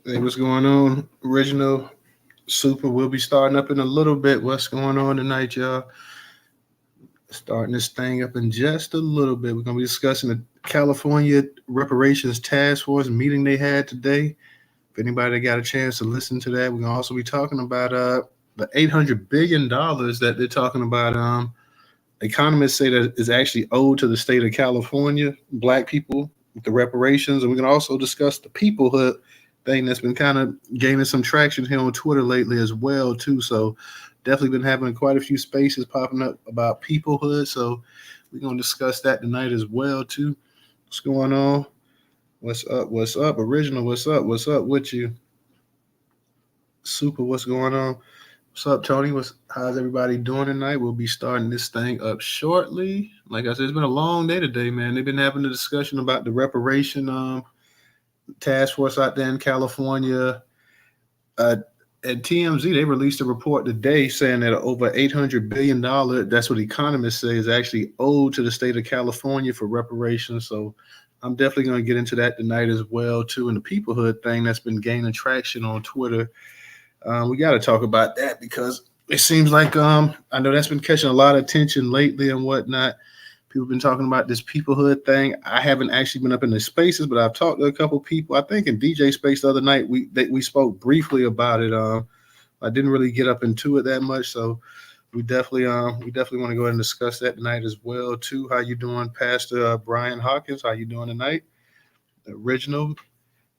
Hey, what's going on? Original Super. We'll be starting up in a little bit. What's going on tonight, y'all? Starting this thing up in just a little bit. We're gonna be discussing the California Reparations Task Force meeting they had today. If anybody got a chance to listen to that, we're gonna also be talking about the $800 billion that they're talking about. Economists say that is actually owed to the state of California, black people, with the reparations, and we can also discuss the peoplehood thing that's been kind of gaining some traction here on Twitter lately as well too. So definitely been having quite a few spaces popping up about peoplehood. So we're gonna discuss that tonight as well too. What's going on? What's up? What's up? Original, what's up? What's up with you? Super, what's going on? What's up, Tony? How's everybody doing tonight? We'll be starting this thing up shortly. Like I said, it's been a long day today, man. They've been having a discussion about the reparation task force out there in California. At TMZ, they released a report today saying that over $800 billion, that's what economists say, is actually owed to the state of California for reparations. So I'm definitely going to get into that tonight as well too. And the peoplehood thing that's been gaining traction on Twitter. We got to talk about that because it seems like I know that's been catching a lot of attention lately and whatnot. People have been talking about this peoplehood thing. I haven't actually been up in the spaces, but I've talked to a couple people. I think in DJ Space the other night we spoke briefly about it. I didn't really get up into it that much, so we definitely want to go ahead and discuss that tonight as well too. How you doing, Pastor Brian Hawkins? How you doing tonight? Original.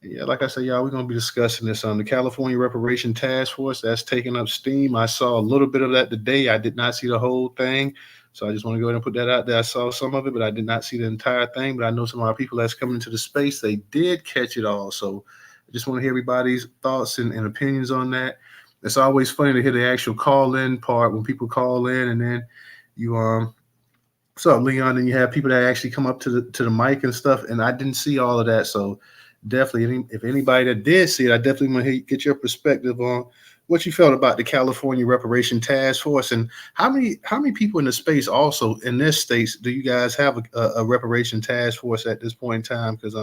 Yeah, like I said, y'all, we're gonna be discussing this on the California Reparation Task Force that's taking up steam. I saw a little bit of that today. I did not see the whole thing, so I just want to go ahead and put that out there. I saw some of it, but I did not see the entire thing. But I know some of our people that's coming into the space, they did catch it all. So I just want to hear everybody's thoughts and opinions on that. It's always funny to hear the actual call-in part when people call in, and then you what's up, Leon? And you have people that actually come up to the mic and stuff. And I didn't see all of that, so definitely, if anybody that did see it, I definitely want to get your perspective on what you felt about the California Reparation Task Force, and how many people in the space also in this states do you guys have a reparation task force at this point in time? Because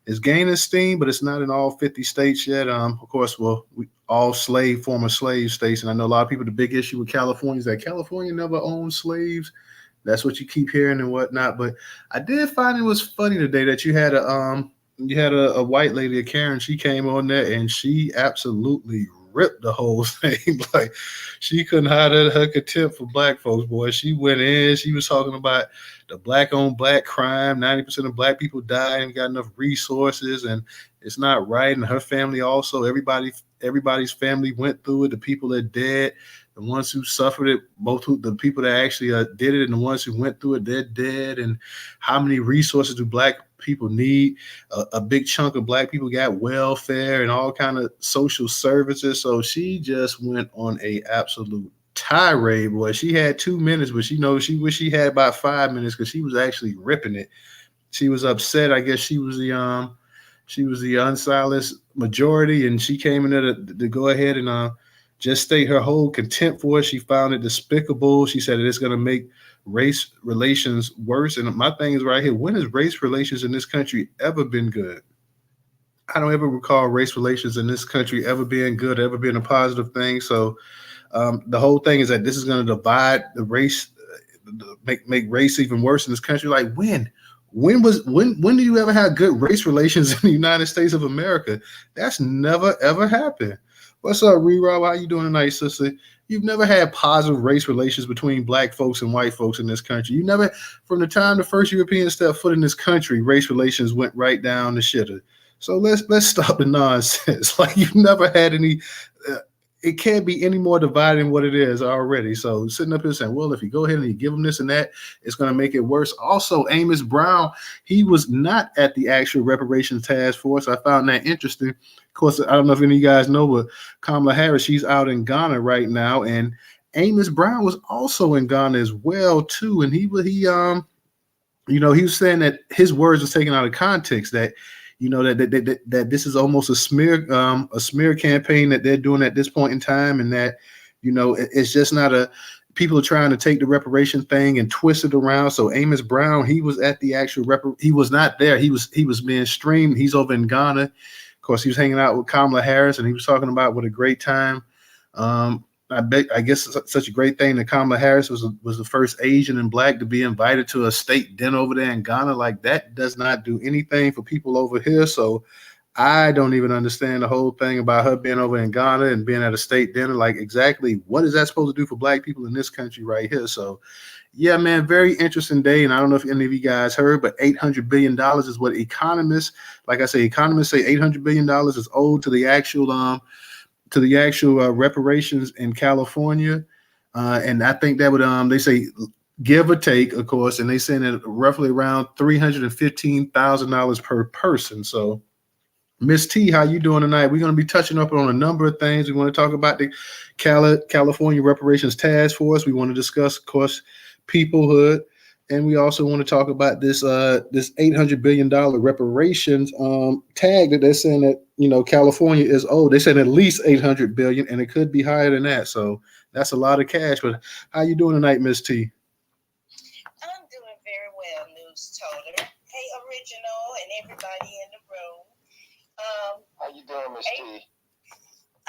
it's gaining steam, but it's not in all 50 states yet. Of course, we all former slave states, and I know a lot of people. The big issue with California is that California never owned slaves. That's what you keep hearing and whatnot. But I did find it was funny today that you had a white lady, a Karen. She came on there and she absolutely ripped the whole thing. Like, she couldn't hide her contempt for black folks, boy. She went in. She was talking about the black-on-black crime. 90% of black people die and got enough resources, and it's not right. And her family also, everybody's family went through it. The people that dead, the ones who suffered it, the people that actually did it, and the ones who went through it, they're dead. And how many resources do black people need? A big chunk of black people got welfare and all kind of social services. So she just went on a absolute tirade, boy. She had 2 minutes, but she wished she had about 5 minutes because she was actually ripping it. She was upset. I guess she was the unsilenced majority, and she came in there to go ahead and just state her whole contempt for it. She found it despicable. She said that it's going to make race relations worse. And my thing is right here: when has race relations in this country ever been good? I don't ever recall race relations in this country ever being good, ever being a positive thing. So the whole thing is that this is going to divide the race, make race even worse in this country. Like, when do you ever have good race relations in the United States of America? That's never ever happened. What's up, Re-Rob? How you doing tonight, sister? You've never had positive race relations between black folks and white folks in this country. You never, from the time the first Europeans stepped foot in this country, race relations went right down the shitter. So let's stop the nonsense. Like, you've never had any. It can't be any more divided than what it is already. So sitting up here saying, well, if you go ahead and you give them this and that, it's going to make it worse. Also, Amos Brown, he was not at the actual reparations task force. I found that interesting. Of course, I don't know if any of you guys know, but Kamala Harris, she's out in Ghana right now, and Amos Brown was also in Ghana as well too. And he was saying that his words was taken out of context, that that this is almost a smear campaign that they're doing at this point in time, and that it's just not people are trying to take the reparation thing and twist it around. So Amos Brown, he was at the actual he was not there. He was being streamed. He's over in Ghana. Of course, he was hanging out with Kamala Harris, and he was talking about what a great time. I guess it's such a great thing that Kamala Harris was the first Asian and Black to be invited to a state dinner over there in Ghana. Like, that does not do anything for people over here. So I don't even understand the whole thing about her being over in Ghana and being at a state dinner. Like, exactly what is that supposed to do for Black people in this country right here? So yeah, man, very interesting day. And I don't know if any of you guys heard, but $800 billion is what economists, like I say, economists say $800 billion is owed to the actual reparations in California. And I think that would, they say give or take, of course, and they saying that roughly around $315,000 per person. So Miss T, how you doing tonight? We're going to be touching up on a number of things. We want to talk about the California Reparations Task Force. We want to discuss, of course, peoplehood, and we also want to talk about this $800 billion reparations tag that they're saying that, you know, California is owed. They said at least $800 billion, and it could be higher than that. So that's a lot of cash. But how you doing tonight, Miss T? I'm doing very well, Newstoter. Hey, Original, and everybody in the room. How you doing, Miss T?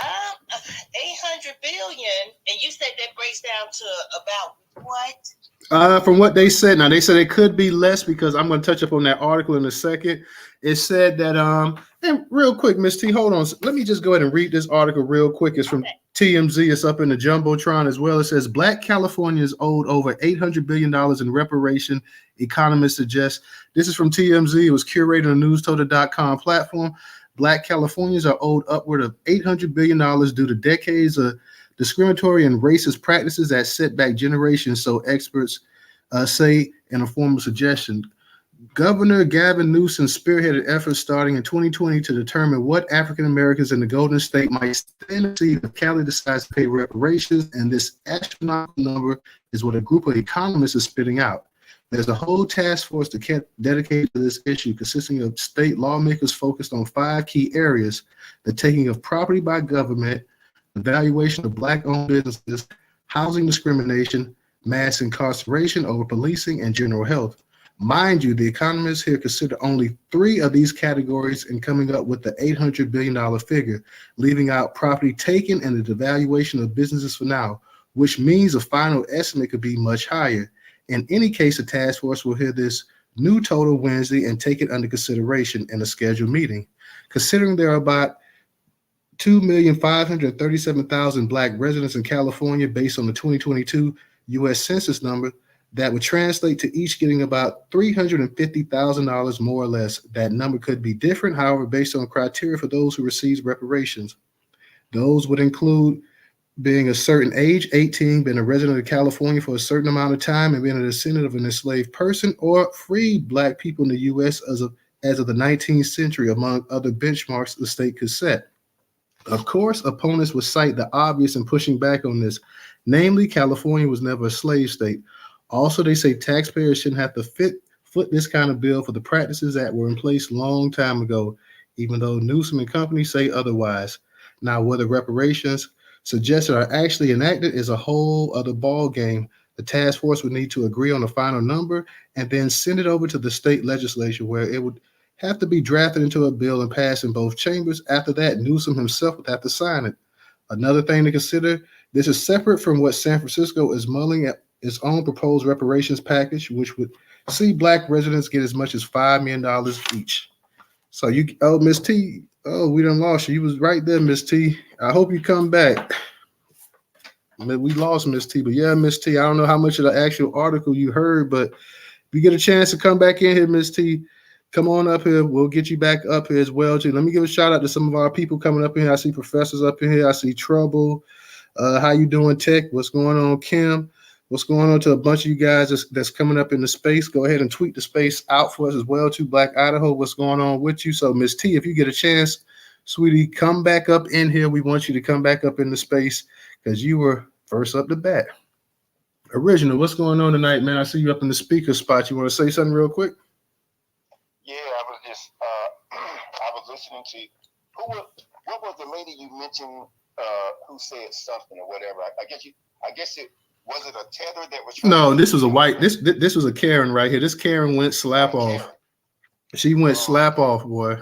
800 billion, and you said that breaks down to about what? From what they said, now they said it could be less, because I'm going to touch up on that article in a second. It said that, and real quick, Miss T, hold on. Let me just go ahead and read this article real quick. It's from TMZ. It's up in the Jumbotron as well. It says Black California is owed over $800 billion in reparation, economists suggest. This is from TMZ. It was curated on the Newstoter.com platform. Black Californians are owed upward of $800 billion due to decades of discriminatory and racist practices that set back generations, so experts say in a formal suggestion. Governor Gavin Newsom spearheaded efforts starting in 2020 to determine what African Americans in the Golden State might stand to see if Cali decides to pay reparations, and this astronomical number is what a group of economists is spitting out. There's a whole task force dedicated to this issue, consisting of state lawmakers focused on 5 key areas: the taking of property by government, the valuation of Black-owned businesses, housing discrimination, mass incarceration, over policing, and general health. Mind you, the economists here consider only 3 of these categories in coming up with the $800 billion figure, leaving out property taken and the devaluation of businesses for now, which means the final estimate could be much higher. In any case, the task force will hear this new total Wednesday and take it under consideration in a scheduled meeting. Considering there are about 2,537,000 Black residents in California based on the 2022 U.S. Census number, that would translate to each getting about $350,000 more or less. That number could be different, however, based on criteria for those who receive reparations. Those would include being a certain age, 18, being a resident of California for a certain amount of time, and being a descendant of an enslaved person or freed Black people in the U.S. as of the 19th century, among other benchmarks the state could set. Of course, opponents would cite the obvious in pushing back on this, namely, California was never a slave state. Also, they say taxpayers shouldn't have to foot this kind of bill for the practices that were in place a long time ago, even though Newsom and company say otherwise. Now, whether reparations suggested are actually enacted is a whole other ball game. The task force would need to agree on a final number and then send it over to the state legislature, where it would have to be drafted into a bill and passed in both chambers. After that, Newsom himself would have to sign it. Another thing to consider, this is separate from what San Francisco is mulling at its own proposed reparations package, which would see Black residents get as much as $5 million each. So Miss T, we done lost you. You was right there, Miss T. I hope you come back. We lost Miss T, but yeah, Miss T, I don't know how much of the actual article you heard, but if you get a chance to come back in here, Miss T, come on up here. We'll get you back up here as well, too. Let me give a shout out to some of our people coming up in here. I see professors up in here. I see Trouble. How you doing, Tech? What's going on, Kim? What's going on to a bunch of you guys that's coming up in the space? Go ahead and tweet the space out for us as well, too. Black Idaho, what's going on with you? So, Miss T, if you get a chance, sweetie, come back up in here. We want you to come back up in the space because you were first up the bat. Original, what's going on tonight, man? I see you up in the speaker spot. You want to say something real quick? Yeah, I was just I was listening to what was the lady you mentioned who said something or whatever. I guess it was it a tether that was trying No, this was a white this was a Karen right here. This Karen went slap off. She went slap off, boy.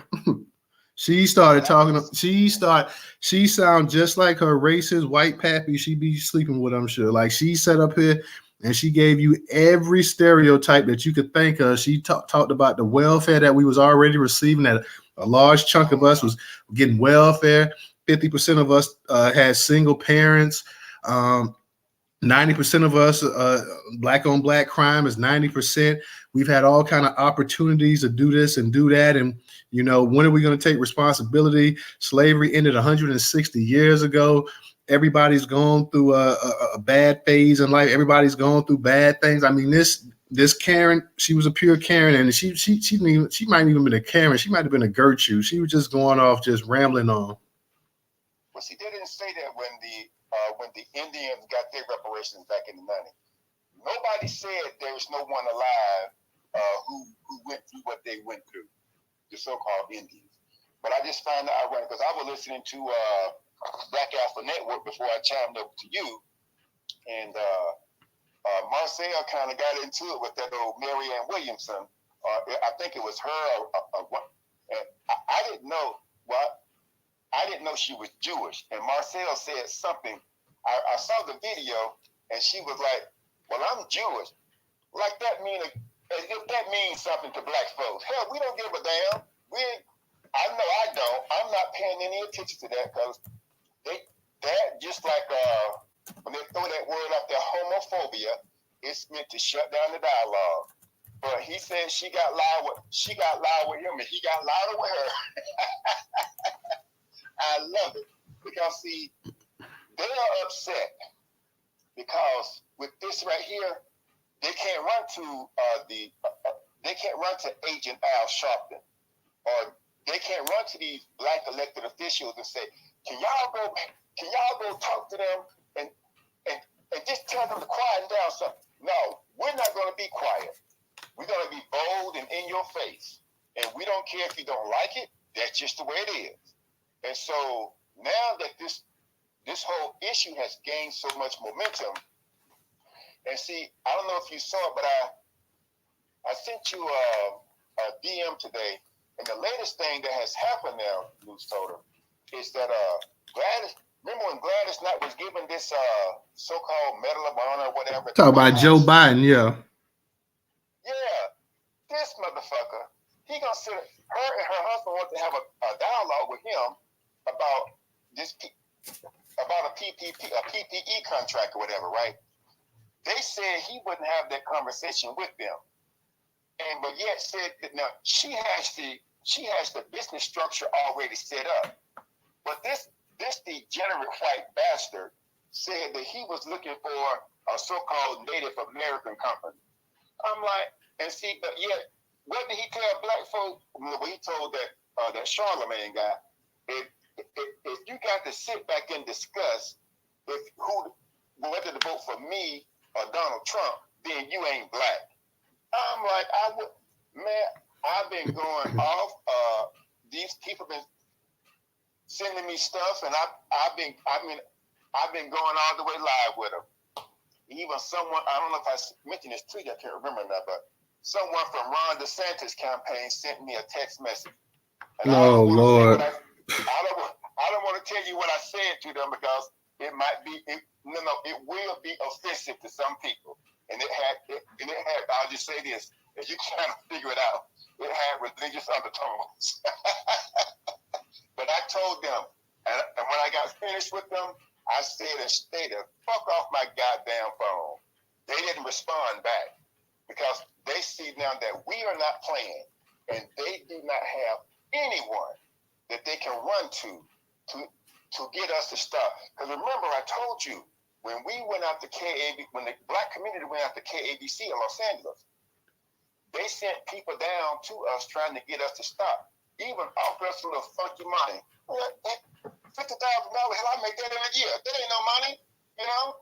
She started talking. She sound just like her racist white pappy. She be sleeping with, I'm sure. Like she sat up here and she gave you every stereotype that you could think of. She talked about the welfare that we was already receiving. That a large chunk of us was getting welfare. 50% of us had single parents. 90% of us, black on black crime is 90%. We've had all kind of opportunities to do this and do that. And, you know, when are we going to take responsibility? Slavery ended 160 years ago. Everybody's gone through a bad phase in life. Everybody's gone through bad things. I mean, this Karen, she was a pure Karen, and she might even been a Karen. She might have been a Gertrude. She was just going off, just rambling on. Well, see, they didn't say that when the Indians got their reparations back in the 90s. Nobody said there was no one alive who went through what they went through, the so-called Indians. But I just found out ironic because I was listening to Black Alpha Network before I chimed up to you, and Marcel kind of got into it with that old Marianne Williamson. I think it was her. I didn't know. Well, I didn't know she was Jewish. And Marcel said something. I saw the video, and she was like, "Well, I'm Jewish." Like as if that means something to black folks. Hell, we don't give a damn. I know I don't. I'm not paying any attention to that because that just like when they throw that word out there, homophobia, it's meant to shut down the dialogue. But he said she got loud with him, and he got louder with her. I love it because see, they are upset because with this right here, they can't run to Agent Al Sharpton, or they can't run to these black elected officials and say, "Can y'all go talk to them and just tell them to quiet down something?" No, we're not going to be quiet. We're going to be bold and in your face, and we don't care if you don't like it. That's just the way it is. And so now that this whole issue has gained so much momentum, and see, I don't know if you saw it, but I sent you a DM today, and the latest thing that has happened now, Newstoter, is that Gladys. Remember when Gladys Knight was given this so-called Medal of Honor, or whatever? Talk about Joe Biden, yeah. Yeah, this motherfucker. He gonna sit. Her and her husband want to have a dialogue with him about a PPE contract or whatever, right? They said he wouldn't have that conversation with them, but yet said that now she has the business structure already set up. But this degenerate white bastard said that he was looking for a so-called Native American company. I'm like, and see, but yet, what did he tell black folks? Well, he told that Charlemagne guy, if you got to sit back and discuss whether to vote for me or Donald Trump, then you ain't black. I'm like, I've been going off. These people been sending me stuff, and I've been going all the way live with them. Even someone, I don't know if I mentioned this tweet, I can't remember now, but someone from Ron DeSantis' campaign sent me a text message. And oh Lord! I don't want to tell you what I said to them because it will be offensive to some people. And it had. I'll just say this: if you kind of figure it out, it had religious undertones. But I told them, and when I got finished with them, I said and stated, "Fuck off my goddamn phone." They didn't respond back because they see now that we are not playing, and they do not have anyone that they can run to get us to stop. Because remember, I told you when we went out to when the black community went out to KABC in Los Angeles, they sent people down to us trying to get us to stop, even offer us a little funky money. $50,000, hell, I make that in a year. That ain't no money, you know?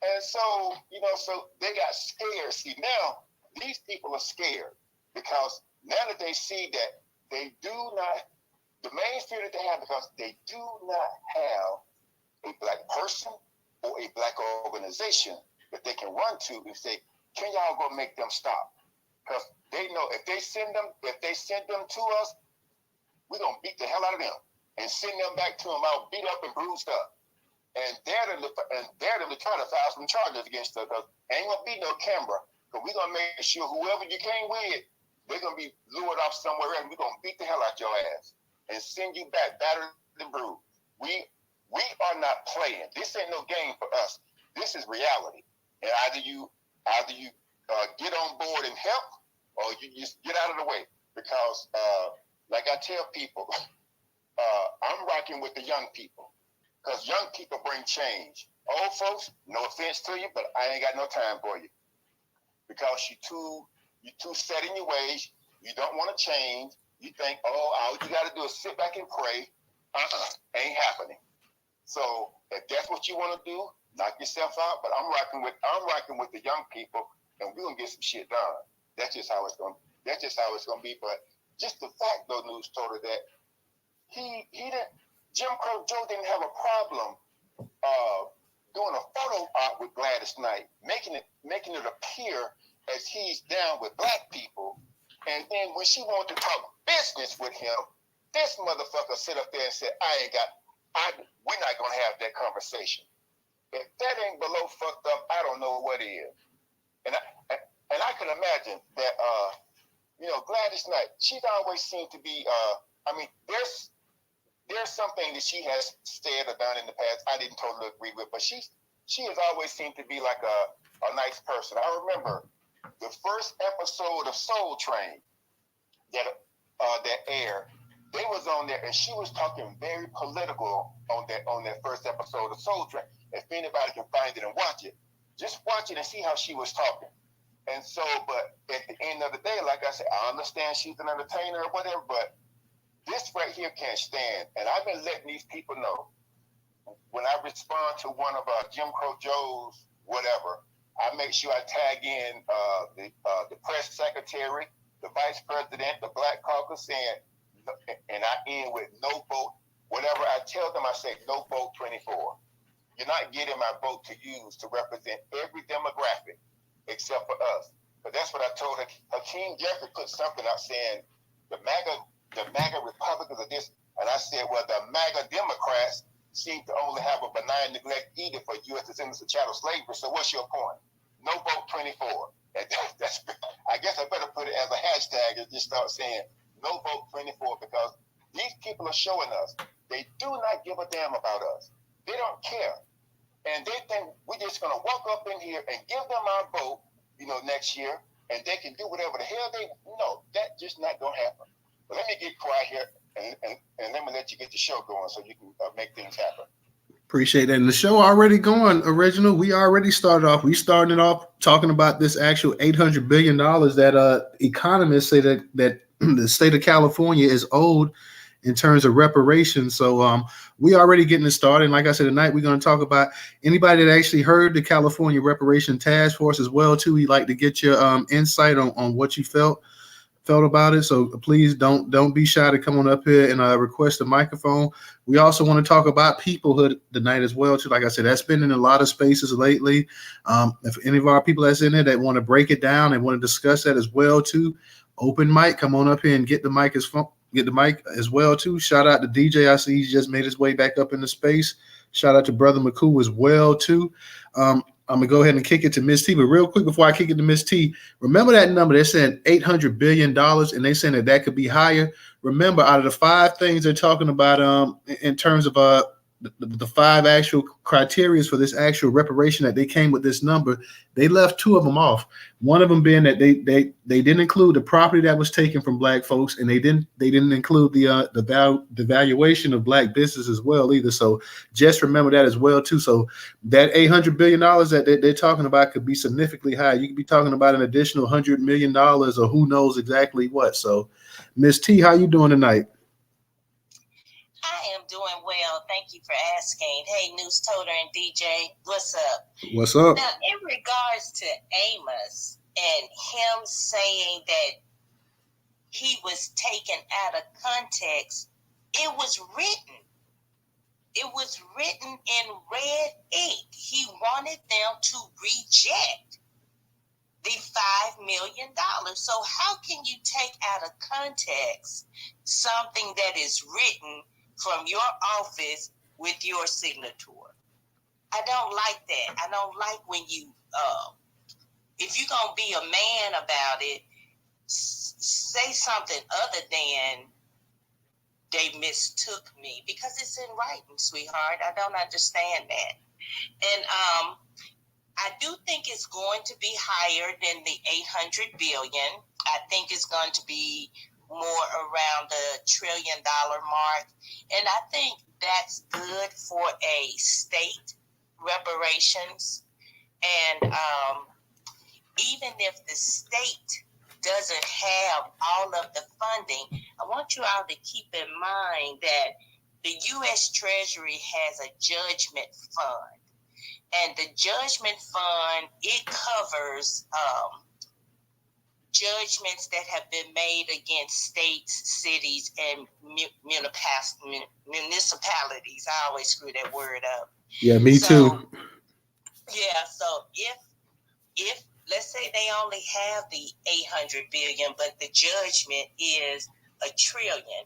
And so, so they got scared. See, now these people are scared because now that they see that they do not, the main fear that they have because they do not have a black person or a black organization that they can run to and say, "Can y'all go make them stop?" Because they know if they send them to us, we're going to beat the hell out of them and send them back to them all beat up and bruised up. And dare them to try to file some charges against us. Ain't going to be no camera. Because we're going to make sure whoever you came with, they're going to be lured off somewhere else. We're going to beat the hell out your ass and send you back battered and bruised. We are not playing. This ain't no game for us. This is reality. And either you get on board and help, or you just get out of the way. Because, like I tell people, I'm rocking with the young people. Because young people bring change. Old folks, no offense to you, but I ain't got no time for you. Because you're too set in your ways. You don't want to change. You think, all you got to do is sit back and pray. Ain't happening. So if that's what you want to do, knock yourself out. But I'm rocking with the young people, and we're gonna get some shit done. That's just how it's gonna be. But just the fact, though, Newstoter, that he didn't. Jim Crow Joe didn't have a problem doing a photo op with Gladys Knight, making it appear as he's down with black people. And then when she wanted to talk business with him, this motherfucker sit up there and said, we're not gonna have that conversation. If that ain't below fucked up, I don't know what is. And I can imagine that Gladys Knight, she's always seemed to be there's something that she has said or done in the past I didn't totally agree with, but she has always seemed to be like a nice person. I remember the first episode of Soul Train that aired. They was on there and she was talking very political on that first episode of Soul Train. If anybody can find it and watch it, just watch it and see how she was talking. And so, but at the end of the day, like I said, I understand she's an entertainer or whatever, but this right here can't stand. And I've been letting these people know when I respond to one of Jim Crow Joe's whatever, I make sure I tag in the press secretary, the vice president, the Black Caucus, and I end with no vote. Whatever I tell them, I say no vote 24. You're not getting my vote to use to represent every demographic except for us. But that's what I told her. Hakeem Jeffrey put something out saying the MAGA Republicans are this, and I said, well, the MAGA Democrats seem to only have a benign neglect either for U.S. descendants of chattel slavery. So what's your point? No vote 24. That's I guess I better put it as a hashtag and just start saying no vote 24 because these people are showing us they do not give a damn about us. They don't care. And they think we're just going to walk up in here and give them our vote, next year, and they can do whatever the hell no, that's just not going to happen. But let me get quiet here and let me let you get the show going so you can make things happen. Appreciate that. And the show already going, Original. We already started off. We started off talking about this actual $800 billion that economists say that the state of California is owed in terms of reparations. So we already getting it started. And like I said, tonight we're going to talk about anybody that actually heard the California Reparation Task Force as well, too. We'd like to get your insight on what you felt about it. So please don't be shy to come on up here and request a microphone. We also want to talk about peoplehood tonight as well, too. Like I said, that's been in a lot of spaces lately. If any of our people that's in there that want to break it down and want to discuss that as well, too, open mic, come on up here and get the mic as well, too. Shout out to DJ. I see he just made his way back up into space. Shout out to Brother McCoo as well, too. I'm going to go ahead and kick it to Miss T. But real quick before I kick it to Miss T, remember that number. They're saying $800 billion, and they're saying that could be higher. Remember, out of the 5 things they're talking about in terms of the 5 actual criteria for this actual reparation that they came with this number, they left 2 of them off. One of them being that they didn't include the property that was taken from black folks, and they didn't include the valuation of black business as well either. So just remember that as well too. So that $800 billion that they're talking about could be significantly high. You could be talking about an additional $100 million or who knows exactly what. So Miss T, how you doing tonight? I am doing well. Thank you for asking. Hey, Newstoter and DJ, what's up? What's up? Now, in regards to Amos and him saying that he was taken out of context, it was written. It was written in red ink. He wanted them to reject the $5 million. So how can you take out of context something that is written from your office with your signature? I don't like that. I don't like when you, if you're going to be a man about it, say something other than they mistook me, because it's in writing, sweetheart. I don't understand that. And I do think it's going to be higher than the 800 billion. I think it's going to be more around the $1 trillion mark. And I think that's good for a state reparations. And even if the state doesn't have all of the funding, I want you all to keep in mind that the U.S. Treasury has a judgment fund. And the judgment fund, it covers judgments that have been made against states, cities, and municipalities. I always screw that word up. Yeah, me too. Yeah, so if let's say they only have the 800 billion, but the judgment is $1 trillion,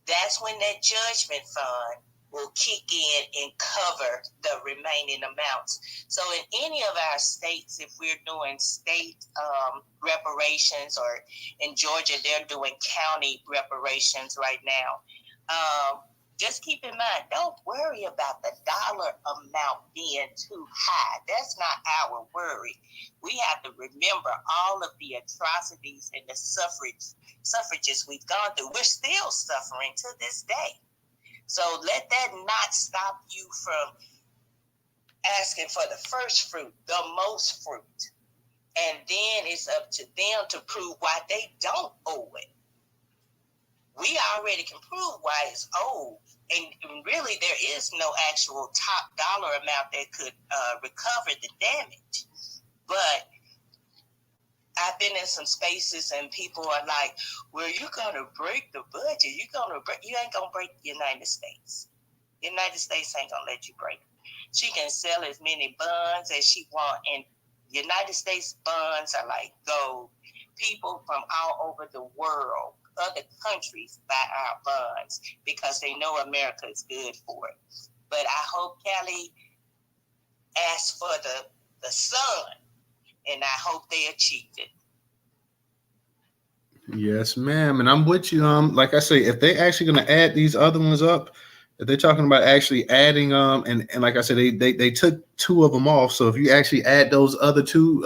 that's when that judgment fund will kick in and cover the remaining amounts. So in any of our states, if we're doing state reparations, or in Georgia, they're doing county reparations right now, just keep in mind, don't worry about the dollar amount being too high. That's not our worry. We have to remember all of the atrocities and the suffrages we've gone through. We're still suffering to this day. So let that not stop you from asking for the first fruit, the most fruit. And then it's up to them to prove why they don't owe it. We already can prove why it's owed. And really, there is no actual top dollar amount that could recover the damage. But I've been in some spaces and people are like, well, you're going to break the budget. You ain't going to break the United States. The United States ain't going to let you break it. She can sell as many bonds as she wants. And United States bonds are like gold. People from all over the world, other countries, buy our bonds because they know America is good for it. But I hope Kelly asked for the sun, and I hope they achieved it. Yes, ma'am. And I'm with you. Like I say, if they actually going to add these other ones up, if they're talking about actually adding, and like I said, they took two of them off. So if you actually add those other two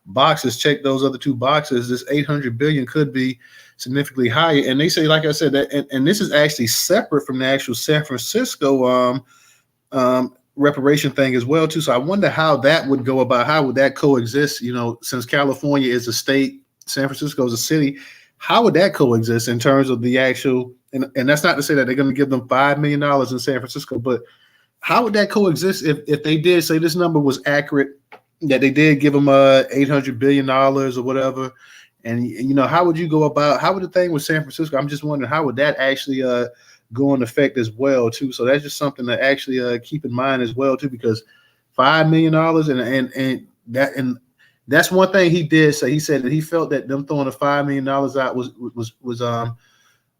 boxes, check those other two boxes, this 800 billion could be significantly higher. And they say, like I said, that, and this is actually separate from the actual San Francisco reparation thing as well too. So I wonder how that would go about. How would that coexist? You know, since California is a state, San Francisco is a city. How would that coexist in terms of the actual? And that's not to say that they're going to give them $5 million in San Francisco, but how would that coexist if they did say this number was accurate, that they did give them $800 billion or whatever? And you know, how would you go about? How would the thing with San Francisco? I'm just wondering how would that actually go into effect as well too. So that's just something to actually keep in mind as well too, because $5 million and that's one thing he did say. He said that he felt that them throwing the $5 million out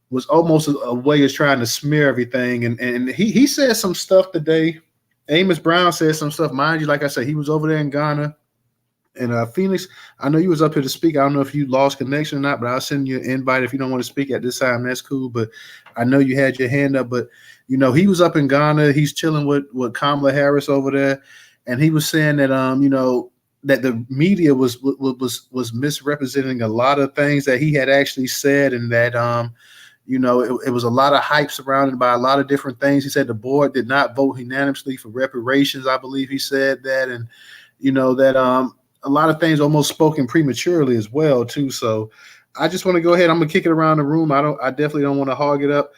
was almost a way of trying to smear everything. And he said some stuff today. Amos Brown said some stuff. Mind you, like I said, he was over there in Ghana. And Phoenix, I know you was up here to speak. I don't know if you lost connection or not, but I'll send you an invite if you don't want to speak at this time. That's cool. But I know you had your hand up. But you know, he was up in Ghana. He's chilling with Kamala Harris over there, and he was saying that you know, that the media was misrepresenting a lot of things that he had actually said, and that you know, it was a lot of hype surrounded by a lot of different things. He said the board did not vote unanimously for reparations. I believe he said that, and you know that a lot of things almost spoken prematurely as well too. So I just want to go ahead. I'm gonna kick it around the room. I definitely don't want to hog it up.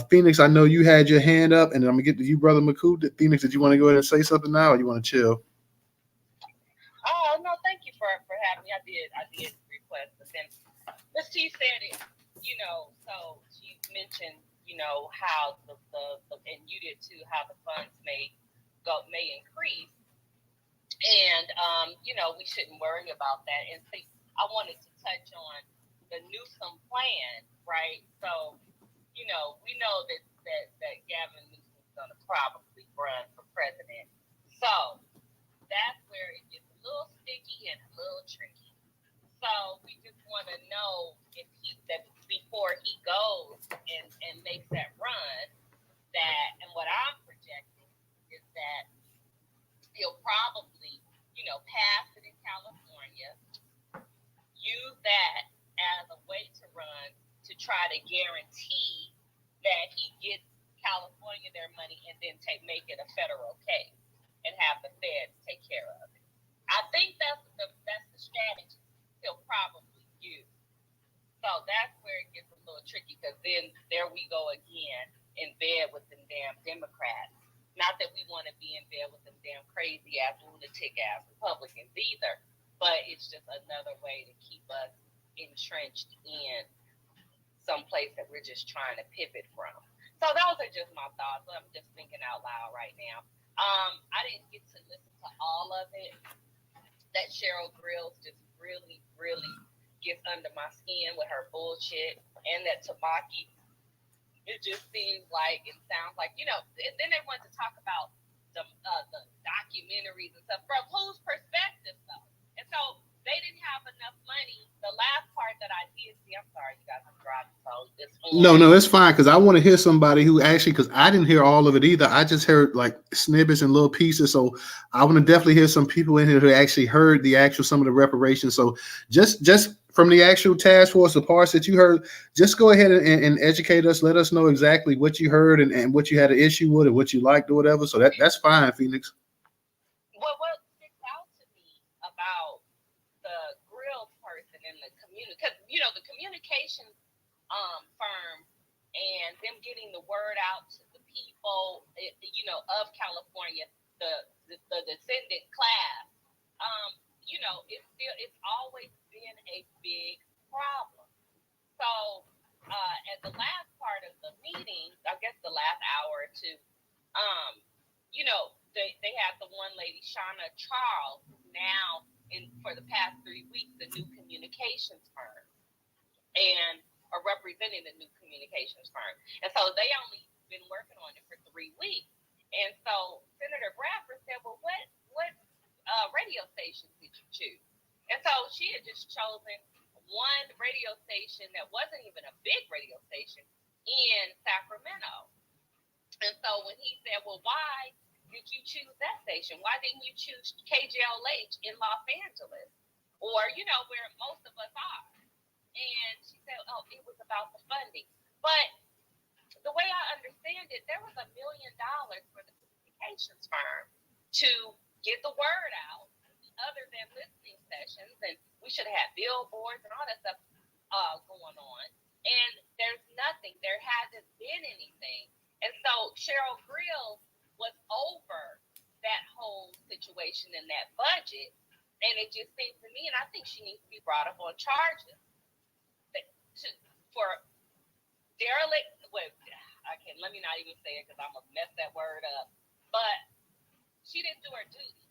Phoenix, I know you had your hand up, and I'm gonna get to you, brother McCoo. Phoenix, did you want to go ahead and say something now, or you want to chill? Oh no, thank you for having me. I did request, but then Miss T said it. You know, so she mentioned, you know, how the and you did too, how the funds may increase. And, we shouldn't worry about that. And see, I wanted to touch on the Newsom plan, right? So, we know that Gavin Newsom's going to probably run for president. So that's where it gets a little sticky and a little tricky. So we just want to know if that before he goes and makes that run, and what I'm projecting is that he'll probably, pass it in California, use that as a way to run to try to guarantee that he gets California their money and then make it a federal case and have the feds take care of it. I think that's the strategy he'll probably use. So that's where it gets a little tricky, because then there we go again in bed with them damn Democrats. Not that we want to be in bed with them damn crazy ass, lunatic ass Republicans either, but it's just another way to keep us entrenched in some place that we're just trying to pivot from. So those are just my thoughts. I'm just thinking out loud right now. I didn't get to listen to all of it. That Cheryl Grills just really, really gets under my skin with her bullshit, and that Tamaki, it just seems like and sounds like, then they want to talk about the documentaries and stuff. From whose perspective, though? And so they didn't have enough money. The last part that I did see, I'm sorry, you guys, I'm driving, so it's No, it's fine, because I want to hear somebody who actually, because I didn't hear all of it either. I just heard like snippets and little pieces. So I want to definitely hear some people in here who actually heard some of the reparations. So just from the actual task force, the parts that you heard, just go ahead and educate us. Let us know exactly what you heard and what you had an issue with, or what you liked or whatever. So that's fine, Phoenix. Well, what sticks out to me about the grill person in the community, because the communications firm and them getting the word out to the people, of California, the descendant class, it's always been a big problem. So at the last part of the meeting, I guess the last hour or two, they had the one lady, Shauna Charles, now for the past 3 weeks, the new communications firm, and are representing the new communications firm. And so they only been working on it for 3 weeks. And so Senator Bradford said, well, what radio station did you choose? And so she had just chosen one radio station that wasn't even a big radio station in Sacramento. And so when he said, well, why did you choose that station? Why didn't you choose KJLH in Los Angeles? Or, where most of us are? And she said, oh, it was about the funding. But the way I understand it, there was $1 million for the communications firm to get the word out, other than listening sessions. And we should have had billboards and all that stuff going on. And there's nothing. There hasn't been anything. And so Cheryl Grills was over that whole situation and that budget. And it just seems to me, and I think she needs to be brought up on charges for derelict. Wait, let me not even say it, because I'm going to mess that word up. But she didn't do her duty.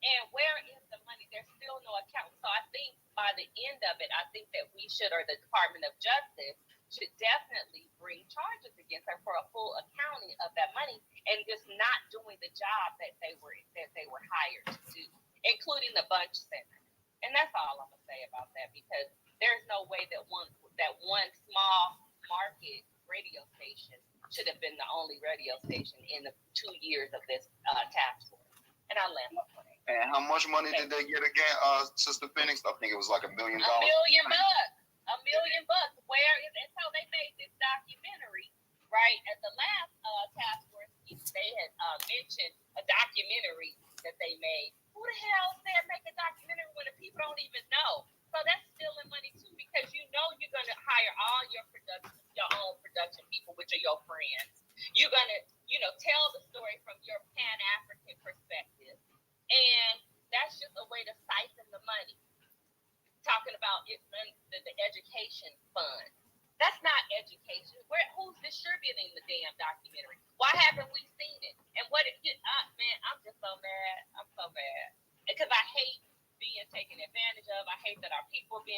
And where is the money? There's still no account. So I think by the end of it, I think that we should, or the Department of Justice should definitely bring charges against her for a full accounting of that money, and just not doing the job that they were hired to do, including the bunch center. And that's all I'm gonna say about that, because there's no way that one small market radio station should have been the only radio station in the 2 years of this task force. And I land my plane. And how much money did they get again, Sister Phoenix? I think it was like $1 million. $1 million. $1 million. Where is it? So they made this documentary, right? At the last task force, they had mentioned a documentary that they made. Who the hell said make a documentary when the people don't even know? So that's stealing money too, because you're going to hire all your own production people, which are your friends. You're going to, tell the story from your Pan-African perspective. And that's just a way to siphon the money. Talking about the education fund. That's not education. Who's distributing the damn documentary? Why haven't we seen it? And man, I'm just so mad. I'm so mad.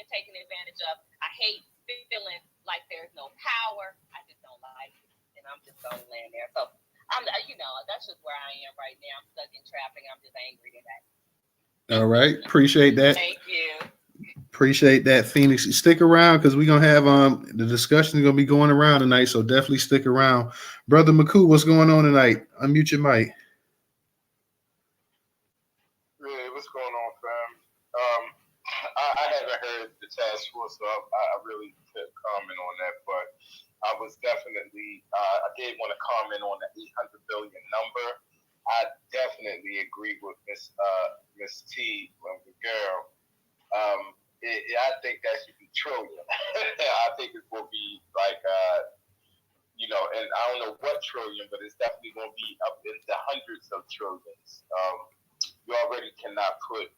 being taken advantage of. I hate feeling like there's no power. I just don't like it, and I'm just gonna land there. So I'm, that's just where I am right now. I'm stuck in traffic. I'm just angry today. All right, appreciate that. Thank you. Appreciate that, Phoenix. Stick around because we're gonna have the discussion is gonna be going around tonight. So definitely stick around, brother McCoo. What's going on tonight? Unmute your mic. Yeah, what's going on, fam? I haven't heard the task force, so I really couldn't comment on that. But I was definitely, I did want to comment on the 800 billion number. I definitely agree with Miss T, the girl. I think that should be trillion. I think it will be like, and I don't know what trillion, but it's definitely going to be up in the hundreds of trillions. You already cannot put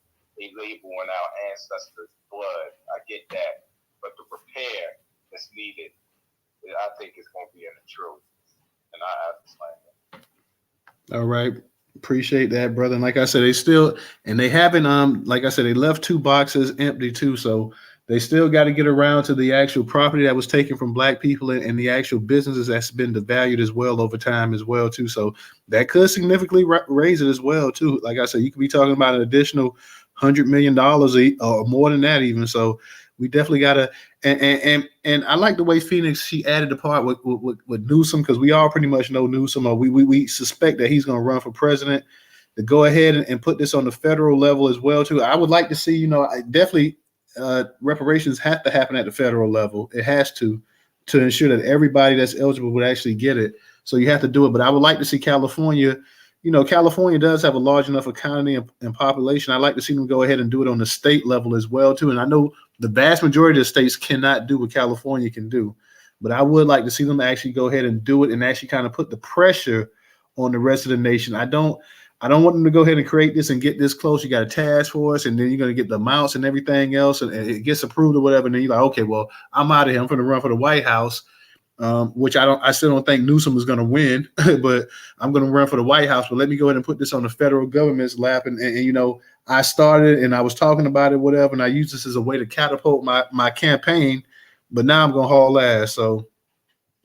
a label on our ancestors' blood. I get that. But the repair that's needed, I think it's going to be in the trillions. And I understand that. All right. Appreciate that, brother. And like I said, they haven't like I said, they left 2 boxes empty too. So they still got to get around to the actual property that was taken from black people and the actual businesses that's been devalued as well over time as well too. So that could significantly raise it as well too. Like I said, you could be talking about an additional $100 million or more than that even. So we definitely got to, and I like the way Phoenix, she added the part with Newsom, because we all pretty much know Newsom, or we suspect that he's going to run for president, to go ahead and put this on the federal level as well too. I would like to see, definitely reparations have to happen at the federal level. It has to ensure that everybody that's eligible would actually get it. So you have to do it. But I would like to see California. California does have a large enough economy and population. I'd like to see them go ahead and do it on the state level as well too. And I know the vast majority of states cannot do what California can do, but I would like to see them actually go ahead and do it and actually kind of put the pressure on the rest of the nation. I don't want them to go ahead and create this and get this close. You got a task force, and then you're going to get the amounts and everything else, and it gets approved or whatever. And then you're like, okay, well, I'm out of here. I'm going to run for the White House, which I still don't think Newsom is going to win, but I'm going to run for the White House. But let me go ahead and put this on the federal government's lap. And I started and I was talking about it, whatever, and I used this as a way to catapult my campaign. But now I'm going to haul ass. So,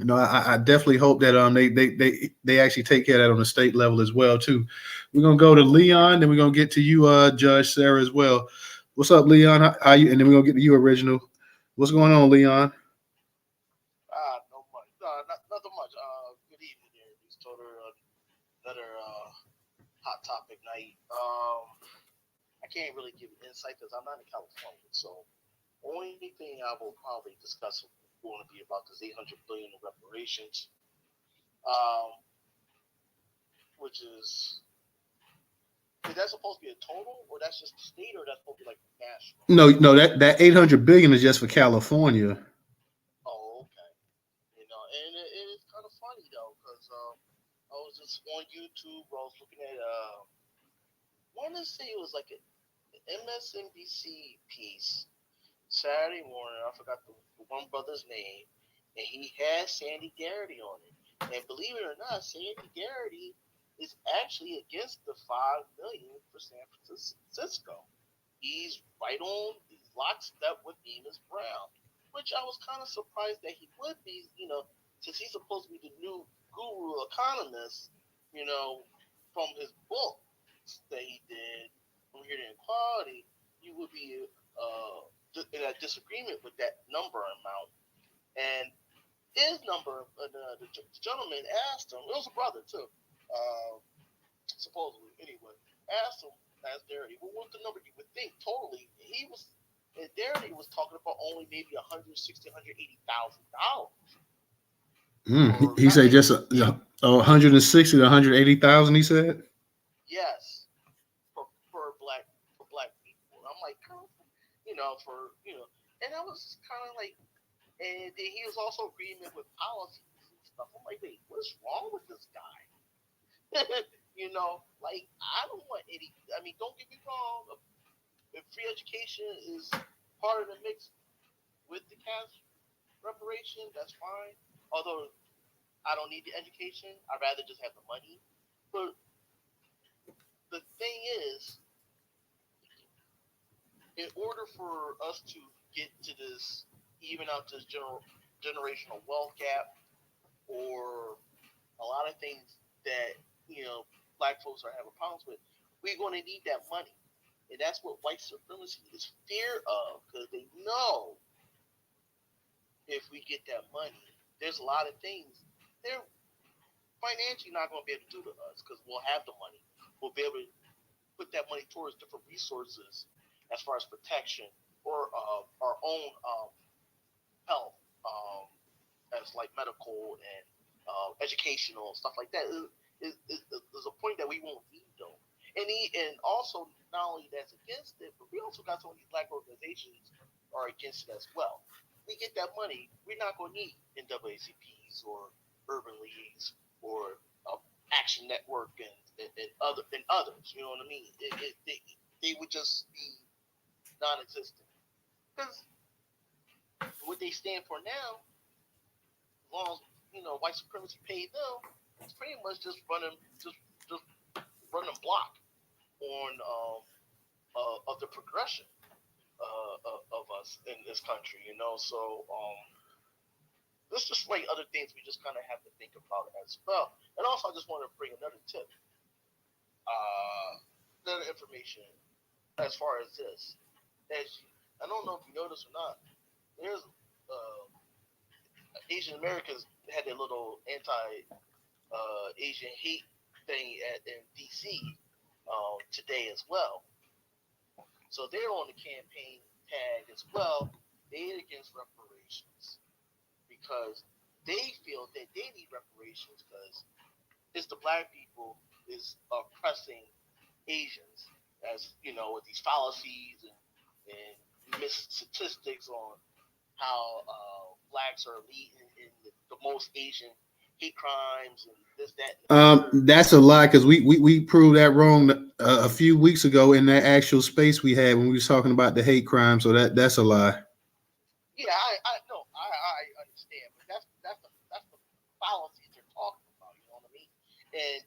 I definitely hope that they actually take care of that on the state level as well too. We're gonna go to Leon, then we're gonna get to you, Judge Sarah, as well. What's up, Leon? How you? And then we're gonna get to you, Original. What's going on, Leon? No much. Nothing much. Good evening there, Newstoter. Another hot topic night. I can't really give an insight because I'm not in California, so only thing I will probably discuss is going to be about this 800 billion in reparations, which is that supposed to be a total, or that's just the state, or that's supposed to be like national? No, that 800 billion is just for California. Oh, okay. And it is kind of funny though, because I was just on YouTube. I was looking at I want to say it was like an MSNBC piece Saturday morning. I forgot the one brother's name, and he had Sandy Garrity on it. And believe it or not, Sandy Garrity is actually against the $5 million for San Francisco. He's he's lockstep with Amos Brown, which I was kind of surprised that he would be, since he's supposed to be the new guru economist, from his book that he did from Here to Equality, you would be in a disagreement with that number amount. And his number, the gentleman asked him, it was a brother too, supposedly, anyway, asked Darity, well, what's the number you would think totally? Darity was talking about only maybe $160,000, $180,000. He said just 160 to 180,000. He said, yes, for black people. And I'm like, and I was kind of like, and then he was also agreeing with policies and stuff. I'm like, wait, what's wrong with this guy? Like, I don't want any. I mean, don't get me wrong. If free education is part of the mix with the cash reparation, that's fine. Although I don't need the education, I'd rather just have the money. But thing is, in order for us to get to this, even out this generational wealth gap, or a lot of things that black folks are having problems with, we're going to need that money, and that's what white supremacy is fear of, because they know if we get that money, there's a lot of things they're financially not going to be able to do to us, because we'll have the money. We'll be able to put that money towards different resources as far as protection or our own health, as like medical and educational stuff like that. There's a point that we won't need though, and also not only that's against it, but we also got some of these black organizations are against it as well. We get that money, we're not going to need NAACPs or urban leagues or Action Network and others. You know what I mean? They would just be non-existent, because what they stand for now, as long as white supremacy paid them, it's pretty much just running block on of the progression of us in this country. So there's just like other things we just kind of have to think about as well. And also, I just want to bring another tip, another information as far as this. I don't know if you noticed or not, there's Asian Americans had their little anti-Asian hate thing in D.C. Today as well. So they're on the campaign tag as well. They're against reparations because they feel that they need reparations because it's the black people is oppressing Asians, as with these fallacies and missed statistics on how blacks are leading in the most Asian hate crimes and this, that. That's a lie because we proved that wrong a few weeks ago in that actual space we had when we was talking about the hate crime. So that's a lie. Yeah, I know, I understand, but that's the fallacies they're talking about. You know what I mean? And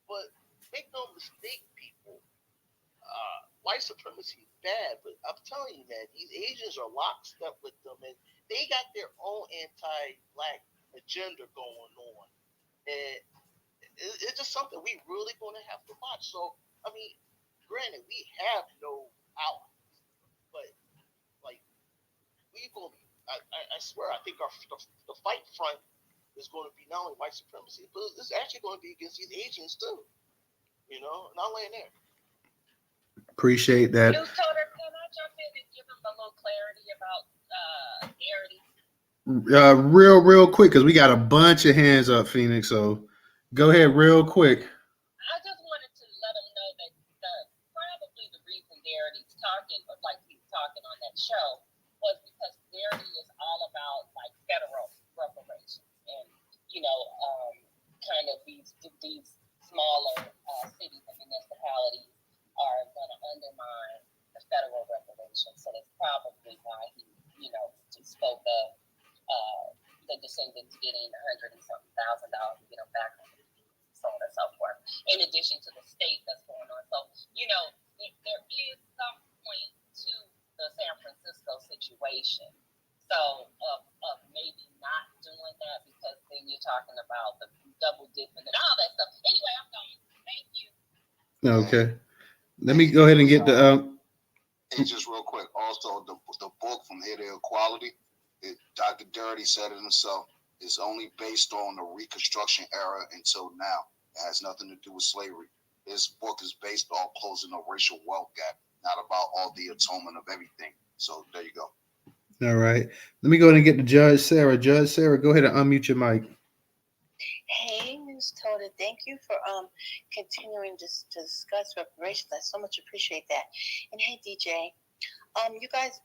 but make no mistake, people. White supremacy is bad, but I'm telling you, man, these Asians are lockstep with them, and they got their own anti-black agenda going on, and it's just something we really going to have to watch. So, I mean, granted, we have no allies, but like we going to be, I swear, I think the fight front is going to be not only white supremacy, but it's actually going to be against these Asians too. Not laying there. Appreciate that. Newstoter, can I jump in and give them a little clarity about Garrity? Real quick, because we got a bunch of hands up, Phoenix. So go ahead, real quick. I just wanted to let them know that probably the reason Garrity's talking, like he's talking on that show, was because Garrity is all about like federal reparations and kind of these smaller cities and municipalities are going to undermine the federal reparations. So that's probably why he, spoke of the descendants getting $100 and something thousand to get them back on their feet, so on and so forth. In addition to the state that's going on, so there is some point to the San Francisco situation. So of maybe not doing that because then you're talking about the double dipping and all that stuff. Anyway, I'm done. Thank you. Okay. Let me go ahead and get the. Hey, just real quick. Also, the book From Here to Equality, Dr. Dirty said it himself, is only based on the Reconstruction era until now. It has nothing to do with slavery. This book is based on closing the racial wealth gap, not about all the atonement of everything. So there you go. All right. Let me go ahead and get to Judge Sarah. Judge Sarah, go ahead and unmute your mic. Hey, Newstoter, thank you for continuing to discuss reparations. I so much appreciate that. And hey, DJ, you guys,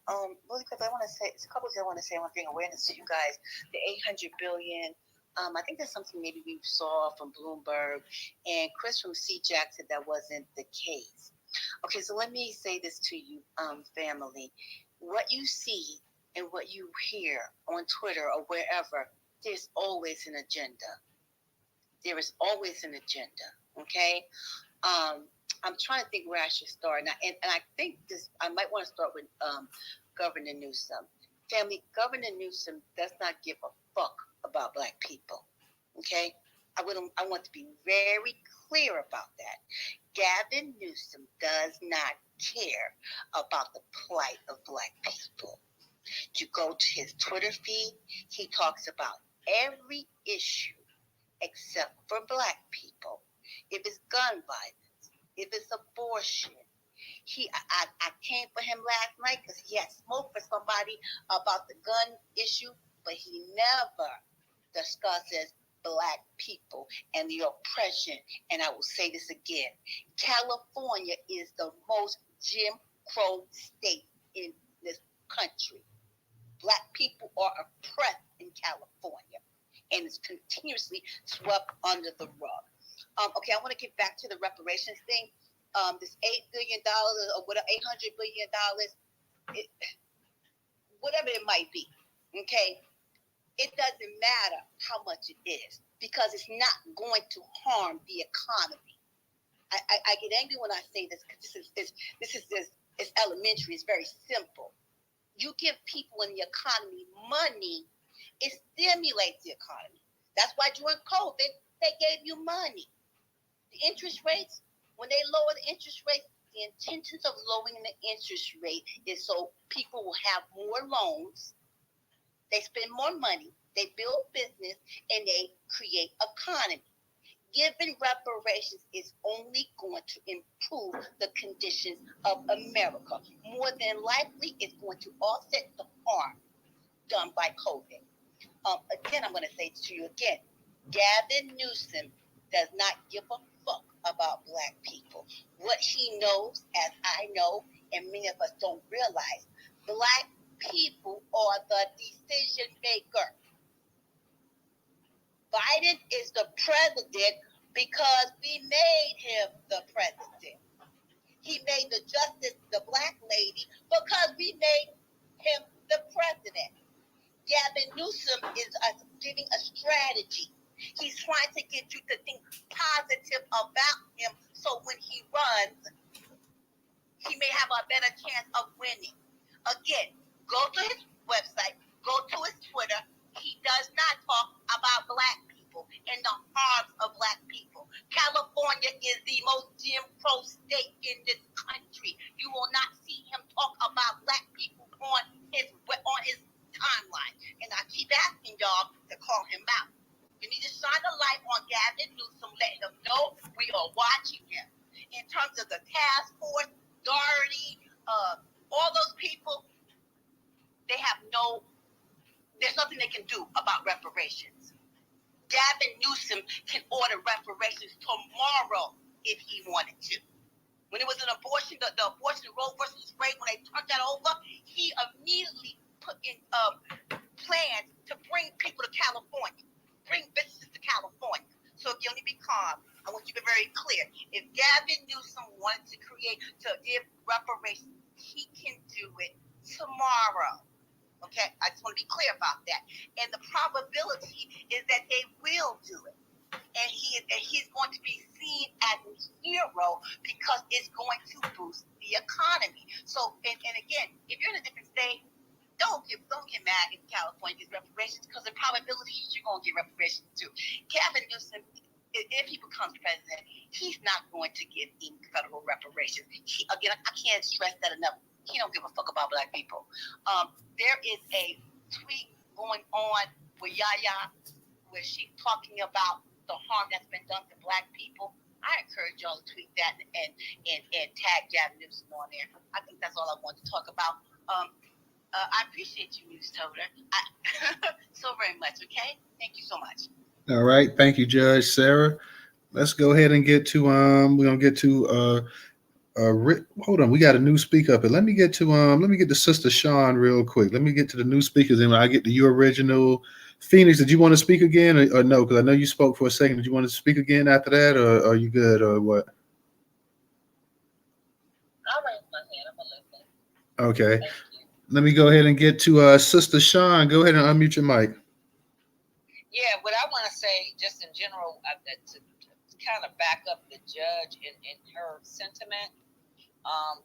really quick, I want to say it's a couple of things I want to say. I want to bring awareness to you guys. The 800 billion. I think that's something maybe we saw from Bloomberg, and Chris from CJAC said that wasn't the case. Okay, so let me say this to you, family. What you see and what you hear on Twitter or wherever, there's always an agenda. There is always an agenda, okay? I'm trying to think where I should start. And I think I might want to start with Governor Newsom. Family, Governor Newsom does not give a fuck about Black people. Okay? I want to be very clear about that. Gavin Newsom does not care about the plight of Black people. You go to his Twitter feed, he talks about every issue except for Black people. If it's gun violence, if it's abortion. I came for him last night because he had smoked for somebody about the gun issue, but he never discusses Black people and the oppression. And I will say this again. California is the most Jim Crow state in this country. Black people are oppressed in California, and it's continuously swept under the rug. Okay, I want to get back to the reparations thing. This $8 billion or whatever, $800 billion, whatever it might be. Okay, it doesn't matter how much it is because it's not going to harm the economy. I get angry when I say this because it's elementary. It's very simple. You give people in the economy money, it stimulates the economy. That's why during COVID, they gave you money. The interest rates, when they lower the interest rate, the intentions of lowering the interest rate is so people will have more loans, they spend more money, they build business, and they create economy. Giving reparations is only going to improve the conditions of America. More than likely, it's going to offset the harm done by COVID. Again, I'm going to say to you again, Gavin Newsom does not give a fuck about Black people. What he knows, as I know, and many of us don't realize, Black people are the decision maker. Biden is the president because we made him the president. He made the justice the Black lady because we made him the president. Gavin Newsom is giving a strategy. He's trying to get you to think positive about him so when he runs, he may have a better chance of winning. Again, go to his website, go to his Twitter. He does not talk about Black people and the harms of Black people. California is the most Jim Crow state in this country. You will not see him talk about Black people on his timeline. And I keep asking y'all to call him out. You need to shine a light on Gavin Newsom, letting him know we are watching him. In terms of the task force, Doherty, all those people, there's nothing they can do about reparations. Gavin Newsom can order reparations tomorrow if he wanted to. When it was an abortion, the abortion Roe versus Wade, when they turned that over, he immediately put in plans to bring people to California, bring businesses to California. So if you only be calm, I want you to be very clear. If Gavin Newsom wanted to give reparations, he can do it tomorrow. Okay, I just want to be clear about that. And the probability is that they will do it. And he's going to be seen as a hero because it's going to boost the economy. So, and again, if you're in a different state, don't get mad if California gets reparations because the probability is you're going to get reparations too. Gavin Newsom, if he becomes president, he's not going to give any federal reparations. Again, I can't stress that enough. He don't give a fuck about Black people. There is a tweet going on with Yaya where she's talking about the harm that's been done to Black people. I encourage y'all to tweet that and tag Gavin Newsom on there. I think that's all I want to talk about. I appreciate you, Newstoter, so very much. Okay, thank you so much. All right, thank you, Judge Sarah. Let's go ahead and get to we're gonna get to hold on, we got a new speaker up here. Let me get to Sister Sean real quick. Let me get to the new speakers, and when I get to your original Phoenix, did you want to speak again or no? Because I know you spoke for a second. Did you want to speak again after that, or are you good, or what? I'll raise my hand. I'm gonna listen. Okay. Thank you. Let me go ahead and get to Sister Sean. Go ahead and unmute your mic. Yeah, what I want to say, just in general, to kind of back up the judge in her sentiment.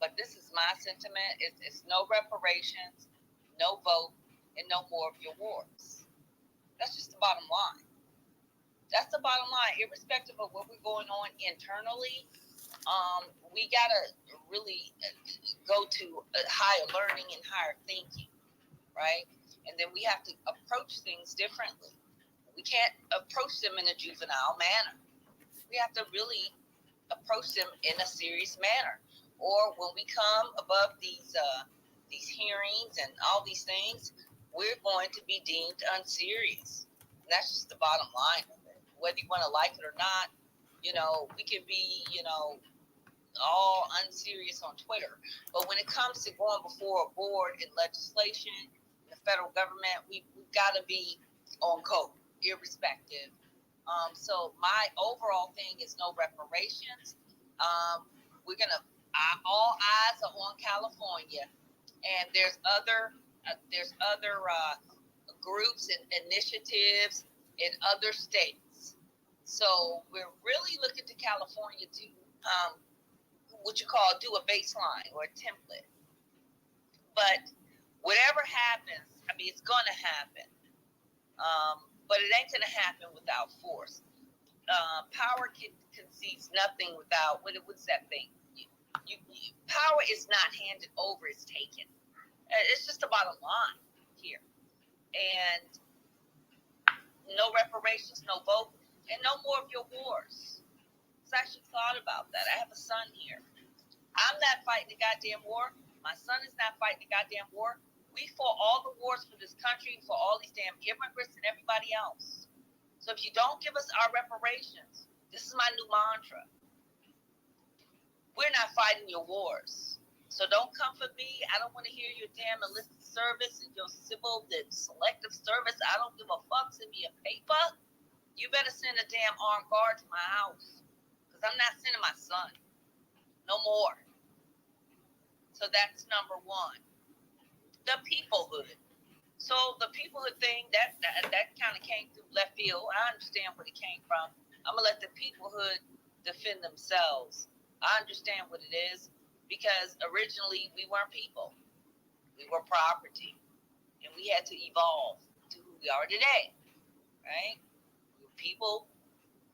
But this is my sentiment. It's no reparations, no vote, and no more of your wars. That's just the bottom line. That's the bottom line. Irrespective of what we're going on internally, we got to really go to higher learning and higher thinking, right? And then we have to approach things differently. We can't approach them in a juvenile manner. We have to really approach them in a serious manner. Or when we come above these hearings and all these things, we're going to be deemed unserious. And that's just the bottom line of it. Whether you want to like it or not, we can be, all unserious on Twitter. But when it comes to going before a board in legislation, in the federal government, we've got to be on code, irrespective. So my overall thing is no reparations. We're gonna all eyes are on California, and there's other groups and initiatives in other states. So we're really looking to California to what you call do a baseline or a template. But whatever happens, I mean, it's gonna happen. But it ain't gonna happen without force. Power concedes nothing without what's that thing? Power is not handed over; it's taken. It's just the bottom line here. And no reparations, no vote, and no more of your wars. I actually thought about that. I have a son here. I'm not fighting the goddamn war. My son is not fighting the goddamn war. We fought all the wars for this country, for all these damn immigrants and everybody else. So if you don't give us our reparations, this is my new mantra. We're not fighting your wars. So don't come for me. I don't want to hear your damn enlisted service and your civil and selective service. I don't give a fuck. Send me a paper. You better send a damn armed guard to my house. Because I'm not sending my son. No more. So that's number one. The peoplehood. So the peoplehood thing, that kind of came through left field. I understand where it came from. I'm going to let the peoplehood defend themselves. I understand what it is because originally we weren't people. We were property. And we had to evolve to who we are today. Right? We were people.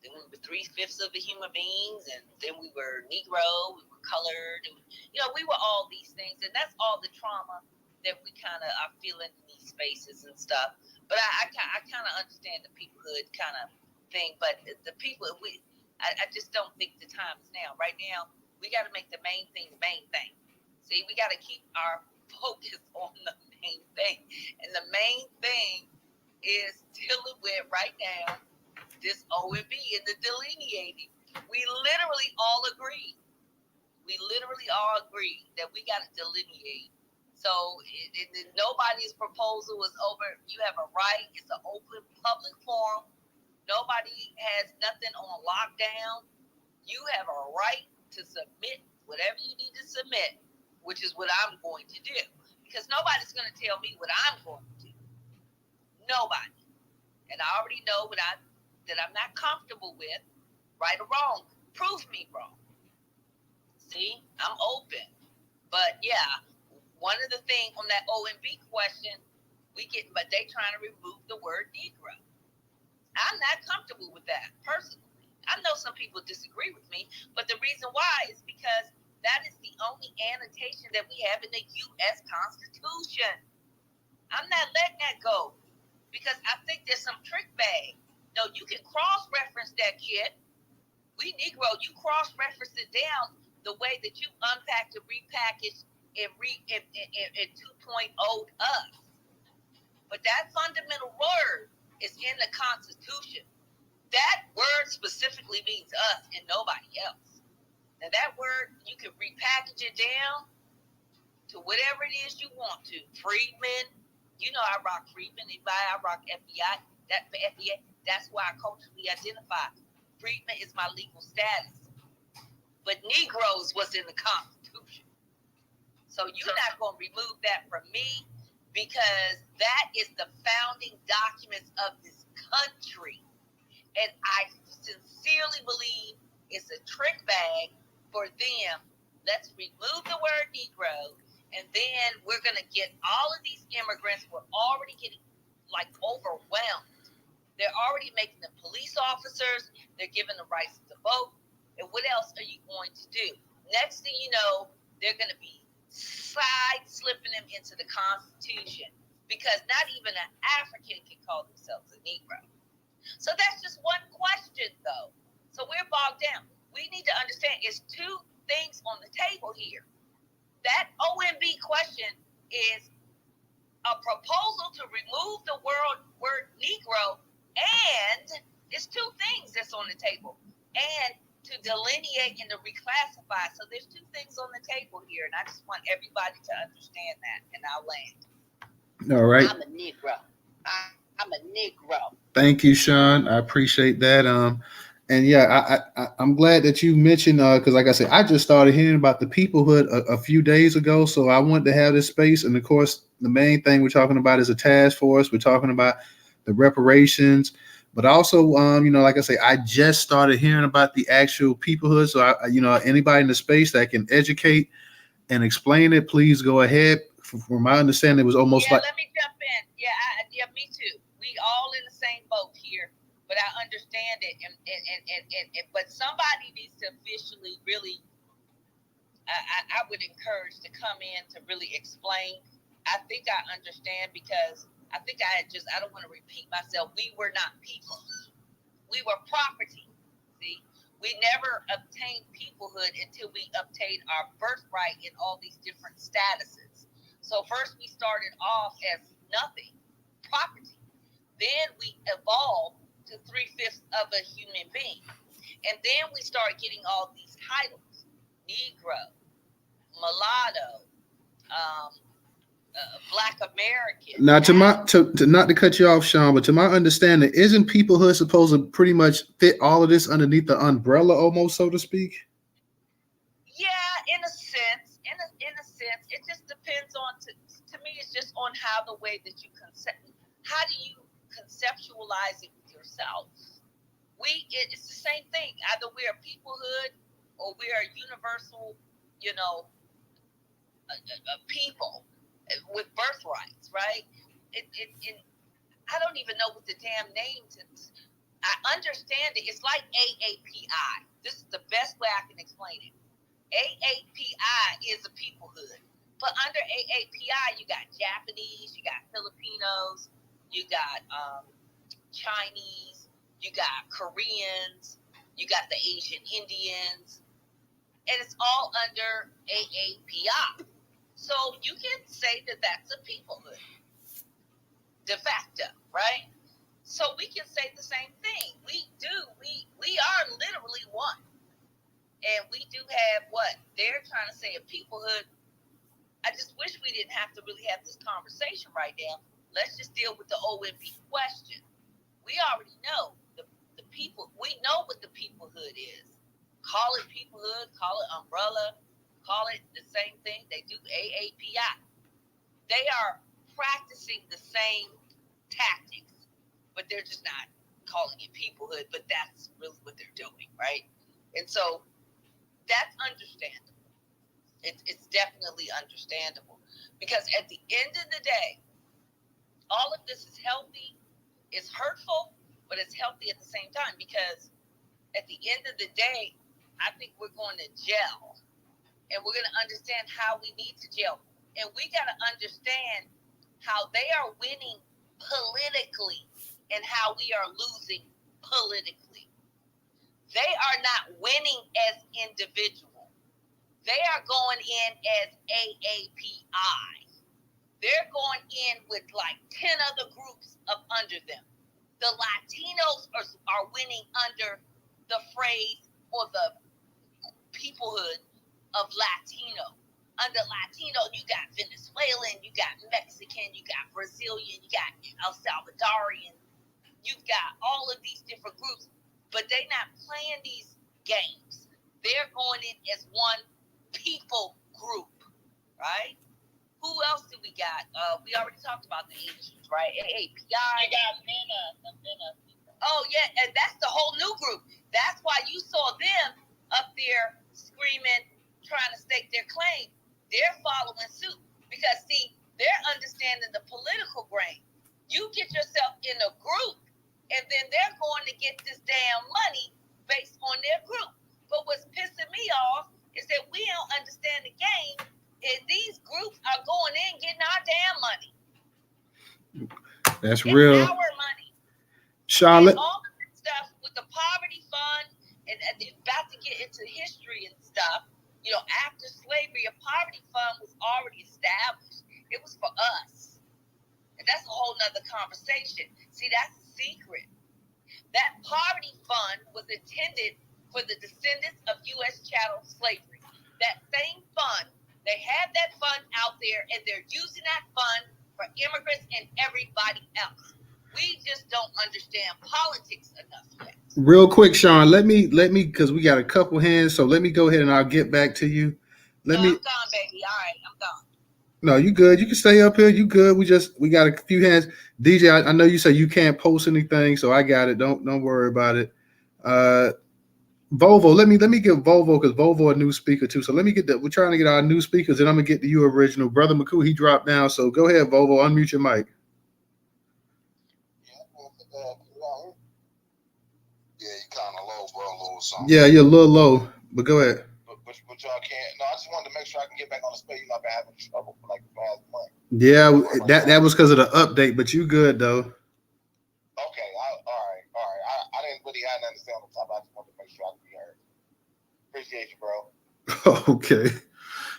Then we were 3/5 of the human beings. And then we were Negro. We were colored. And, we were all these things. And that's all the trauma that we kind of are feeling in these spaces and stuff. But I kind of understand the peoplehood kind of thing. But the people, I just don't think the time is now. Right now, we got to make the main thing the main thing. See, we got to keep our focus on the main thing. And the main thing is dealing with right now this OMB and the delineating. We literally all agree. That we got to delineate. So nobody's proposal is over. You have a right. It's an open public forum. Nobody has nothing on lockdown. You have a right to submit whatever you need to submit, which is what I'm going to do. Because nobody's going to tell me what I'm going to do. Nobody. And I already know that I'm not comfortable with, right or wrong. Prove me wrong. See, I'm open. But yeah, one of the things on that OMB question, but they trying to remove the word Negro. I'm not comfortable with that personally. I know some people disagree with me, but the reason why is because that is the only annotation that we have in the U.S. Constitution. I'm not letting that go because I think there's some trick bag. No, you can cross-reference that shit. We Negro, you cross-reference it down the way that you unpacked and repackaged and 2.0'd us. But that fundamental word is in the Constitution. That word specifically means us and nobody else. And that word, you can repackage it down to whatever it is you want to. Freedmen, I rock Freedmen. I rock FBI. That for FBI, that's why I culturally identify. Freedmen is my legal status. But Negroes was in the Constitution. So you're not going to remove that from me because that is the founding documents of this country. And I sincerely believe it's a trick bag for them. Let's remove the word Negro, and then we're going to get all of these immigrants. We're already getting like overwhelmed. They're already making them police officers. They're giving them rights to vote. And what else are you going to do? Next thing you know, they're going to be side slipping them into the Constitution, because not even an African can call themselves a Negro. So that's just one question, though. So we're bogged down. We need to understand it's two things on the table here. That OMB question is a proposal to remove the word Negro, and it's two things that's on the table. And to delineate and to reclassify. So there's two things on the table here, and I just want everybody to understand that, and I'll land. All right. I'm a Negro. I'm a Negro. Thank you, Sean. I appreciate that. And yeah, I'm glad that you mentioned because, like I said, I just started hearing about the peoplehood a few days ago. So I wanted to have this space, and of course, the main thing we're talking about is a task force. We're talking about the reparations, but also, like I say, I just started hearing about the actual peoplehood. So anybody in the space that can educate and explain it, please go ahead. From my understanding, it was almost like. Let me jump in. Yeah, me too. We all in the same boat here, but I understand it, and but somebody needs to officially really. I would encourage to come in to really explain. I think I understand, because I think I don't want to repeat myself. We were not people. We were property. See, we never obtained peoplehood until we obtained our birthright in all these different statuses. So first we started off as nothing, property. Then we evolved to 3/5 of a human being. And then we started getting all these titles: Negro, mulatto, Black American. Now, to not to cut you off, Sean, but to my understanding, isn't peoplehood supposed to pretty much fit all of this underneath the umbrella, almost, so to speak? Yeah, in a sense. In a sense, it just depends on. To me, it's just on how the way that you how do you conceptualize it with yourself? It's the same thing. Either we're a peoplehood or we're a universal, a people with birthrights, right? I don't even know what the damn name is. I understand it. It's like AAPI. This is the best way I can explain it. AAPI is a peoplehood. But under AAPI, you got Japanese, you got Filipinos, you got Chinese, you got Koreans, you got the Asian Indians, and it's all under AAPI. So you can say that that's a peoplehood, de facto, right? So we can say the same thing. We are literally one. And we do have what they're trying to say, a peoplehood. I just wish we didn't have to really have this conversation right now. Let's just deal with the OMB question. We already know the people. We know what the peoplehood is. Call it peoplehood, call it umbrella, call it the same thing. They do AAPI. They are practicing the same tactics, but they're just not calling it peoplehood, but that's really what they're doing, right? And so that's understandable. It's definitely understandable, because at the end of the day, all of this is healthy. It's hurtful, but it's healthy at the same time, because at the end of the day, I think we're going to gel, and we're going to understand how we need to gel. And we got to understand how they are winning politically and how we are losing politically. They are not winning as individuals. They are going in as AAPI. They're going in with like 10 other groups up under them. The Latinos are winning under the phrase or the peoplehood of Latino. Under Latino, you got Venezuelan, you got Mexican, you got Brazilian, you got El Salvadorian. You've got all of these different groups, but they're not playing these games. They're going in as one people group, right? Who else do we got? We already talked about the Asians, right? AAPI. You got MENA, the MENA people. Oh, yeah, and that's the whole new group. That's why you saw them up there screaming, trying to stake their claim. They're following suit because, see, they're understanding the political brain. You get yourself in a group, and then they're going to get this damn money based on their group. But what's pissing me off is that we don't understand the game, and these groups are going in getting our damn money. That's It's real. our money. Sean, And all of this stuff with the poverty fund, and about to get into history and stuff, after slavery, a poverty fund was already established. It was for us. And that's a whole nother conversation. See, that's a secret. That poverty fund was intended for the descendants of U.S. chattel slavery. That same fund, they have that fund out there, and they're using that fund for immigrants and everybody else. We just don't understand politics enough yet. Real quick, Sean, let me, because we got a couple hands, so let me go ahead and I'll get back to you. I'm gone, baby. All right, I'm gone. No, you good. You can stay up here. You good. We got a few hands. DJ, I know you say you can't post anything, so I got it. Don't worry about it. Volvo, let me get Volvo because Volvo a new speaker too. So let me get that. We're trying to get our new speakers, and I'm gonna get to you original. Brother McCoo, he dropped down. So go ahead, Volvo, unmute your mic. Yeah, you kind of low, bro, a little something. Yeah, you're a little low, but go ahead. But y'all can't. No, I just wanted to make sure I can get back on the space. I've been having trouble for like the last month. Yeah, that was because of the update, but you good though. Okay, all right. I didn't really have to understand on the top. I just wanted to make sure I could be heard. Appreciate you, bro. Okay.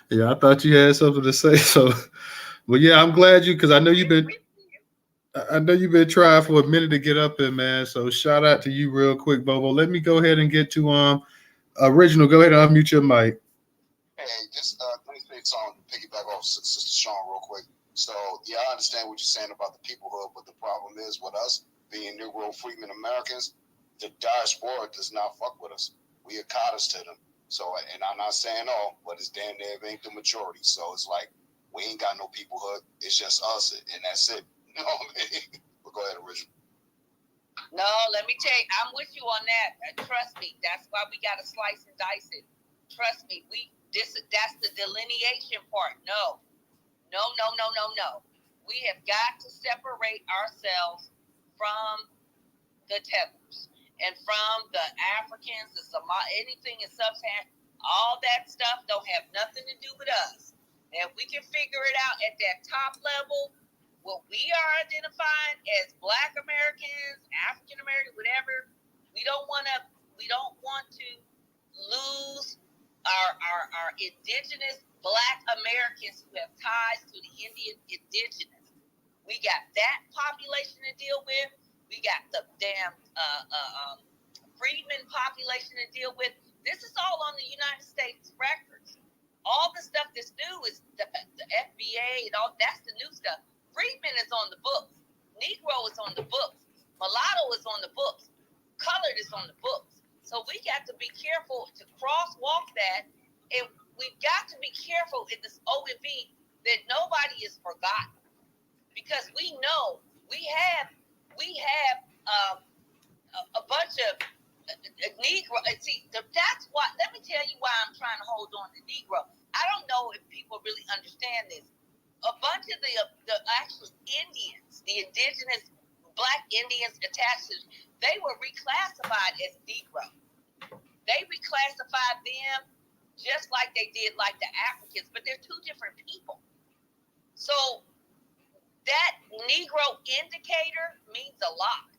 Yeah, I thought you had something to say. So, well, yeah, I'm glad because I know you've been trying for a minute to get up there, man. So shout out to you real quick, Bobo. Let me go ahead and get to original. Go ahead and unmute your mic. Hey, just let me say something to piggyback off Sister Sean real quick. So yeah, I understand what you're saying about the peoplehood, but the problem is with us being Negro freedmen Americans, the diaspora does not fuck with us. We are codders to them. So, and I'm not saying all, but it's damn near ain't the majority. So it's like we ain't got no peoplehood. It's just us, and that's it. You know what I mean? But go ahead, original. No, let me tell you, I'm with you on that. Trust me, that's why we got to slice and dice it. Trust me, that's the delineation part. No. We have got to separate ourselves from the Tethers and from the Africans, the Somali, anything in sub-Saharan. All that stuff don't have nothing to do with us. And if we can figure it out at that top level, what we are identifying as Black Americans, African Americans, whatever, we don't want to lose our indigenous Black Americans who have ties to the Indian indigenous. We got that population to deal with. We got the damn freedmen population to deal with. This is all on the United States records. All the stuff that's new is the FBA and all. That's the new stuff. Freedmen is on the books. Negro is on the books. Mulatto is on the books. Colored is on the books. So we got to be careful to crosswalk that, and we've got to be careful in this OMB that nobody is forgotten, because we know we have a bunch of Negro. See, that's why. Let me tell you why I'm trying to hold on to Negro. I don't know if people really understand this. A bunch of the actual Indians, the indigenous Black Indians attached to, they were reclassified as Negro. They reclassified them just like they did like the Africans, but they're two different people. So that Negro indicator means a lot,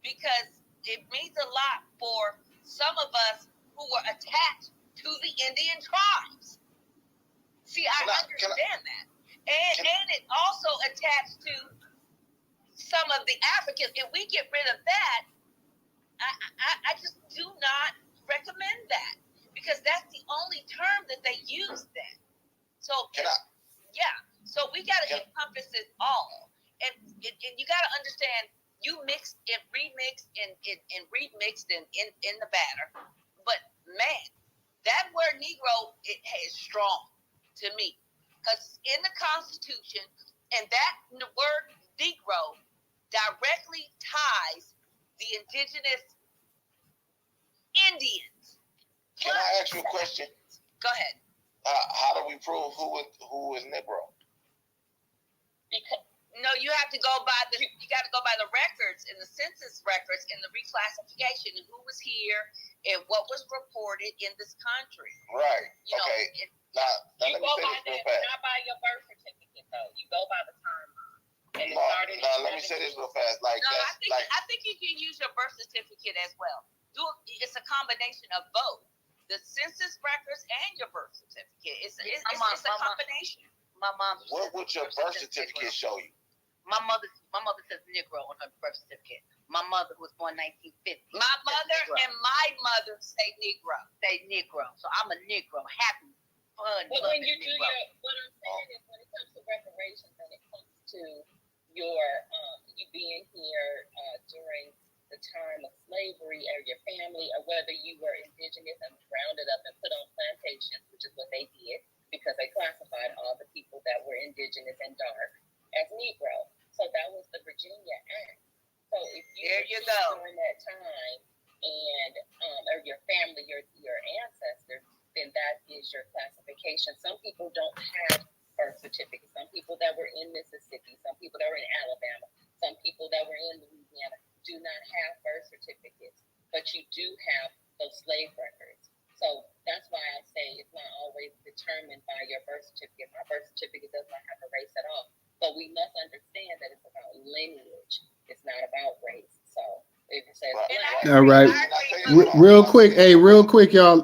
because it means a lot for some of us who were attached to the Indian tribes. See, I understand that. And it also attached to some of the Africans. If we get rid of that, I just do not recommend that, because that's the only term that they use then. So, so we got to encompass it all. And you got to understand, you mixed and remixed and remixed in the batter. But man, that word Negro, it is strong to me, because in the Constitution, and that word Negro directly ties the indigenous Indians. Can I ask you a question? Go ahead. How do we prove who is Negro? Because No, you have to go by the records and the census records and the reclassification and who was here and what was reported in this country. Right. You know, Okay. it, Now you let me go say by this real that, fast. not by your birth certificate though. You go by the timeline. And it Now, started in let me say this real fast. Like no, that's I think you can use your birth certificate as well. It's a combination of both the census records and your birth certificate. It's a combination. My mom. What would your birth certificate show you? My mother says Negro on her birth certificate. My mother was born 1950. My mother and my mother say Negro. So I'm a Negro. Happy, fun. But when you do what I'm saying is when it comes to reparations and it comes to your you being here during the time of slavery or your family or whether you were indigenous and rounded up and put on plantations, which is what they did because they classified all the people that were indigenous and dark as Negro. So that was the Virginia Act. So if you go during that time and or your family, your ancestors, then that is your classification. Some people don't have birth certificates. Some people that were in Mississippi, some people that were in Alabama, some people that were in Louisiana do not have birth certificates, but you do have those slave records. So that's why I say it's not always determined by your birth certificate. My birth certificate does not have a race at all. But we must understand that it's about lineage. It's not about race. So if it says all right, real quick, y'all.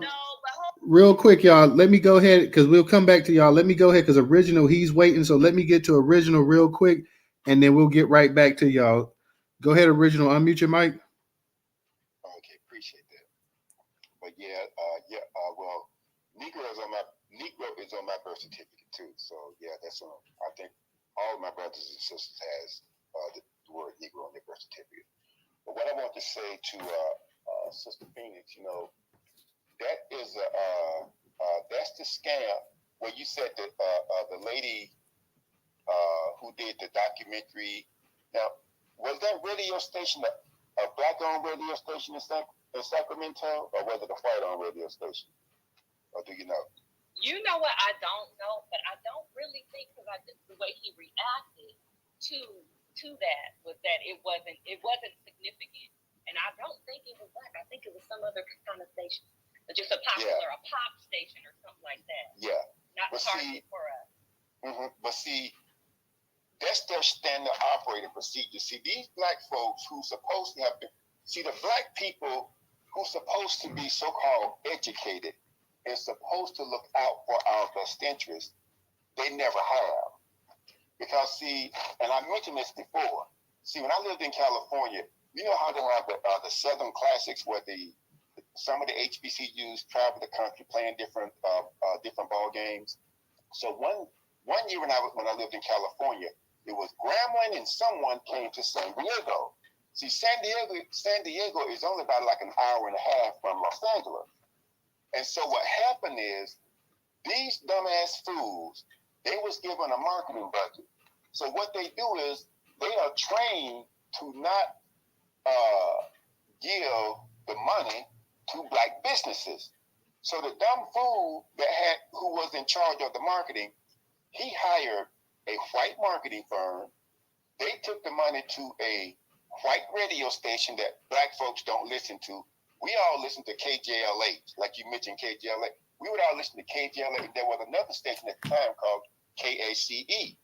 Real quick, y'all. Let me go ahead because we'll come back to y'all. Let me go ahead because original he's waiting. So let me get to original real quick, and then we'll get right back to y'all. Go ahead, original. Unmute your mic. Okay, appreciate that. But well, Negro is on my birth certificate too. So yeah, that's on. I think all of my brothers and sisters has the word Negro on their birth certificate. But what I want to say to Sister Phoenix, that is that's the scam where you said that the lady who did the documentary. Now, was that radio station a black-owned radio station in Sacramento, or was it a white-owned radio station? Or do you know? You know what? I don't know, but I don't really think because the way he reacted to that was that it wasn't significant, and I don't think it was black. I think it was some other kind of station, just a pop station or something like that. Yeah, not targeted for us. Mm-hmm. But see, that's their standard operating procedure. See, these black folks who supposed to have been, the black people who supposed to be so-called educated and supposed to look out for our best interests, they never have. Because and I mentioned this before. See, when I lived in California, you know how they have the Southern Classics where some of the HBCUs travel the country playing different ball games. So one year when I lived in California, it was Grambling and someone came to San Diego. See, San Diego is only about like an hour and a half from Los Angeles. And so what happened is these dumbass fools, they was given a marketing budget. So what they do is they are trained to not give the money to black businesses. So the dumb fool who was in charge of the marketing, he hired a white marketing firm. They took the money to a white radio station that black folks don't listen to. We all listen to KJLH, like you mentioned KJLH. We would all listen to KJLH. There was another station at the time called KACE.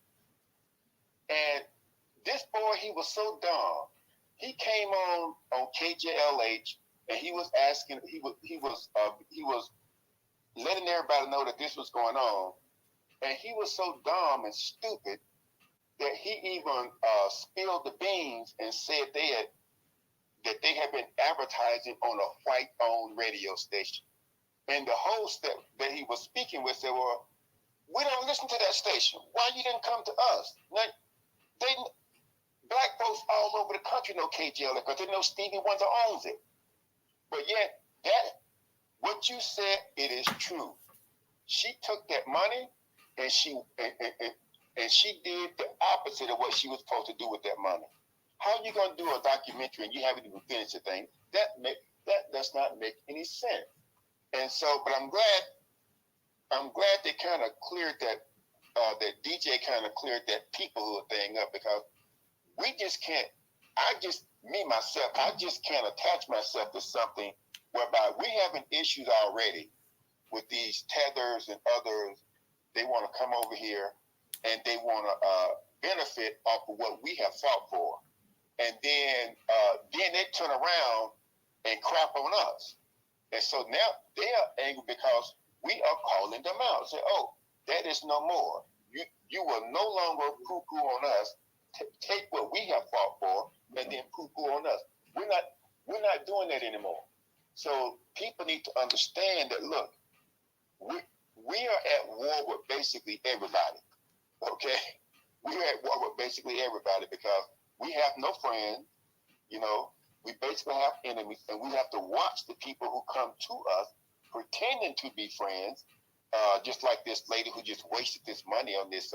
And this boy, he was so dumb. He came on KJLH and he was asking, he was letting everybody know that this was going on. And he was so dumb and stupid that he even spilled the beans and said that they had been advertising on a white-owned radio station. And the host that he was speaking with said, well, we don't listen to that station. Why you didn't come to us? Now, black folks all over the country know KJL because they know Stevie Wonder owns it. But yet, what you said, it is true. She took that money and she did the opposite of what she was supposed to do with that money. How are you going to do a documentary and you haven't even finished the thing? That does not make any sense. And so, but I'm glad they kind of cleared that. That DJ kind of cleared that peoplehood thing up, because we just can't. I just can't attach myself to something whereby we having issues already with these tethers and others. They want to come over here and they want to benefit off of what we have fought for, and then they turn around and crap on us. And so now they are angry because we are calling them out. Say, oh, that is no more. You will no longer poo-poo on us. Take what we have fought for and then poo-poo on us. We're not doing that anymore. So people need to understand that, look, we are at war with basically everybody. Okay? We are at war with basically everybody because we have no friends, we basically have enemies, and we have to watch the people who come to us pretending to be friends, just like this lady who just wasted this money on this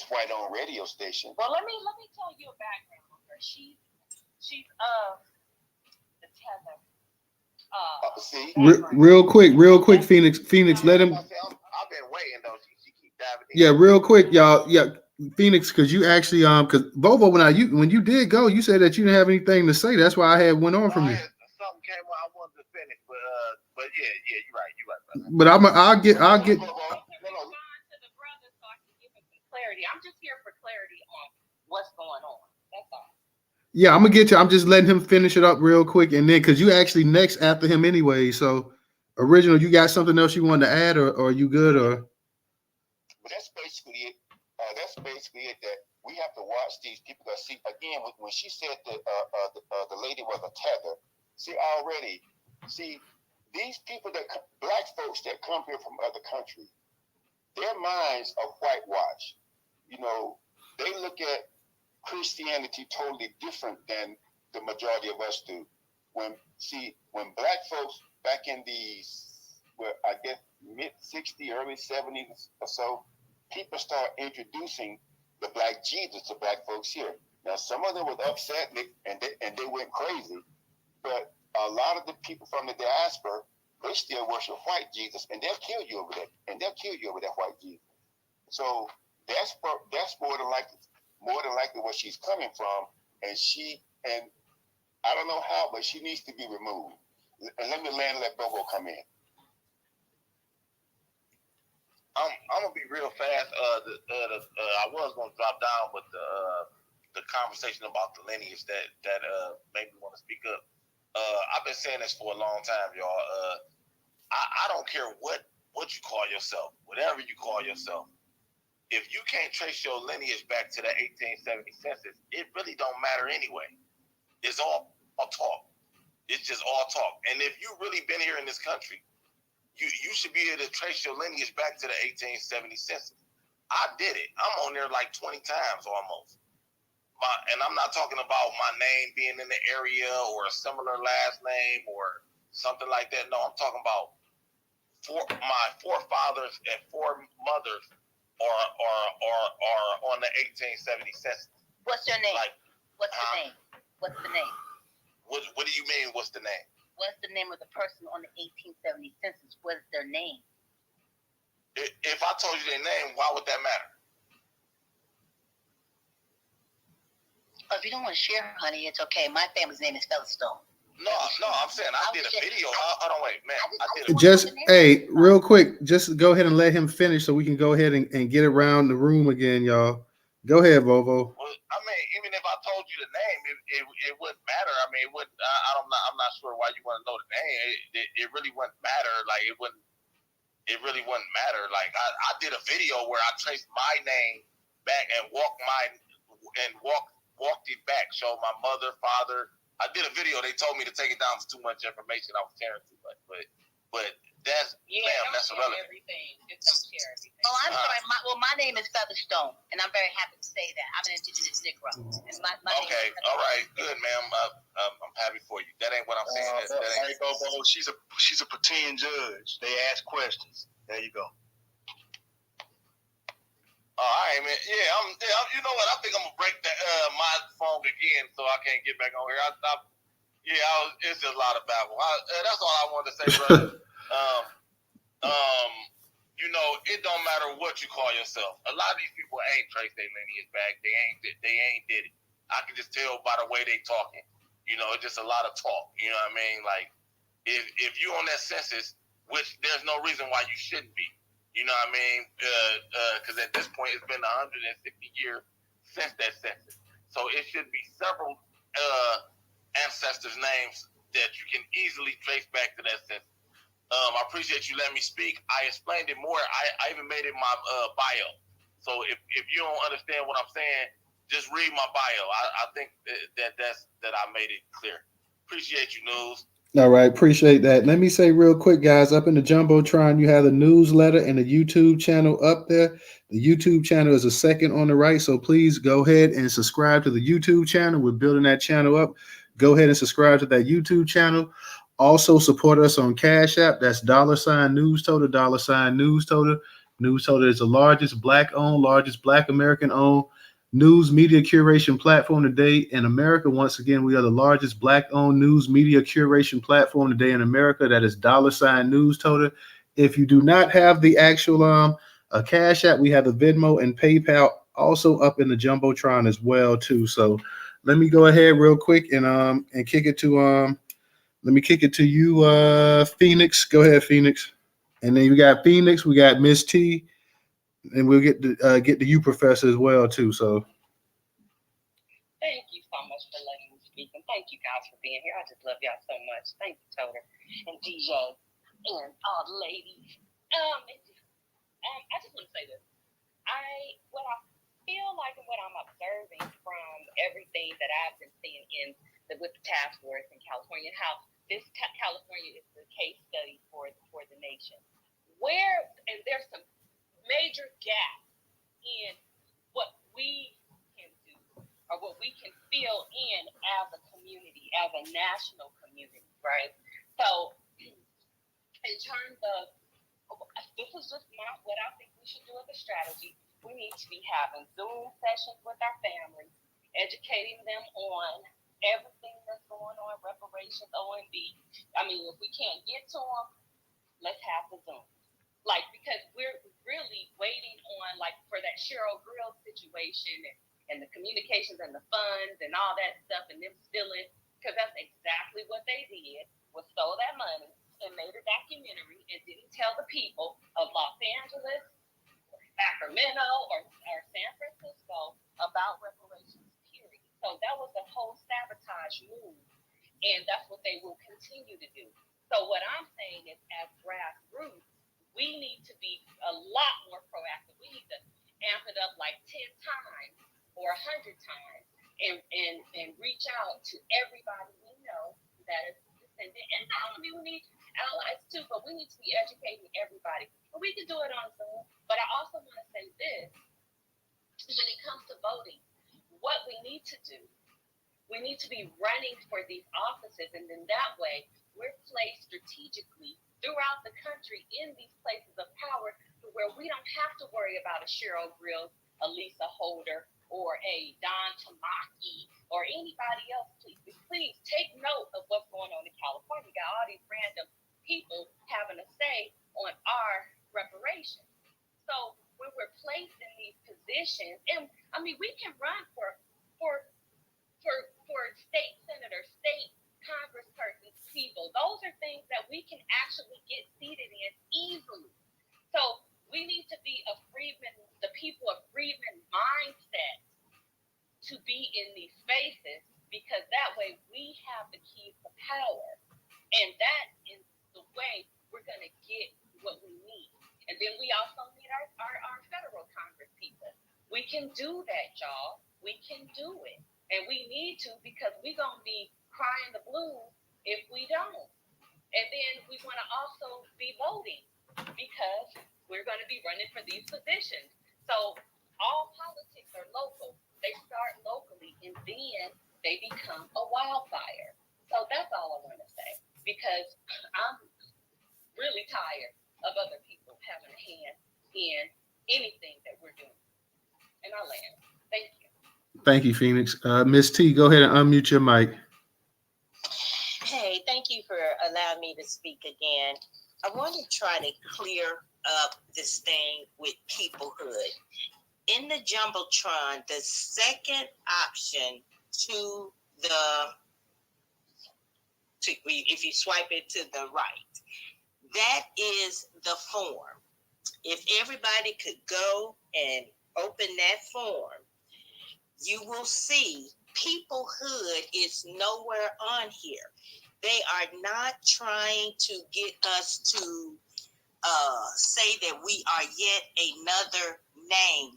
white-owned radio station. Well, let me tell you a background on her. She's the tether. See, real quick, Phoenix, let him. I've been waiting though. She keep diving in. Yeah, real quick, y'all. Yeah, Phoenix, because you actually because Bobo, when you did go, you said that you didn't have anything to say. That's why I had went on from you. Something came on. I wanted to finish, but yeah, you're right, brother. But I'll get. I'm just here for clarity on what's going on. That's all. Yeah, I'm gonna get you. I'm just letting him finish it up real quick, and then because you actually next after him anyway. So, original, you got something else you wanted to add, or are you good? Or but that's basically it. That we have to watch these people. Because see, again, when she said that the lady was a tether, these people black folks that come here from other countries, their minds are whitewashed. They look at Christianity totally different than the majority of us do. When black folks back in the mid 60s, early 70s or so, people start introducing the black Jesus to black folks here. Now, some of them was upset and they went crazy, but a lot of the people from the diaspora, they still worship white Jesus, and they'll kill you over that, white Jesus. So that's more than likely where she's coming from, and I don't know how, but she needs to be removed. And let Bobo come in. I'm gonna be real fast. I was gonna drop down, but the conversation about the lineage that made me want to speak up. I've been saying this for a long time, y'all. I don't care what you call yourself, whatever you call yourself. If you can't trace your lineage back to the 1870 census, it really don't matter anyway. It's all talk. It's just all talk. And if you really been here in this country, you should be able to trace your lineage back to the 1870 census. I did it. I'm on there like 20 times almost. And I'm not talking about my name being in the area or a similar last name or something like that. No, I'm talking about my forefathers and foremothers are on the 1870 census. What's your name? What's the name? What do you mean, what's the name? What's the name of the person on the 1870 census? What is their name? If I told you their name, why would that matter? If you don't want to share, honey, it's okay. My family's name is Featherstone. No, I'm saying I did a video. Hold on, wait, man. Real quick, just go ahead and let him finish so we can go ahead and get around the room again, y'all. Go ahead, Vovo. Well, I mean, even if I told you the name, it wouldn't matter. I mean, it wouldn't. I'm not sure why you want to know the name. It really wouldn't matter. Like it really wouldn't matter. Like I did a video where I traced my name back and walked it back. Showed my mother, father. I did a video. They told me to take it down for too much information. I was sharing too much, but that's that's irrelevant. Just don't share everything. Oh, I'm sorry. My name is Featherstone, and I'm very happy to say that. I'm an indigenous Negro. And my okay, all right, good, ma'am. I'm happy for you. That ain't what I'm saying. Hey, Bobo, she's a pretend judge. They ask questions. There you go. All right, man. Yeah, you know what? I think I'm gonna break my phone again, so I can't get back on here. It's just a lot of babble. That's all I wanted to say, brother. It don't matter what you call yourself. A lot of these people ain't traced their lineage back. They ain't did it. I can just tell by the way they talking. It's just a lot of talk. You know what I mean? Like, if you on that census, which there's no reason why you shouldn't be. You know what I mean? Because at this point, it's been 160 years since that census. So it should be several ancestors' names that you can easily trace back to that census. I appreciate you letting me speak. I explained it more. I even made it my bio. So if you don't understand what I'm saying, just read my bio. I think that I made it clear. Appreciate you, News. All right, appreciate that. Let me say real quick, guys, up in the Jumbotron, you have the newsletter and the YouTube channel up there. The YouTube channel is a second on the right, so please go ahead and subscribe to the YouTube channel. We're building that channel up. Go ahead and subscribe to that YouTube channel. Also support us on Cash App. That's $Newstoter, $Newstoter. Newstoter is the largest Black-owned, largest Black American-owned news media curation platform today in America. Once again, we are the largest Black-owned news media curation platform today in America. That is $Newstoter. If you do not have the actual Cash App, we have the Venmo and PayPal also up in the Jumbotron as well too. So let me go ahead real quick and kick it to let me kick it to you, Phoenix. Go ahead, Phoenix. And then we got Phoenix, we got Miss T, and we'll get to you, Professor, as well too. So Thank you so much for letting me speak, and thank you guys for being here. I just love y'all so much. Thank you, Toter and DJ and all the ladies. I just want to say this. What I feel like and what I'm observing from everything that I've been seeing with the task force in California, and how California is the case study for the nation. And there's some major gaps in what we can do or what we can fill in as a community, as a national community, right? So in terms of, this is just what I think we should do as a strategy. We need to be having Zoom sessions with our families, educating them on everything that's going on, reparations, OMB. I mean, if we can't get to them, let's have the Zoom. Because we're really waiting on, for that Cheryl Grill situation and the communications and the funds and all that stuff and them stealing, because that's exactly what they did, was stole that money and made a documentary and didn't tell the people of Los Angeles, or Sacramento, or San Francisco about reparations, period. So that was a whole sabotage move, and that's what they will continue to do. So what I'm saying is, as grassroots, we need to be a lot more proactive. We need to amp it up 10 times or 100 times and reach out to everybody we know that is descendant. And not only we need allies too, but we need to be educating everybody. But we can do it on Zoom. But I also want to say this: when it comes to voting, what we need to do, we need to be running for these offices, and then that way we're placed strategically throughout the country in these places of power, where we don't have to worry about a Cheryl Grills, a Lisa Holder, or a Don Tamaki, or anybody else. Please take note of what's going on in California. We got all these random people having a say on our reparations. So when we're placed in these positions, and I mean, we can run for state senators, state congresspersons, people. Those are things that we can actually get seated in easily. So we need to be the people of Freedman mindset to be in these spaces, because that way we have the keys to power. And that is the way we're going to get what we need. And then we also need our federal Congress people. We can do that, y'all. We can do it. And we need to, because we're going to be crying the blues if we don't. And then we want to also be voting, because we're going to be running for these positions. So all politics are local. They start locally, and then they become a wildfire. So that's all I want to say, because I'm really tired of other people having a hand in anything that we're doing. And I land. Thank you. Thank you, Phoenix. Miss T, go ahead and unmute your mic. Hey, thank you for allowing me to speak again. I want to try to clear up this thing with peoplehood. In the Jumbotron, the second option to if you swipe it to the right, that is the form. If everybody could go and open that form, you will see peoplehood is nowhere on here. They are not trying to get us to say that we are yet another name.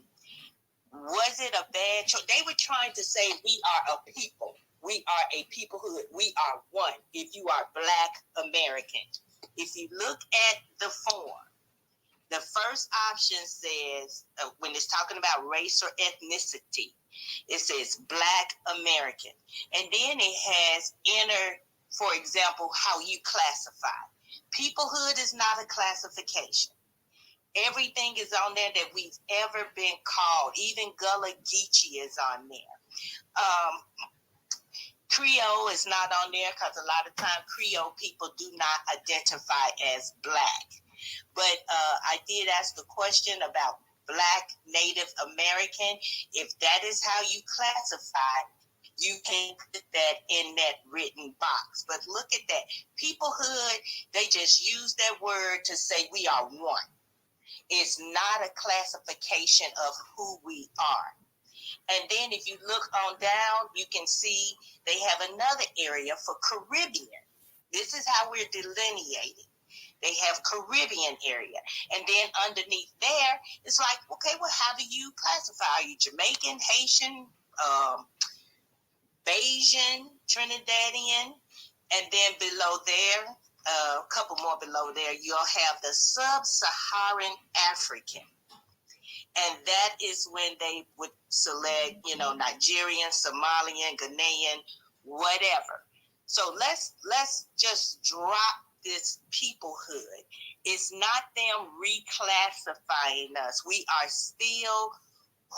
Was it a bad choice? They were trying to say we are a people. We are a peoplehood. We are one. If you are Black American. If you look at the form, the first option says, when it's talking about race or ethnicity, it says Black American. And then it has enter, for example, how you classify. Peoplehood is not a classification. Everything is on there that we've ever been called. Even Gullah Geechee is on there. Creole is not on there because a lot of times Creole people do not identify as Black. But I did ask the question about Black Native American. If that is how you classify, you can put that in that written box. But look at that. Peoplehood, they just use that word to say we are one. It's not a classification of who we are. And then if you look on down, you can see they have another area for Caribbean. This is how we're delineating. They have Caribbean area. And then underneath there, it's like, okay, well, how do you classify? Are you Jamaican, Haitian, Bayesian, Trinidadian? And then below there, a couple more below there, you'll have the Sub-Saharan African. And that is when they would select, Nigerian, Somalian, Ghanaian, whatever. So let's just drop this peoplehood. It's not them reclassifying us. We are still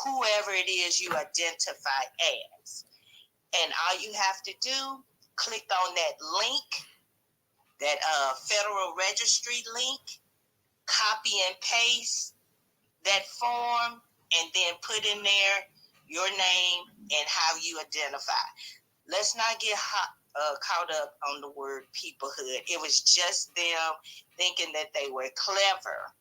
whoever it is you identify as. And all you have to do, click on that link, that Federal Registry link, copy and paste that form, and then put in there your name and how you identify. Let's not get caught up on the word peoplehood. It was just them thinking that they were clever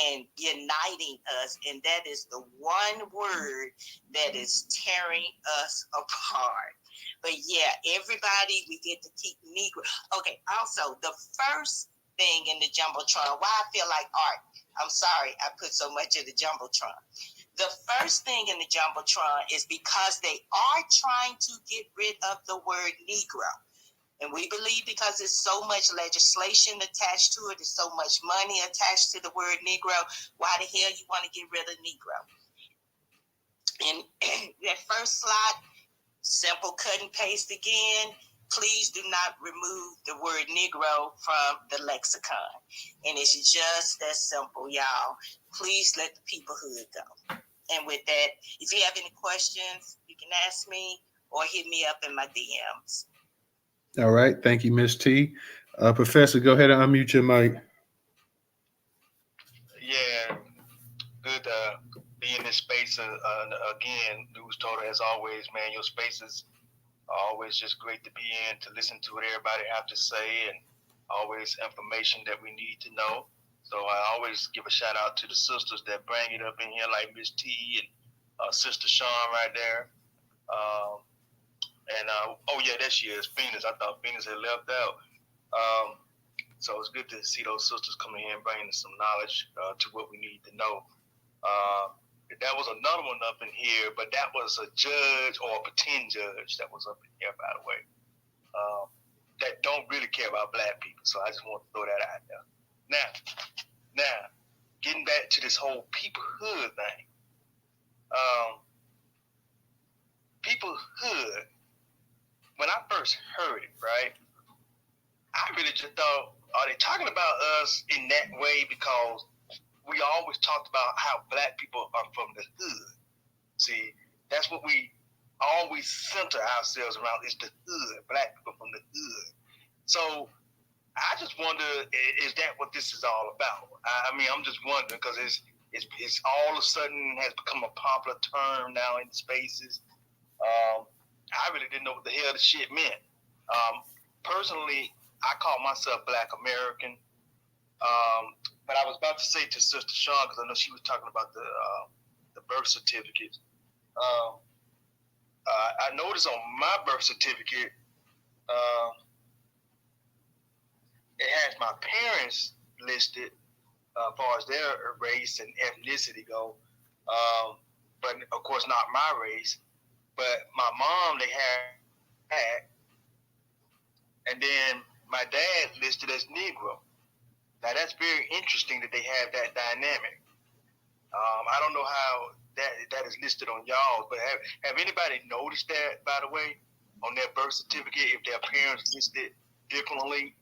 and uniting us, and that is the one word that is tearing us apart. But yeah, everybody, we get to keep Negro. Okay, also, the first thing in the Jumbotron, why I feel like art, I'm sorry I put so much in the Jumbotron. The first thing in the Jumbotron is because they are trying to get rid of the word Negro. And we believe because there's so much legislation attached to it, there's so much money attached to the word Negro, why the hell you want to get rid of Negro? And that first slide, simple cut and paste again. Please do not remove the word Negro from the lexicon. And it's just that simple, y'all. Please let the peoplehood go. And with that, if you have any questions, you can ask me or hit me up in my DMs. All right. Thank you, Miss T. Professor, go ahead and unmute your mic. Yeah, good be in this space. Again, Newstoter, as always, man, your spaces are always just great to be in, to listen to what everybody have to say, and always information that we need to know. So I always give a shout out to the sisters that bring it up in here, like Miss T and Sister Sean right there. Oh yeah, there she is, Phoenix. I thought Phoenix had left out. So it's good to see those sisters coming here and bringing some knowledge to what we need to know. That was another one up in here, but that was a judge or a pretend judge that was up in here, by the way, that don't really care about Black people. So I just want to throw that out there. Now, getting back to this whole peoplehood thing. Peoplehood, when I first heard it, right, I really just thought, are they talking about us in that way because we always talked about how Black people are from the hood. See, that's what we always center ourselves around, is the hood, Black people from the hood. So I just wonder, is that what this is all about? I mean, I'm just wondering because it's all of a sudden has become a popular term now in spaces. I really didn't know what the hell the shit meant. Personally, I call myself Black American, but I was about to say to Sister Shawn because I know she was talking about the birth certificate. I noticed on my birth certificate, it has my parents listed as far as their race and ethnicity go, but of course not my race. But my mom, they had, and then my dad listed as Negro. Now that's very interesting that they have that dynamic. I don't know how that is listed on y'all, but have anybody noticed that, by the way, on their birth certificate, if their parents listed differently?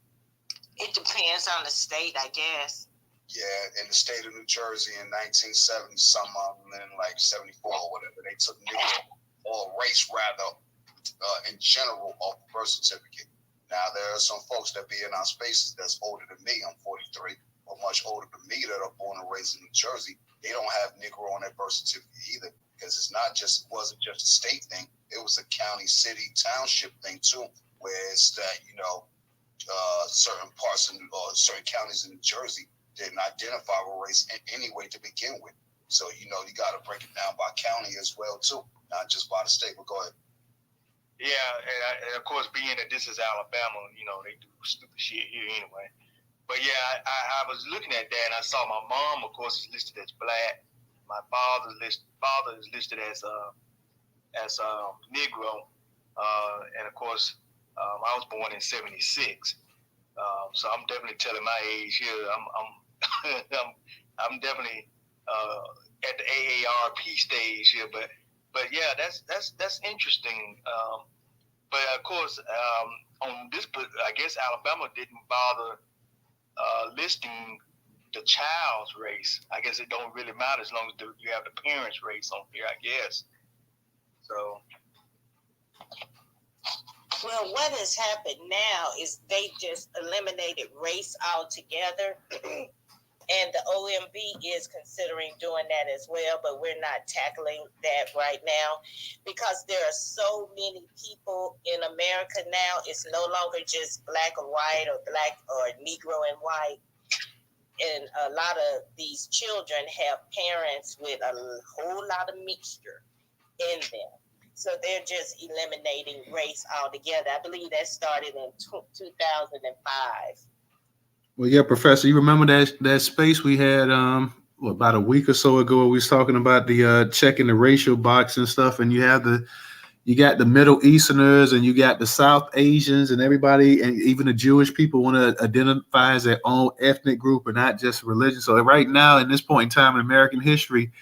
It depends on the state, I guess. Yeah, in the state of New Jersey in 1970, some of them in like 74 or whatever, they took Negro or race rather in general off the birth certificate. Now there are some folks that be in our spaces that's older than me. I'm 43, or much older than me that are born and raised in New Jersey. They don't have Negro on their birth certificate either because wasn't just a state thing. It was a county, city, township thing too, where it's that certain parts or certain counties in New Jersey didn't identify with race in any way to begin with. So, you got to break it down by county as well, too, not just by the state. But go ahead. Yeah, and of course, being that this is Alabama, they do stupid shit here anyway. But yeah, I was looking at that and I saw my mom, of course, is listed as Black. My father is listed as Negro. And of course, I was born in '76. So I'm definitely telling my age here. I'm definitely at the AARP stage here, but yeah, that's interesting. But of course, on this, I guess Alabama didn't bother listing the child's race. I guess it don't really matter as long as you have the parents' race on here, I guess. So. Well, what has happened now is they just eliminated race altogether. And the OMB is considering doing that as well, but we're not tackling that right now because there are so many people in America now. It's no longer just black or white or black or Negro and white. And a lot of these children have parents with a whole lot of mixture in them. So they're just eliminating race altogether. I believe that started in 2005. Well, yeah, Professor, you remember that space we had about a week or so ago where we was talking about the checking the racial box and stuff, and you got the Middle Easterners and you got the South Asians and everybody, and even the Jewish people want to identify as their own ethnic group and not just religion. So right now, in this point in time in American history,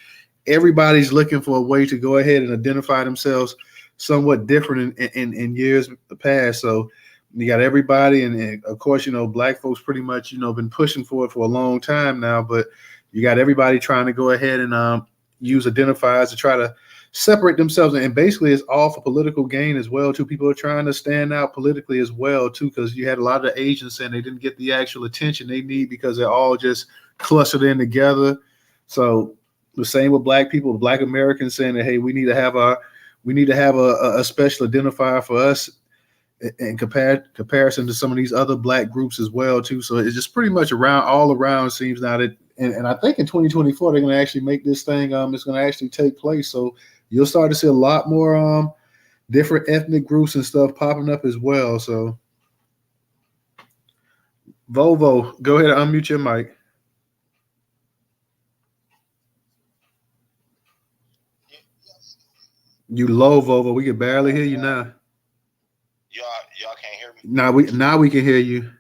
everybody's looking for a way to go ahead and identify themselves somewhat different in years past. So you got everybody, and of course, black folks pretty much, been pushing for it for a long time now, but you got everybody trying to go ahead and use identifiers to try to separate themselves. And basically it's all for political gain as well, too. People are trying to stand out politically as well, too, because you had a lot of the Asians saying they didn't get the actual attention they need because they're all just clustered in together. So the same with black people, black Americans saying that, hey, we need to have a special identifier for us in comparison to some of these other black groups as well, too. So it's just pretty much all around seems now that, and I think in 2024 they're going to actually make this thing. It's going to actually take place. So you'll start to see a lot more different ethnic groups and stuff popping up as well. So Volvo, go ahead and unmute your mic. You low, Volvo. We can barely hear you now. Y'all can't hear me. Now we can hear you.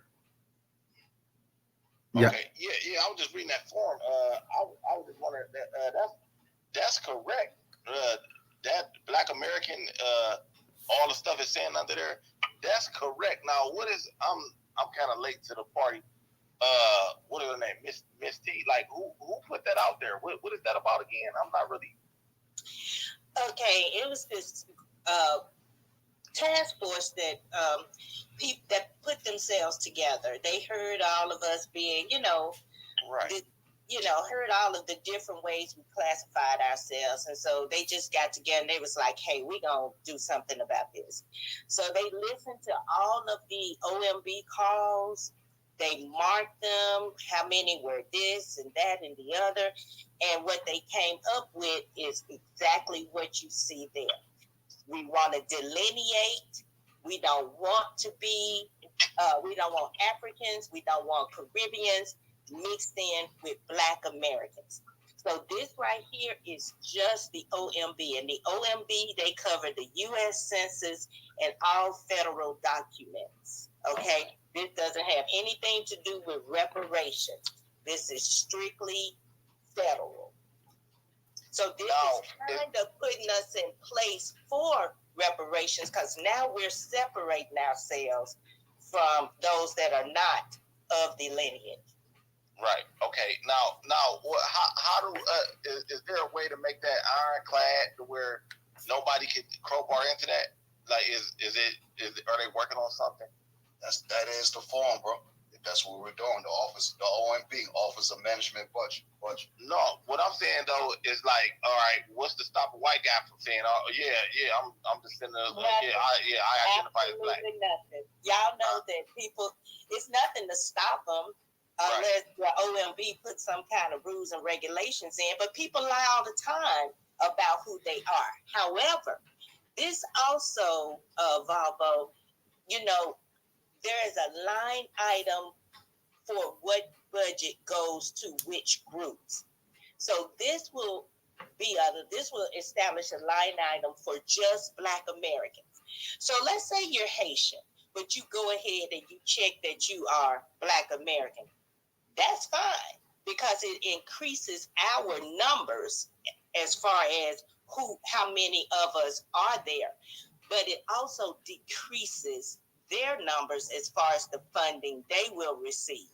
Okay. Yeah. I was just reading that form. I was just wondering that's correct. That Black American, all the stuff is saying under there. That's correct. Now, I'm kind of late to the party. What is her name? Miss T. Like, who put that out there? What is that about again? I'm not really. Okay, it was this task force that people that put themselves together. They heard all of us being, Right. Heard all of the different ways we classified ourselves. And so they just got together and they was like, hey, we going to do something about this. So they listened to all of the OMB calls. They marked them, how many were this and that and the other. And what they came up with is exactly what you see there. We want to delineate. We don't want to be, we don't want Africans. We don't want Caribbeans mixed in with Black Americans. So this right here is just the OMB. And the OMB, they cover the U.S. Census and all federal documents. Okay? This doesn't have anything to do with reparations. This is strictly federal. So this is kind of putting us in place for reparations because now we're separating ourselves from those that are not of the lineage. Right. Okay. Now, how do is there a way to make that ironclad to where nobody can crowbar into that? Like, are they working on something? That is the form, bro. That's what we're doing. The OMB, Office of Management Budget. No, what I'm saying though is like, all right, what's to stop a white guy from saying, oh yeah, I'm just sitting there, I identify as Black. Nothing. Y'all know that people, it's nothing to stop them unless the OMB puts some kind of rules and regulations in. But people lie all the time about who they are. However, this also, Valvo, there is a line item for what budget goes to which groups. So this will establish a line item for just Black Americans. So let's say you're Haitian, but you go ahead and you check that you are Black American. That's fine because it increases our numbers as far as how many of us are there. But it also decreases their numbers as far as the funding they will receive.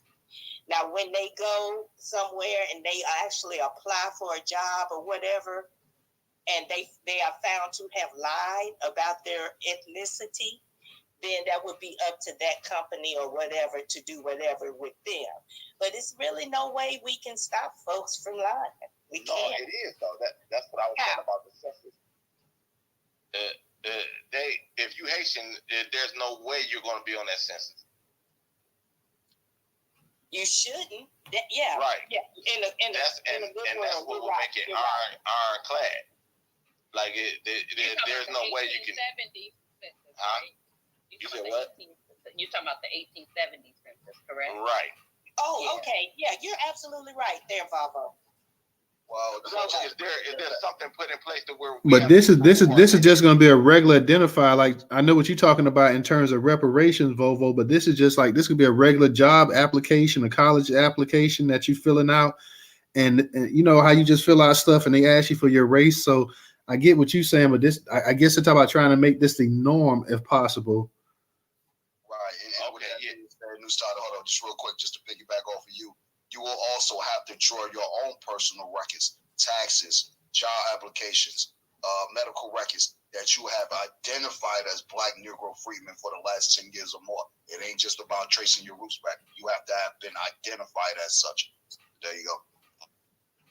Now, when they go somewhere and they actually apply for a job or whatever, and they are found to have lied about their ethnicity, then that would be up to that company or whatever to do whatever with them. But it's really no way we can stop folks from lying. We can't. No, it is though. That's what I was saying about the census. If you Haitian, there's no way you're going to be on that census. You shouldn't. Right. Yeah. That's what will make it ironclad. Like there's no way you can. 70s census, huh? Right? You said what? You're talking about the 1870s census, correct? Right. Oh, yeah. Okay. Yeah, you're absolutely right there, Vavo. Well, is there something put in place to where? But this is just going to be a regular identifier. Like I know what you're talking about in terms of reparations, Volvo. But this is just like this could be a regular job application, a college application that you're filling out, and you know how you just fill out stuff and they ask you for your race. So I get what you're saying, but this I guess it's about trying to make this the norm if possible. Right. And okay. Newstoter, hold on, just real quick, just to piggyback off of you. You will also have to draw your own personal records, taxes, job applications, medical records that you have identified as Black Negro freedmen for the last 10 years or more. It ain't just about tracing your roots back. You have to have been identified as such. There you go.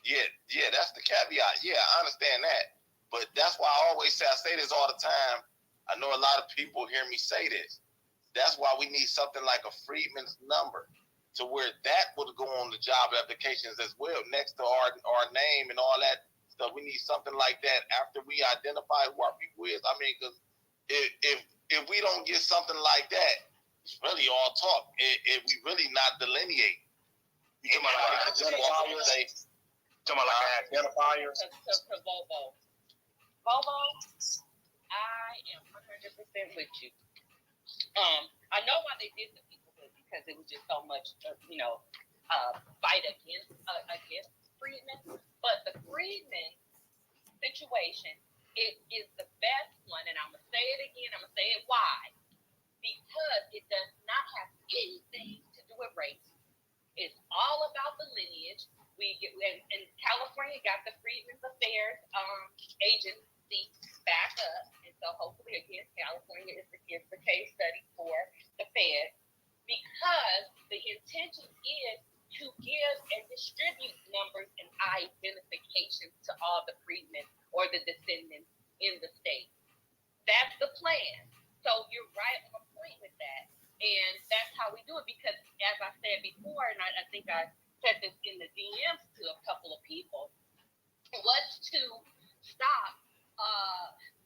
Yeah, that's the caveat. Yeah, I understand that. But that's why I always say, I say this all the time. I know a lot of people hear me say this. That's why we need something like a freedman's number, to where that would go on the job applications as well, next to our name and all that stuff. We need something like that after we identify who our people is. I mean, because if we don't get something like that, it's really all talk. If we really not delineate. You talking about identifiers? Talking about identifiers? To Volvo. Volvo, I am 100% with you. I know why they did the peoplehood, because it was just so much, fight against freedmen. But the freedmen situation, it is the best one, and I'm gonna say it again. I'm gonna say it why, because it does not have anything to do with race. It's all about the lineage. And California got the Freedmen's Affairs Agency back up, and so hopefully again California is intention is to give and distribute numbers and identifications to all the freedmen or the descendants in the state. That's the plan. So you're right on point with that. And that's how we do it because, as I said before, and I think I said this in the DMs to a couple of people, was to stop,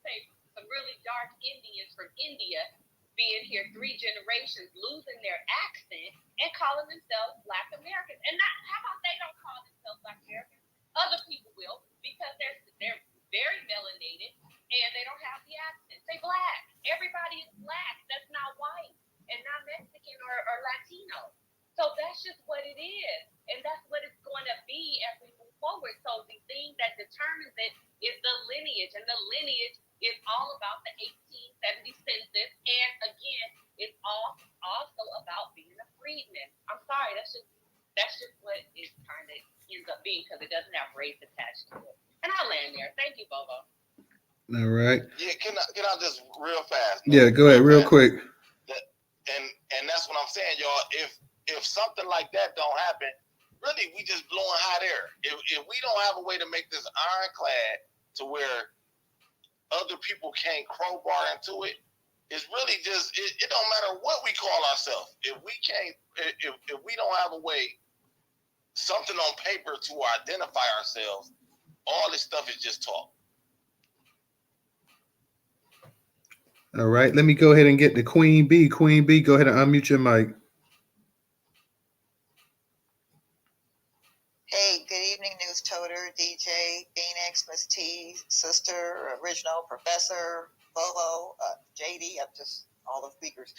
say, some really dark Indians from India being here 3 generations, losing their accent, and calling themselves Black Americans. And not, how about they don't call themselves Black Americans? Other people will, because they're very melanated, and they don't have the accent. Say Black. Everybody is Black. That's not white, and not Mexican or Latino. So that's just what it is. And that's what it's going to be as we move forward. So the thing that determines it is the lineage. And the lineage is all about the 1870 census. And again, it's also about being a freedman. I'm sorry, that's just what it kind of ends up being because it doesn't have race attached to it. And I'll land there. Thank you, Bobo. All right. Yeah, can I just real fast? Yeah, go ahead, real quick. And that's what I'm saying, y'all. If something like that don't happen, really, we just blowing hot air. If we don't have a way to make this ironclad to where other people can't crowbar into it, it's really just it don't matter what we call ourselves. If we can't, if we don't have a way, something on paper to identify ourselves, all this stuff is just talk. All right, let me go ahead and get the Queen B. Queen B, go ahead and unmute your mic. Hey, good evening, Newstoter, DJ, Phoenix, Miss T, Sister, Original, Professor, Bobo, JD, I'm just all the speakers.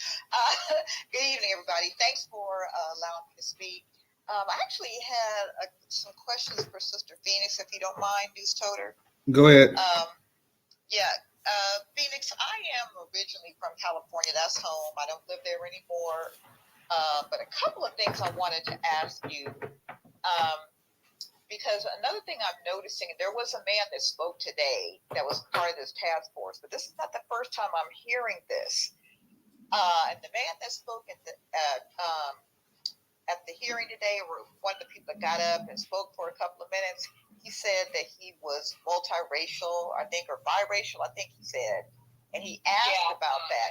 Good evening, everybody. Thanks for allowing me to speak. I actually had some questions for Sister Phoenix, if you don't mind, Newstoter. Go ahead. Phoenix, I am originally from California. That's home. I don't live there anymore. But a couple of things I wanted to ask you. Because another thing I'm noticing, there was a man that spoke today that was part of this task force, but this is not the first time I'm hearing this. And the man that spoke at the hearing today, or one of the people that got up and spoke for a couple of minutes, he said that he was multiracial, I think, or biracial, I think he said. And he asked about that.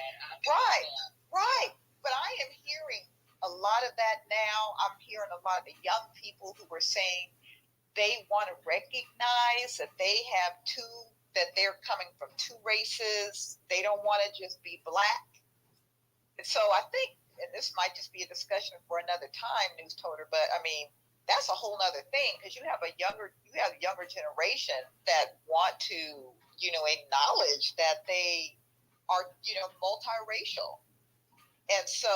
Right. But I am hearing a lot of that now. I'm hearing a lot of the young people who were saying they want to recognize that they have that they're coming from 2 races. They don't want to just be Black. And so I think, and this might just be a discussion for another time, Newstoter, but I mean, that's a whole nother thing because you have a younger generation that want to, acknowledge that they are, multiracial. And so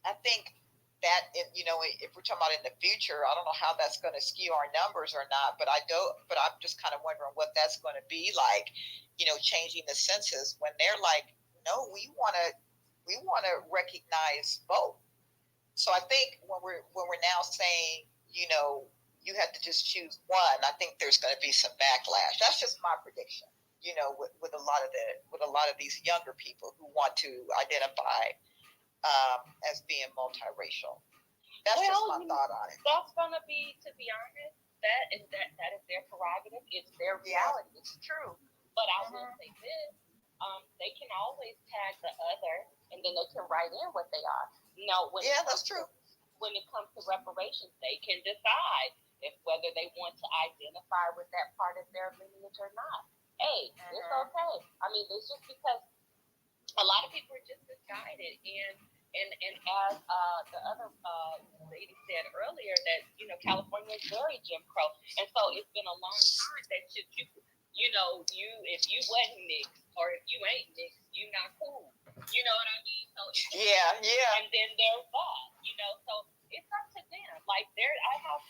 I think that, if we're talking about in the future, I don't know how that's going to skew our numbers or not, but I'm just kind of wondering what that's going to be like, changing the census when they're like, no, we want to recognize both. So I think when we're now saying, you have to just choose one, I think there's going to be some backlash. That's just my prediction, with a lot of these younger people who want to identify as being multiracial. That's just my thought on it. That's going to be, to be honest, that is their prerogative. It's their reality. It's true. But I will say this: they can always tag the other, and then they can write in what they are. That's true. When it comes to reparations, they can decide whether they want to identify with that part of their lineage or not. Hey, it's okay. I mean, it's just because a lot of people are just misguided, and as the other lady said earlier, that California is very Jim Crow, and so it's been a long time that if you wasn't mixed or if you ain't mixed, you not cool. You know what I mean? So and then there's that, so it's up to them. Like I have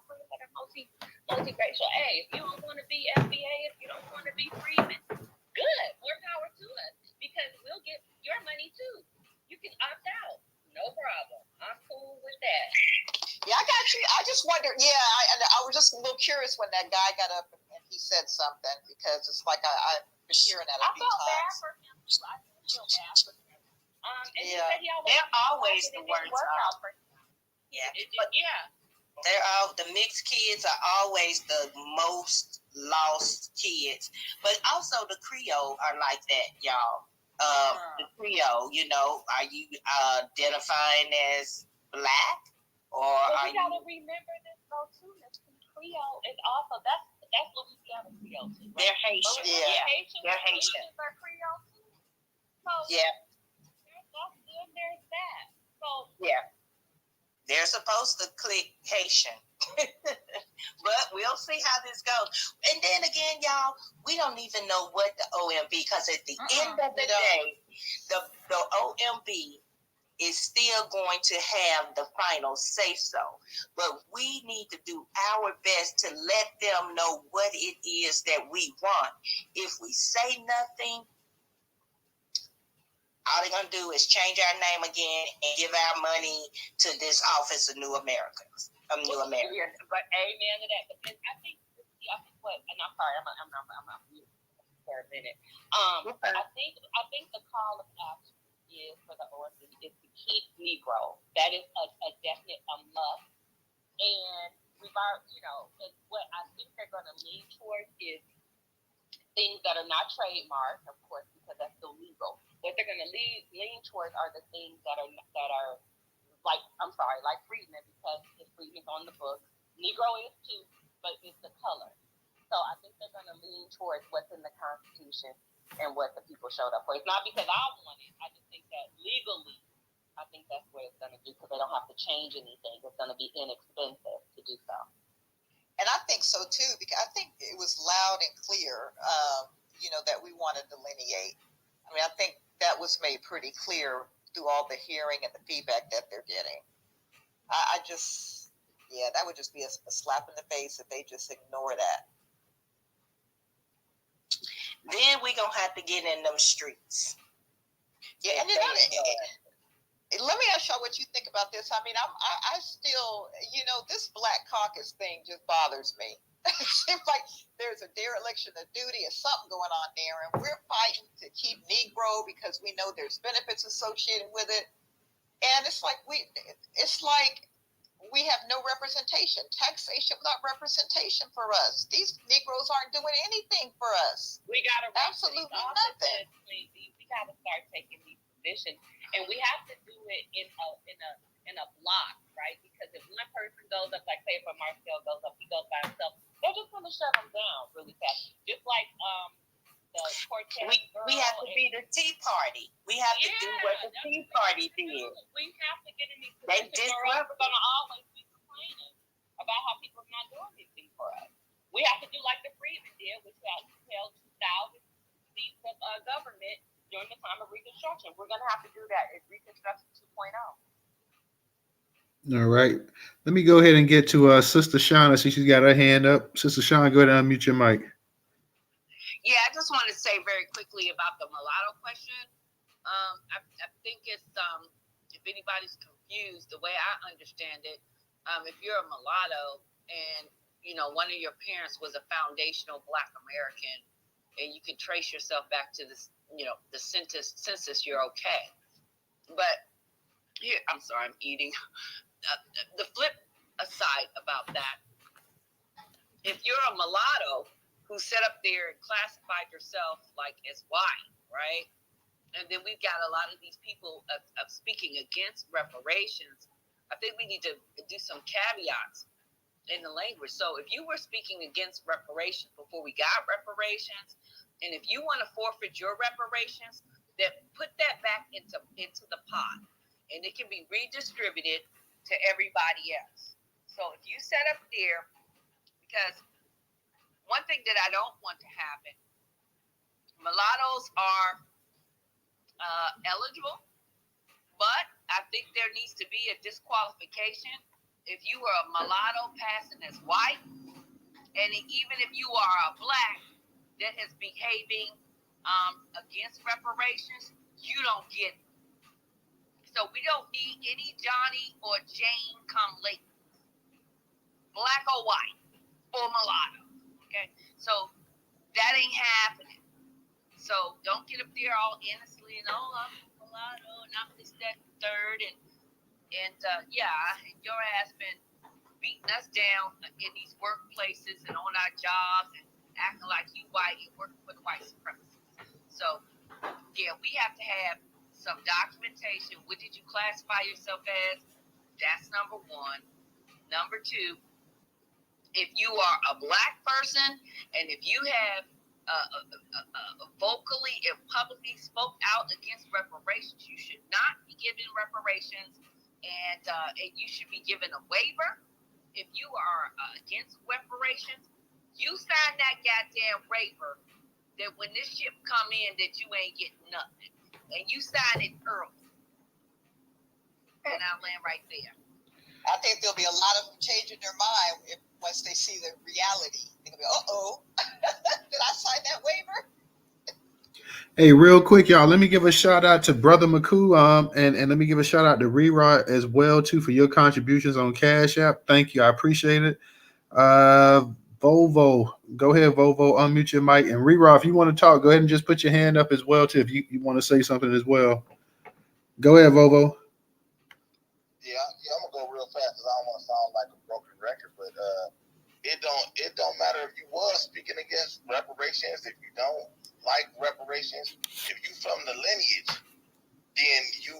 friends that are multiracial. Hey, if you don't want to be FBA, if you don't want to be Freeman, good, more power to us, because we'll get your money too. You can opt out, no problem. I'm cool with that. Yeah, I got you. I just wonder. Yeah, I was just a little curious when that guy got up and he said something, because it's like I've been hearing that a few times. I felt bad for him too. I feel bad for him. And he said they're always the worst off. They're all the mixed kids are always the most lost kids, but also the Creole are like that, y'all. The Creole, are you identifying as black, or are you? Gotta remember this though too. Creole is also that's Louisiana Creole too. Right? They're Haitian, they're Haitian. Are Creole too. So there's that. So they're supposed to click Haitian. But we'll see how this goes. And then again, y'all, we don't even know what the OMB, because at the end of the day, the OMB is still going to have the final say so. But we need to do our best to let them know what it is that we want. If we say nothing, all they're going to do is change our name again and give our money to this Office of New Americans. But amen to that. But I think what, and I'm sorry, I'm not mute for a minute. I think the call of action is for the OMB is to keep Negro. That is a definite must. And we've already, and what I think they're going to lean towards is things that are not trademarked, of course, because that's still legal. What they're going to lean towards are the things that are like Freedman, because his Freedman's on the book. Negro is too, but it's the color. So I think they're going to lean towards what's in the Constitution and what the people showed up for. It's not because I want it. I just think that legally, I think that's what it's going to do, because they don't have to change anything. It's going to be inexpensive to do so. And I think so too, because I think it was loud and clear, that we want to delineate. I mean, I think that was made pretty clear through all the hearing and the feedback that they're getting. That would just be a slap in the face if they just ignore that. Then we're going to have to get in them streets. Yeah, and let me ask y'all what you think about this. I mean, I still, this Black Caucus thing just bothers me. It seems like there's a dereliction of duty or something going on there, and we're fighting to keep Negro because we know there's benefits associated with it. And it's like we have no representation. Taxation without representation for us. These Negroes aren't doing anything for us. We got to absolutely nothing. We got to start taking these positions, and we have to do it in a block, right? Because if one person goes up, like say if Marcel goes up, he goes by himself, they're just going to shut him down really fast. Just like the Cortez we have to be the Tea Party. We have to do what the Tea Party did. We have to get in these positions, or else we're going to always be complaining about how people are not doing anything for us. We have to do like the Freedmen did, which held 2,000 seats of government during the time of Reconstruction. We're going to have to do that. It's Reconstruction 2.0. All right. Let me go ahead and get to Sister Shawn. I see she's got her hand up. Sister Shawn, go ahead and unmute your mic. Yeah, I just want to say very quickly about the mulatto question. I think it's, if anybody's confused, the way I understand it, if you're a mulatto and, one of your parents was a foundational Black American, and you can trace yourself back to this, the census, you're okay. But here, I'm sorry, I'm eating. The flip aside about that, if you're a mulatto who set up there and classified yourself like as white, right? And then we've got a lot of these people of speaking against reparations. I think we need to do some caveats in the language. So if you were speaking against reparations before we got reparations, and if you want to forfeit your reparations, then put that back into the pot, and it can be redistributed to everybody else. So if you set up there, because one thing that I don't want to happen, mulattoes are eligible, but I think there needs to be a disqualification if you are a mulatto passing as white, and even if you are a Black that is behaving against reparations, you don't get it. So we don't need any Johnny or Jane come late, Black or white or mulatto. Okay, so that ain't happening. So don't get up there all innocently and mulatto, and I'm this, that, and third, and yeah, your ass been beating us down in these workplaces and on our jobs and acting like you white and working for the white supremacists. So, yeah, we have to have some documentation. What did you classify yourself as? That's number one. Number two, if you are a black person and if you have vocally and publicly spoke out against reparations, you should not be given reparations, and you should be given a waiver. If you are against reparations, you sign that goddamn waiver that when this ship come in that you ain't getting nothing, and you sign it early. And I'll land right there. I think there'll be a lot of them changing their mind once they see the reality. They'll be, did I sign that waiver? Hey, real quick, y'all, let me give a shout out to Brother McCoo, and let me give a shout out to Rerod as well, too, for your contributions on Cash App. Thank you. I appreciate it. Volvo, go ahead, Volvo, unmute your mic. And Rerod, if you want to talk, go ahead and just put your hand up as well, too, if you want to say something as well. Go ahead, Volvo. Yeah, I'm gonna go real fast because I don't want to sound like a broken record, but it don't matter if you was speaking against reparations, if you don't like reparations, if you from the lineage, then you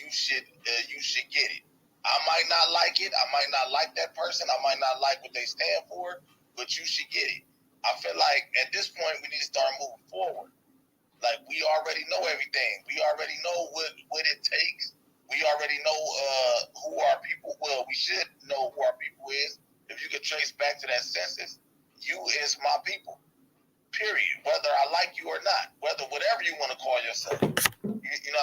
should get it. I might not like it. I might not like that person. I might not like what they stand for, but you should get it. I feel like at this point we need to start moving forward. Like we already know everything. We already know what it takes. We already know who our people. Well, we should know who our people is. If you could trace back to that census, you is my people. Period. Whether I like you or not, whatever you want to call yourself. You know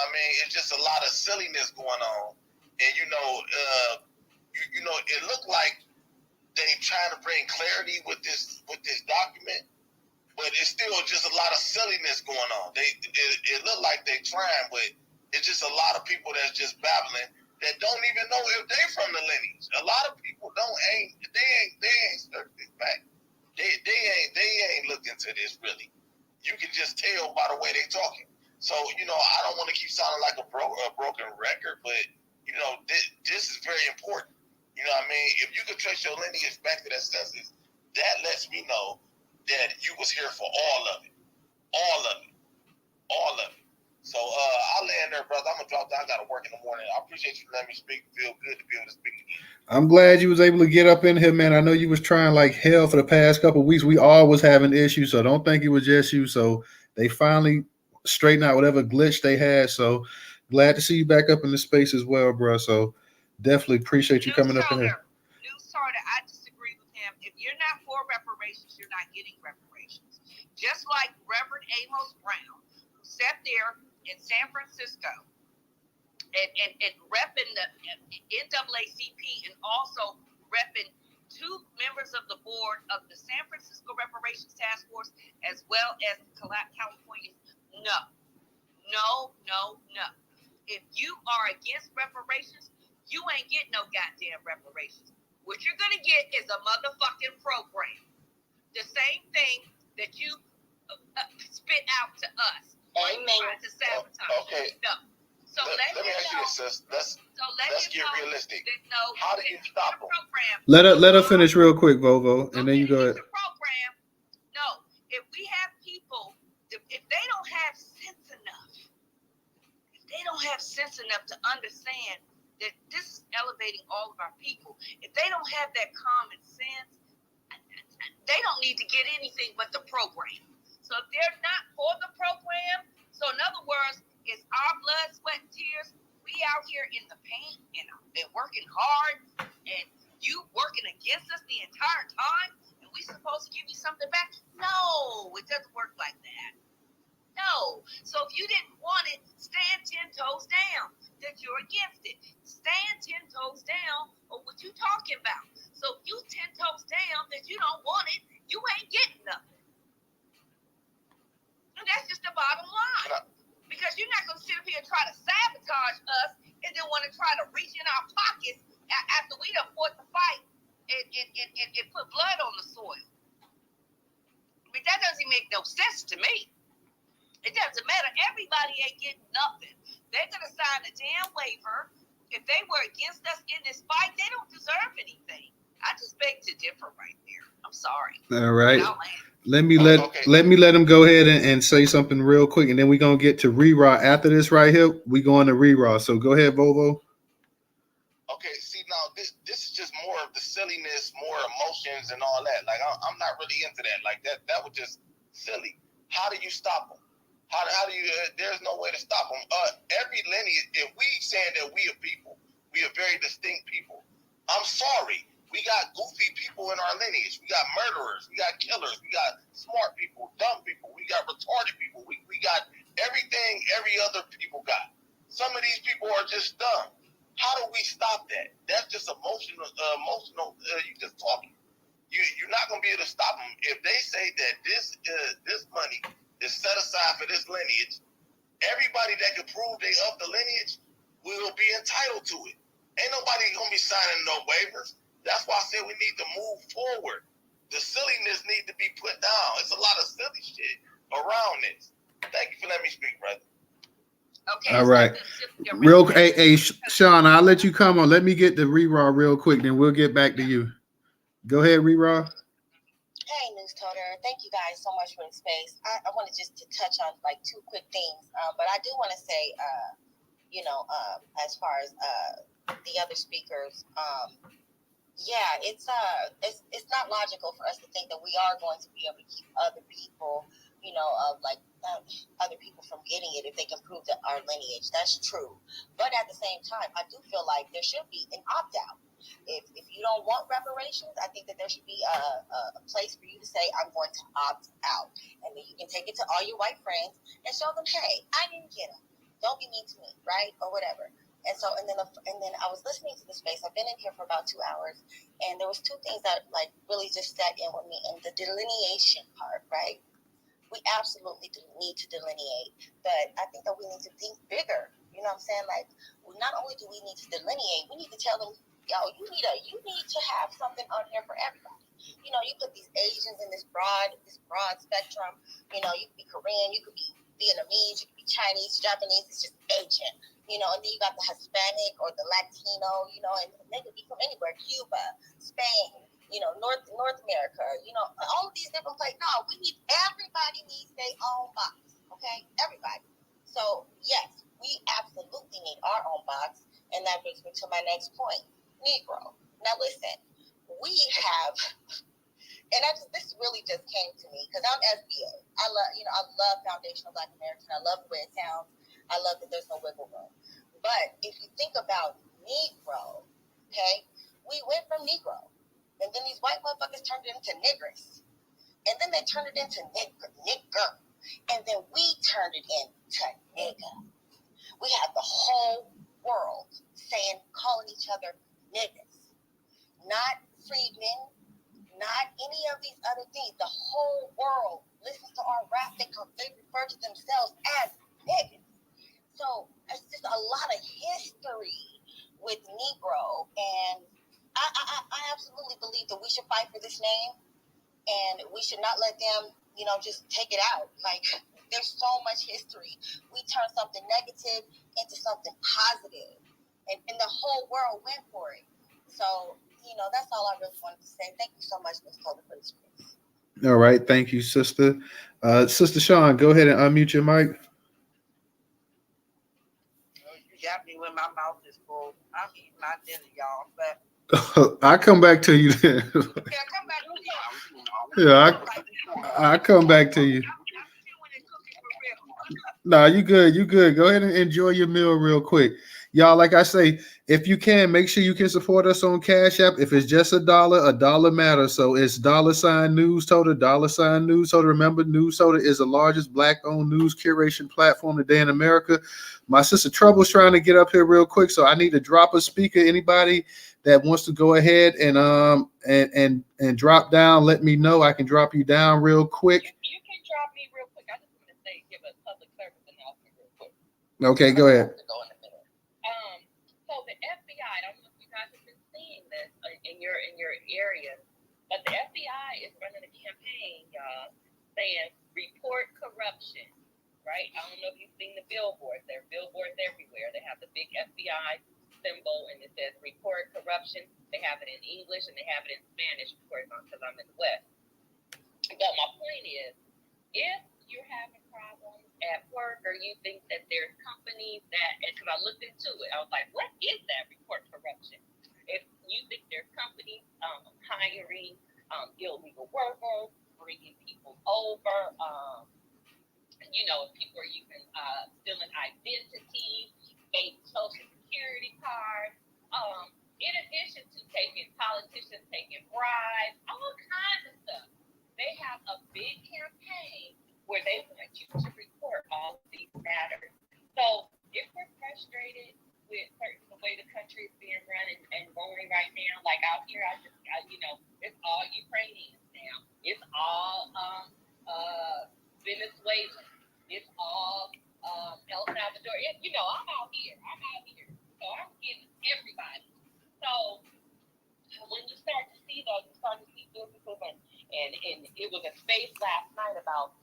what I mean? It's just a lot of silliness going on, and you know, it looked like they trying to bring clarity with this document. But it's still just a lot of silliness going on. It look like they trying, but it's just a lot of people that's just babbling that don't even know if they from the lineage. A lot of people ain't stuck this back. They ain't looked into this really. You can just tell by the way they talking. So I don't want to keep sounding like a broken record, but this is very important. You know what I mean? If you could trace your lineage back to that census, that lets me know that you was here for all of it. So I'll land there, brother. I'm gonna drop down. I gotta work in the morning. I appreciate you letting me speak. Feel good to be able to speak again. I'm glad you was able to get up in here, man. I know you was trying like hell for the past couple of weeks. We all was having issues, so don't think it was just you. So they finally straightened out whatever glitch they had. So glad to see you back up in the space as well, bro. So definitely appreciate you coming up in here. Newstoter, I disagree with him. If you're not for reparations, you're not getting reparations. Just like Reverend Amos Brown, who sat there in San Francisco and repping the NAACP and also repping two members of the board of the San Francisco Reparations Task Force as well as California. No. If you are against reparations, you ain't getting no goddamn reparations. What you're going to get is a motherfucking program. The same thing that you spit out to us. Amen. To sabotage. Okay. No. So let me ask you this, sis. Let's get realistic. How do you stop them? Let her finish real quick, Vovo, and then you go ahead. Program. No. If we have people, if they don't have sense enough to understand that this is elevating all of our people, if they don't have that common sense, they don't need to get anything but the program. So if they're not for the program, so in other words, it's our blood, sweat, and tears. We out here in the paint and working hard, and you working against us the entire time, and we supposed to give you something back? No, it doesn't work like that. No. So if you didn't want it, stand 10 toes down that you're against it. Stand 10 toes down on what you talking about. So if you 10 toes down that you don't want it, you ain't getting nothing. And that's just the bottom line. Because you're not going to sit up here and try to sabotage us and then want to try to reach in our pockets after we done fought the fight and put blood on the soil. I mean, that doesn't make no sense to me. It doesn't matter. Everybody ain't getting nothing. They're gonna sign a damn waiver. If they were against us in this fight, they don't deserve anything. I just beg to differ right there. I'm sorry. All right. Let me let him go ahead and say something real quick, and then we're gonna get to Reraw after this right here. We going to Reraw. So go ahead, Volvo. Okay, see now this is just more of the silliness, more emotions and all that. Like I'm not really into that. Like that was just silly. How do you stop them? How do you? There's no way to stop them. Every lineage, if we saying that we are people, we are very distinct people. I'm sorry, we got goofy people in our lineage. We got murderers, we got killers, we got smart people, dumb people, we got retarded people. We got everything every other people got. Some of these people are just dumb. How do we stop that? That's just emotional. You just talking. You're not gonna be able to stop them if they say that this money is set aside for this lineage. Everybody that can prove they of the lineage will be entitled to it. Ain't nobody gonna be signing no waivers. That's why I said we need to move forward. The silliness need to be put down. It's a lot of silly shit around this. Thank you for letting me speak, brother. Okay. All right. Hey, Sean, I'll let you come on. Let me get the Reraw real quick, then we'll get back to you. Go ahead, Reraw. Hey, Newstoter. Thank you guys so much for the space. I wanted just to touch on like two quick things, but I do want to say, as far as the other speakers, it's not logical for us to think that we are going to be able to keep other people, other people from getting it if they can prove that our lineage. That's true. But at the same time, I do feel like there should be an opt-out. If you don't want reparations, I think that there should be a place for you to say, I'm going to opt out. And then you can take it to all your white friends and show them, hey, I didn't get them. Don't be mean to me, right? Or whatever. And then I was listening to the space. I've been in here for about 2 hours, and there was two things that like really just sat in with me. And the delineation part, right? We absolutely need to delineate, but I think that we need to think bigger. You know what I'm saying? Like, not only do we need to delineate, we need to tell them, yo, you need to have something on here for everybody. You know, you put these Asians in this broad spectrum. You know, you could be Korean, you could be Vietnamese, you could be Chinese, Japanese. It's just Asian. You know, and then you got the Hispanic or the Latino. You know, and they could be from anywhere: Cuba, Spain. You know, North America. You know, all of these different places. No, everybody needs their own box. Okay, everybody. So yes, we absolutely need our own box, and that brings me to my next point. Negro. Now listen, we have, and this really just came to me because I'm FBA. I love Foundational Black American. I love the way it sounds. I love that there's no wiggle room. But if you think about Negro, okay, we went from Negro, and then these white motherfuckers turned it into niggers, and then they turned it into nigger, and then we turned it into nigga. We have the whole world calling each other niggas, not freedmen, not any of these other things. The whole world listens to our rap. They refer to themselves as niggas. So it's just a lot of history with Negro, and I absolutely believe that we should fight for this name, and we should not let them, just take it out. Like, there's so much history. We turned something negative into something positive, and the whole world went for it. So, that's all I really wanted to say. Thank you so much, Ms. Toda, for this space. All right. Thank you, Sister. Sister Sean, go ahead and unmute your mic. You got me when my mouth is full. I'm eating my dinner, y'all. But I come back to you then. yeah, come back to Yeah, you. I come back to you. No, you good. You good. Go ahead and enjoy your meal real quick. Y'all, like I say, if you can, make sure you can support us on Cash App. If it's just $1, $1 matters. So it's $Newstoter, $Newstoter. Remember, Newstoter is the largest Black-owned news curation platform today in America. My sister Trouble's trying to get up here real quick, so I need to drop a speaker. Anybody that wants to go ahead and drop down, let me know. I can drop you down real quick. You can drop me real quick. I just want to say, give a public service announcement real quick. Okay, go ahead. So the FBI, I don't know if you guys have been seeing this in your area, but the FBI is running a campaign, y'all, saying report corruption, right? I don't know if you've seen the billboards. There are billboards everywhere. They have the big FBI symbol, and it says report corruption. They have it in English and they have it in Spanish, of course, because I'm in the West. But my point is, if you're having problems at work or you think that there's companies that, and because I looked into it, I was like, what is that report corruption? If you think there's companies hiring illegal workers, bringing people over, people are using stealing identity, fake social security cards, in addition to politicians taking bribes, all kinds of stuff. They have a big campaign where they want you to report all of these matters. So if we're frustrated with the way the country is being run and going right now, like out here, it's all Ukrainians now. It's all Venezuela. It's all El Salvador. I'm out here. So I'm getting everybody. So when you start to see those, you start to see businesses, and it was a space last night about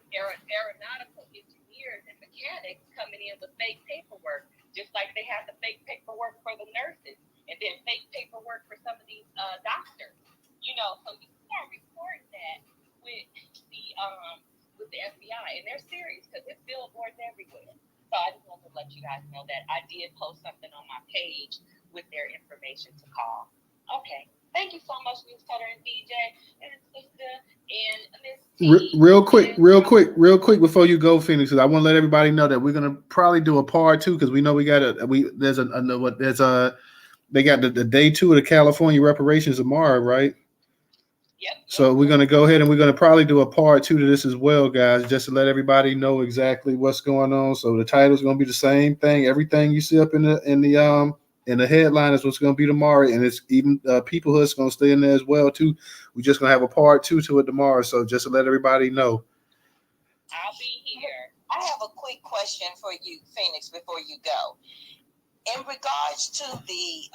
aeronautical engineers and mechanics coming in with fake paperwork, just like they have the fake paperwork for the nurses, and then fake paperwork for some of these doctors. So you start reporting that with the FBI, and they're serious because there's billboards everywhere. So I just wanted to let you guys know that I did post something on my page with their information to call. Okay. Thank you so much, Newstoter and DJ and Sister and Miss T. Real quick before you go, Phoenix, I want to let everybody know that we're gonna probably do a part 2 because we know they got the day 2 of the California reparations tomorrow, right? Yep. So we're going to go ahead and we're going to probably do a part 2 to this as well, guys, just to let everybody know exactly what's going on. So the title is going to be the same thing. Everything you see up in the headline is what's going to be tomorrow, and it's even peoplehood's going to stay in there as well too. We're just going to have a part 2 to it tomorrow. So just to let everybody know. I'll be here. I have a quick question for you, Phoenix, before you go. In regards to the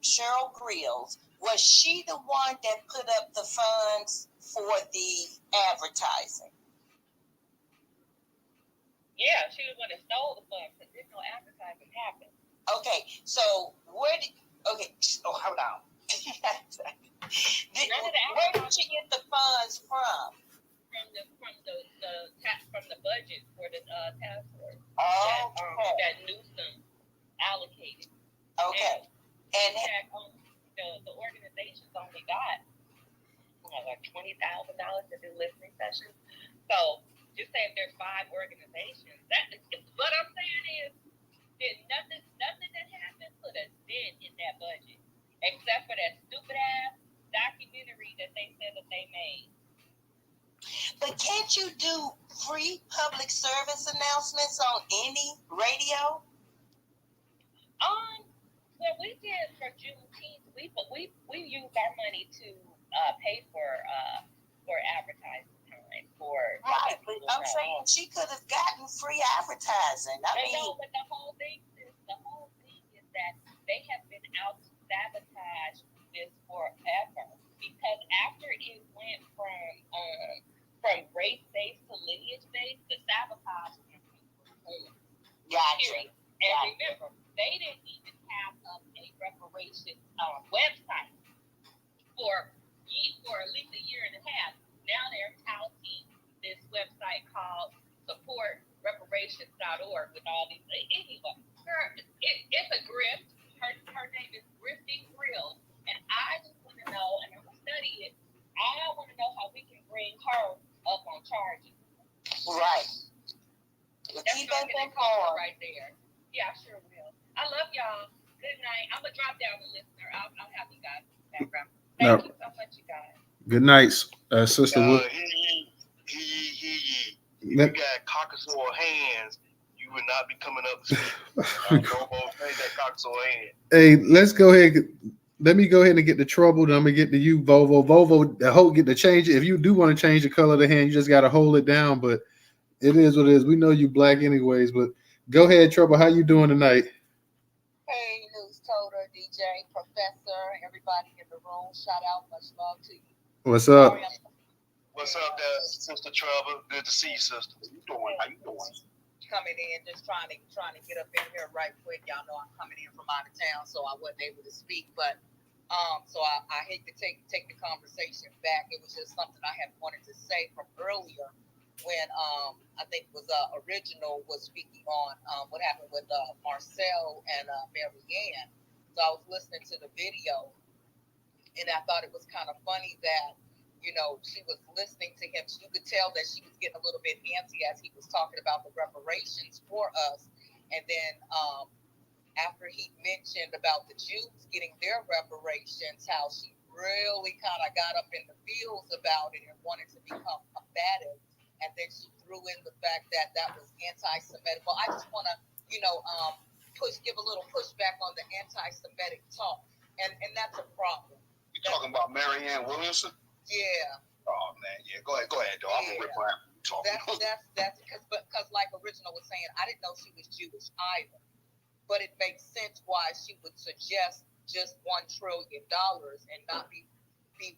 Cheryl Grills, was she the one that put up the funds for the advertising? Yeah, she was the one that stole the funds because there's no advertising happening. Okay, so hold on. Where did she get the funds from? From the budget for the task force that Newsom allocated. Okay, and the organizations only got like $20,000 to do listening sessions. So just say if there's 5 organizations, what I'm saying is that nothing that happened put a dent in that budget, except for that stupid ass documentary that they said that they made. But can't you do free public service announcements on any radio? Well, we did for Juneteenth. We used our money to pay for advertising time for. Right, but I'm saying she could have gotten free advertising. No, but the whole thing is that they have been out to sabotage this forever, because after it went from race-based to lineage-based, the sabotage went on. Gotcha. And remember, they didn't even have a reparations website for at least a year and a half. Now they're touting this website called supportreparations.org with all these. Anyway, it's a grift. Her name is Grifty Grill, and I just want to know, and I'm gonna study it. I want to know how we can bring her up on charges. Right. That's going right there. Yeah, I sure will. I love y'all. Good night. I'm gonna drop down the listener. I'll have you guys in the background. Thank you so much, you guys. Good night, Sister. If you got caucasoid hands, you would not be coming up to speak. That caucasoid hand. Hey, let's go ahead. Let me go ahead and get the trouble. Then I'm gonna get to you, Volvo. Volvo, get to change it. If you do want to change the color of the hand, you just gotta hold it down. But it is what it is. We know you black anyways. But go ahead, Trouble. How you doing tonight? Hey, Newstoter, DJ, Professor, everybody in the room. Shout out, much love to you. What's up? What's up, there, Sister Trevor? Good to see you, sister. How you doing? How you doing? Coming in, just trying to get up in here right quick. Y'all know I'm coming in from out of town, so I wasn't able to speak. But so I hate to take the conversation back. It was just something I had wanted to say from earlier when I think it was Original was speaking on what happened with Marcel and Marianne. So I was listening to the video, and I thought it was kind of funny that, you know, she was listening to him. You could tell that she was getting a little bit antsy as he was talking about the reparations for us. And then after he mentioned about the Jews getting their reparations, how she really kind of got up in the feels about it and wanted to become combative. And then she threw in the fact that that was anti-Semitic. Well, I just want to, you know, give a little pushback on the anti-Semitic talk. And that's a problem. You talking about Marianne Williamson? Yeah. Oh man, yeah. Go ahead, though. I'm gonna reply. That's because like Original was saying, I didn't know she was Jewish either. But it makes sense why she would suggest just $1 trillion and not be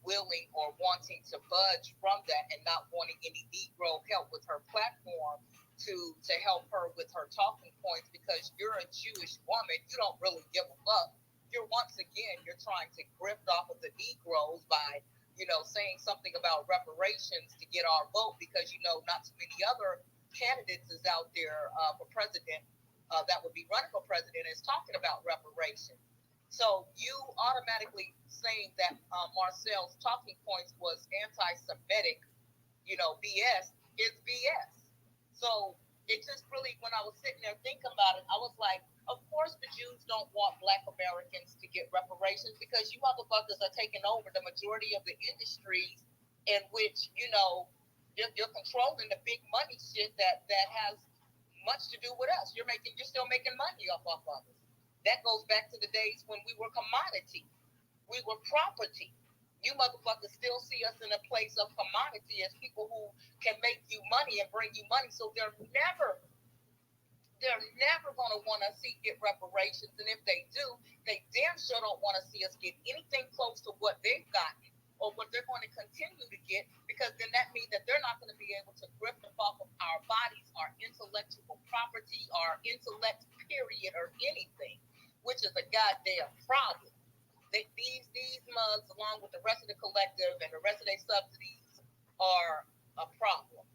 willing or wanting to budge from that, and not wanting any Negro help with her platform to help her with her talking points, because you're a Jewish woman, you don't really give a fuck. You're trying to grift off of the Negroes by, you know, saying something about reparations to get our vote, because, you know, not too many other candidates is out there for president that would be running for president is talking about reparations. So you automatically saying that Marcel's talking points was anti-Semitic, you know, BS is BS. So it just really, when I was sitting there thinking about it, I was like, of course the Jews don't want Black Americans to get reparations, because you motherfuckers are taking over the majority of the industries in which, you know, you're controlling the big money shit that has much to do with us. You're still making money off of us. That goes back to the days when we were commodity. We were property. You motherfuckers still see us in a place of commodity as people who can make you money and bring you money. So they're never going to want to see get reparations. And if they do, they damn sure don't want to see us get anything close to what they've got or what they're going to continue to get, because then that means that they're not going to be able to grift off of our bodies, our intellectual property, our intellect, period, or anything, which is a goddamn problem. These mugs, along with the rest of the collective and the rest of their subsidies, are a problem.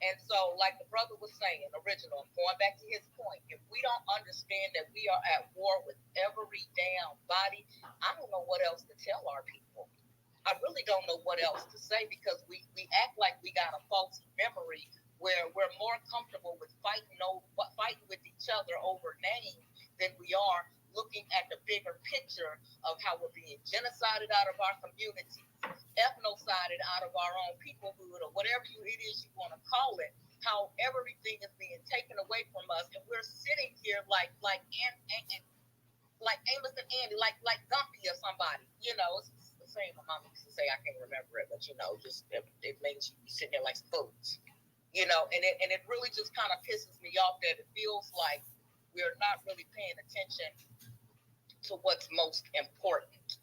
And so, like the brother was saying, Original, going back to his point, if we don't understand that we are at war with every damn body, I don't know what else to tell our people. I really don't know what else to say, because we act like we got a faulty memory where we're more comfortable with fighting with each other over names than we are looking at the bigger picture of how we're being genocided out of our communities, ethnocided out of our own peoplehood, or whatever it is you want to call it, how everything is being taken away from us, and we're sitting here like Amos and Andy, like Gumpy or somebody, you know. It's the same my mom used to say. I can't remember it, but you know, just it makes you sitting there like fools, you know. And it really just kind of pisses me off that it feels like we're not really paying attention to what's most important,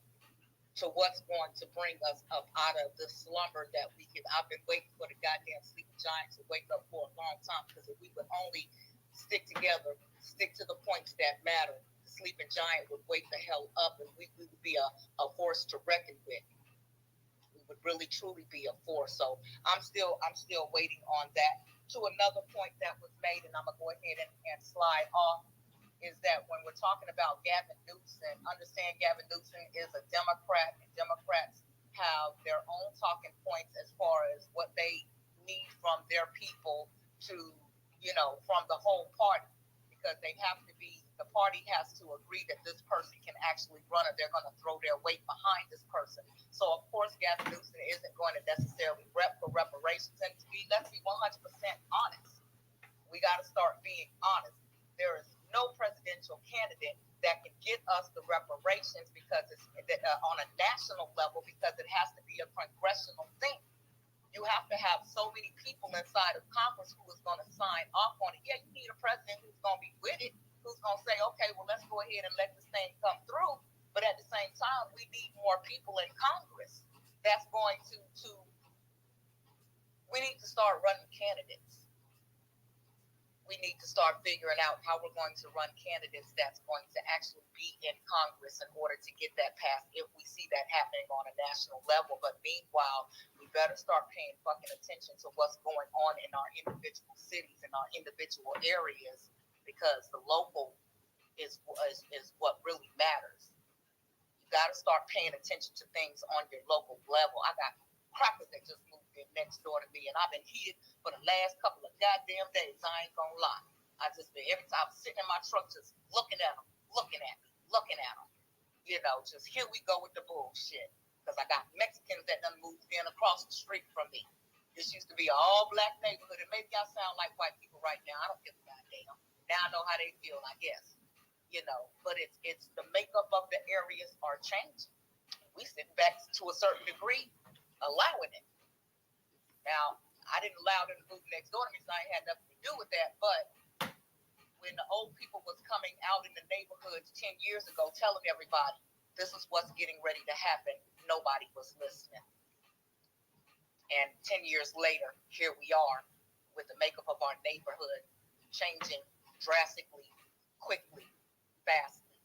to what's going to bring us up out of the slumber that we get. I've been waiting for the goddamn sleeping giant to wake up for a long time, because if we would only stick together, stick to the points that matter, the sleeping giant would wake the hell up, and we would be a force to reckon with. We would really truly be a force. So I'm still waiting on that. To another point that was made, and I'm gonna go ahead and slide off, is that when we're talking about Gavin Newsom, understand Gavin Newsom is a Democrat, and Democrats have their own talking points as far as what they need from their people to, you know, from the whole party, because they have to be, the party has to agree that this person can actually run it. They're going to throw their weight behind this person. So, of course, Gavin Newsom isn't going to necessarily rep for reparations. And let's be 100% honest. We got to start being honest. There is no presidential candidate that can get us the reparations, because it's on a national level, because it has to be a congressional thing. You have to have so many people inside of Congress who is going to sign off on it. Yeah, you need a president who's going to be with it, who's going to say, okay, well, let's go ahead and let this thing come through. But at the same time, we need more people in Congress that's going to We need to start running candidates. We need to start figuring out how we're going to run candidates that's going to actually be in Congress in order to get that passed if we see that happening on a national level. But meanwhile, we better start paying fucking attention to what's going on in our individual cities and our individual areas, because the local is what really matters. You got to start paying attention to things on your local level. I got crackers that just moved in next door to me, and I've been heated for the last couple of goddamn days. I ain't gonna lie. I just been, every time I'm sitting in my truck, just looking at them, looking at me, looking at them. You know, just here we go with the bullshit. Because I got Mexicans that done moved in across the street from me. This used to be an all-black neighborhood, and maybe I sound like white people right now. I don't give a goddamn. Now I know how they feel, I guess. You know, but it's the makeup of the areas are changing. We sit back to a certain degree, allowing it. Now, I didn't allow them to move next door to me, so I ain't had nothing to do with that. But when the old people was coming out in the neighborhoods 10 years ago, telling everybody this is what's getting ready to happen, nobody was listening. And 10 years later, here we are with the makeup of our neighborhood changing drastically, quickly, fastly,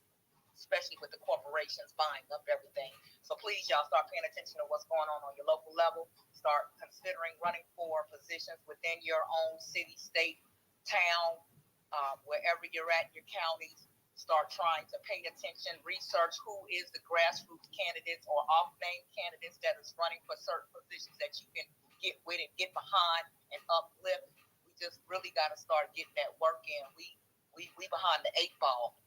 especially with the corporations buying up everything. So please, y'all, start paying attention to what's going on your local level. Start considering running for positions within your own city, state, town, wherever you're at, your counties. Start trying to pay attention, research who is the grassroots candidates or off-name candidates that is running for certain positions that you can get with and get behind and uplift. We just really got to start getting that work in. We behind the 8 ball.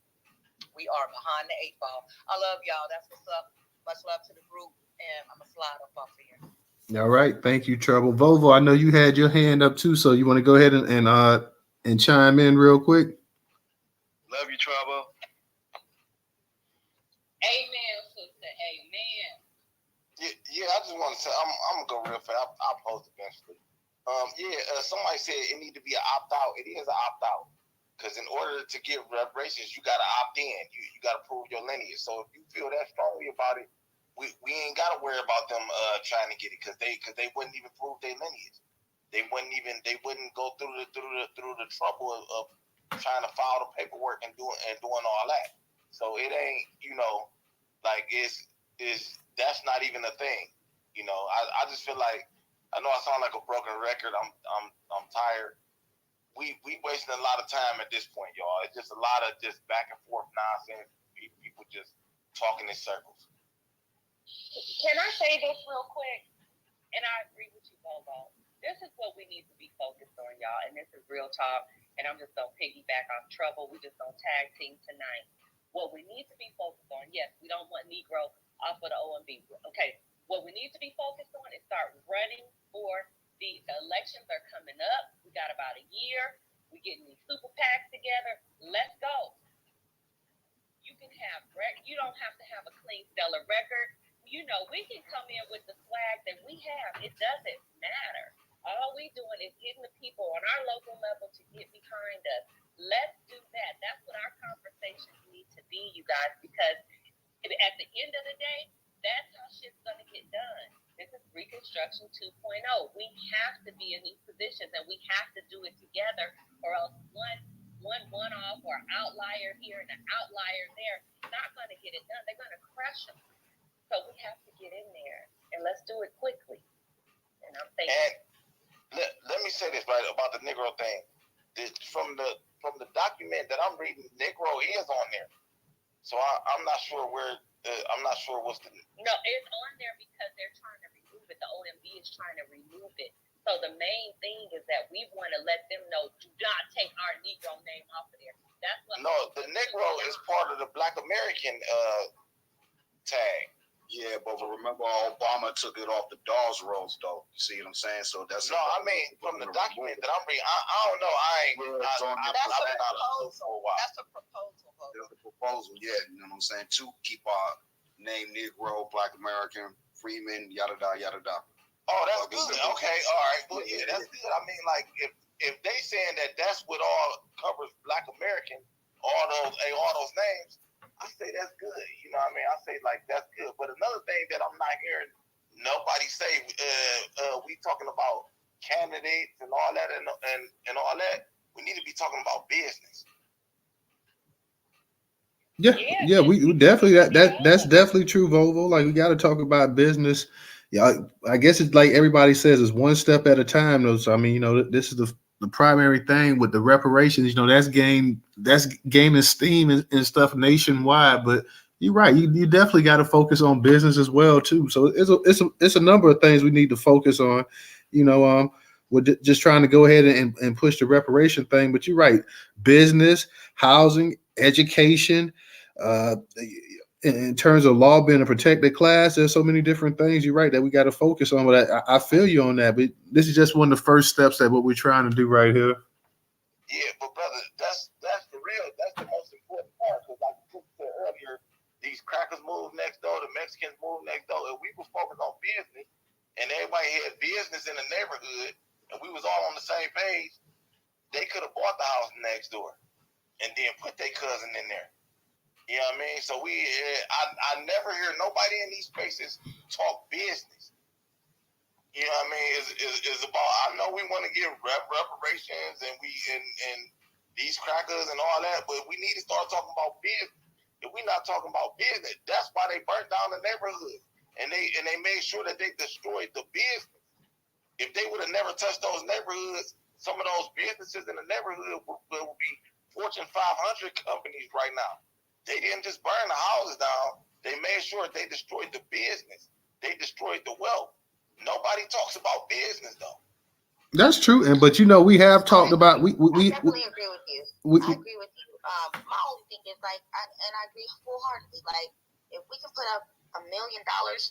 We are behind the 8 ball. I love y'all. That's what's up. Much love to the group, and I'm gonna slide up off here. All right, thank you, Trouble. Vovo, I know you had your hand up too, so you want to go ahead and chime in real quick. Love you, Trouble. Amen, sister. Amen. Yeah, I just want to say I'm gonna go real fast. I'll post eventually. Somebody said it need to be an opt out. It is an opt out. Because in order to get reparations, you got to opt in. You got to prove your lineage. So if you feel that strongly about it, we ain't got to worry about them trying to get it, because they wouldn't even prove their lineage. They wouldn't go through the trouble of trying to file the paperwork and doing all that. So it ain't, like it's that's not even a thing. I just feel like, I know I sound like a broken record. I'm tired. We wasting a lot of time at this point, y'all. It's just a lot of just back and forth nonsense. People just talking in circles. Can I say this real quick? And I agree with you, Bobo. This is what we need to be focused on, y'all. And this is real talk. And I'm just gonna piggyback off Trouble. We just gonna tag team tonight. What we need to be focused on, yes, we don't want Negro off of the OMB. Okay, what we need to be focused on is start running for the elections are coming up. We got about a year. We getting these super PACs together. Let's go. You can have you don't have to have a clean stellar record. We can come in with the swag that we have. It doesn't matter. All we doing is getting the people on our local level to get behind us. Let's do that. That's what our conversations need to be, you guys, because at the end of the day, that's how shit's going to get done. This is Reconstruction 2.0. We have to be in these positions, and we have to do it together, or else one-off or outlier here and an outlier there is not going to get it done. They're going to crush them. So we have to get in there, and let's do it quickly. And I'm thinking. And let me say this right about the Negro thing. From the document that I'm reading, Negro is on there. So I'm not sure where. I'm not sure what's the. No, it's on there because they're trying to remove it. The OMB is trying to remove it. So the main thing is that we want to let them know, do not take our Negro name off of there. That's what. No, the Negro is part of the Black American tag. Yeah, but remember, Obama took it off the Dawes rolls, though. You see what I'm saying? So that's no. I mean, from the document that I'm reading, I don't know. That's a proposal. That's a proposal. That's a proposal. Yeah, you know what I'm saying? To keep our name Negro, Black American, Freeman, yada da yada da. Oh, that's good. Okay, all right. Well, yeah, that's good. I mean, like if they saying that that's what all covers Black American, all those names. I say that's good. You know what I mean? I say, like, that's good. But another thing that I'm not hearing nobody say, we talking about Yeah, we definitely that's definitely true, Volvo. Like we got to talk about business. Yeah, I guess it's like everybody says, it's one step at a time. Though, so I mean, this is the primary thing with the reparations. That's gaining steam and stuff nationwide. But you're right, you definitely got to focus on business as well too. So it's a number of things we need to focus on. You know, we're just trying to go ahead and push the reparation thing. But you're right, business, housing, education, in terms of law being a protected class, there's so many different things. You're right that we got to focus on. But I feel you on that. But this is just one of the first steps that what we're trying to do right here. Yeah, but brother, that's for real. That's the most important part. Because like you said earlier, these crackers move next door, the Mexicans move next door, and we were focused on business, and everybody had business in the neighborhood, and we was all on the same page. They could have bought the house next door, and then put their cousin in there. You know what I mean? So I never hear nobody in these spaces talk business. You know what I mean? Is about. I know we want to give reparations and these crackers and all that, but we need to start talking about business. If we're not talking about business, that's why they burnt down the neighborhood, and they made sure that they destroyed the business. If they would have never touched those neighborhoods, some of those businesses in the neighborhood would be Fortune 500 companies right now. They didn't just burn the houses down. They made sure they destroyed the business. They destroyed the wealth. Nobody talks about business though. That's true, but we have talked about I definitely agree with you. I agree with you. My only thing is I agree wholeheartedly. Like if we can put up $1 million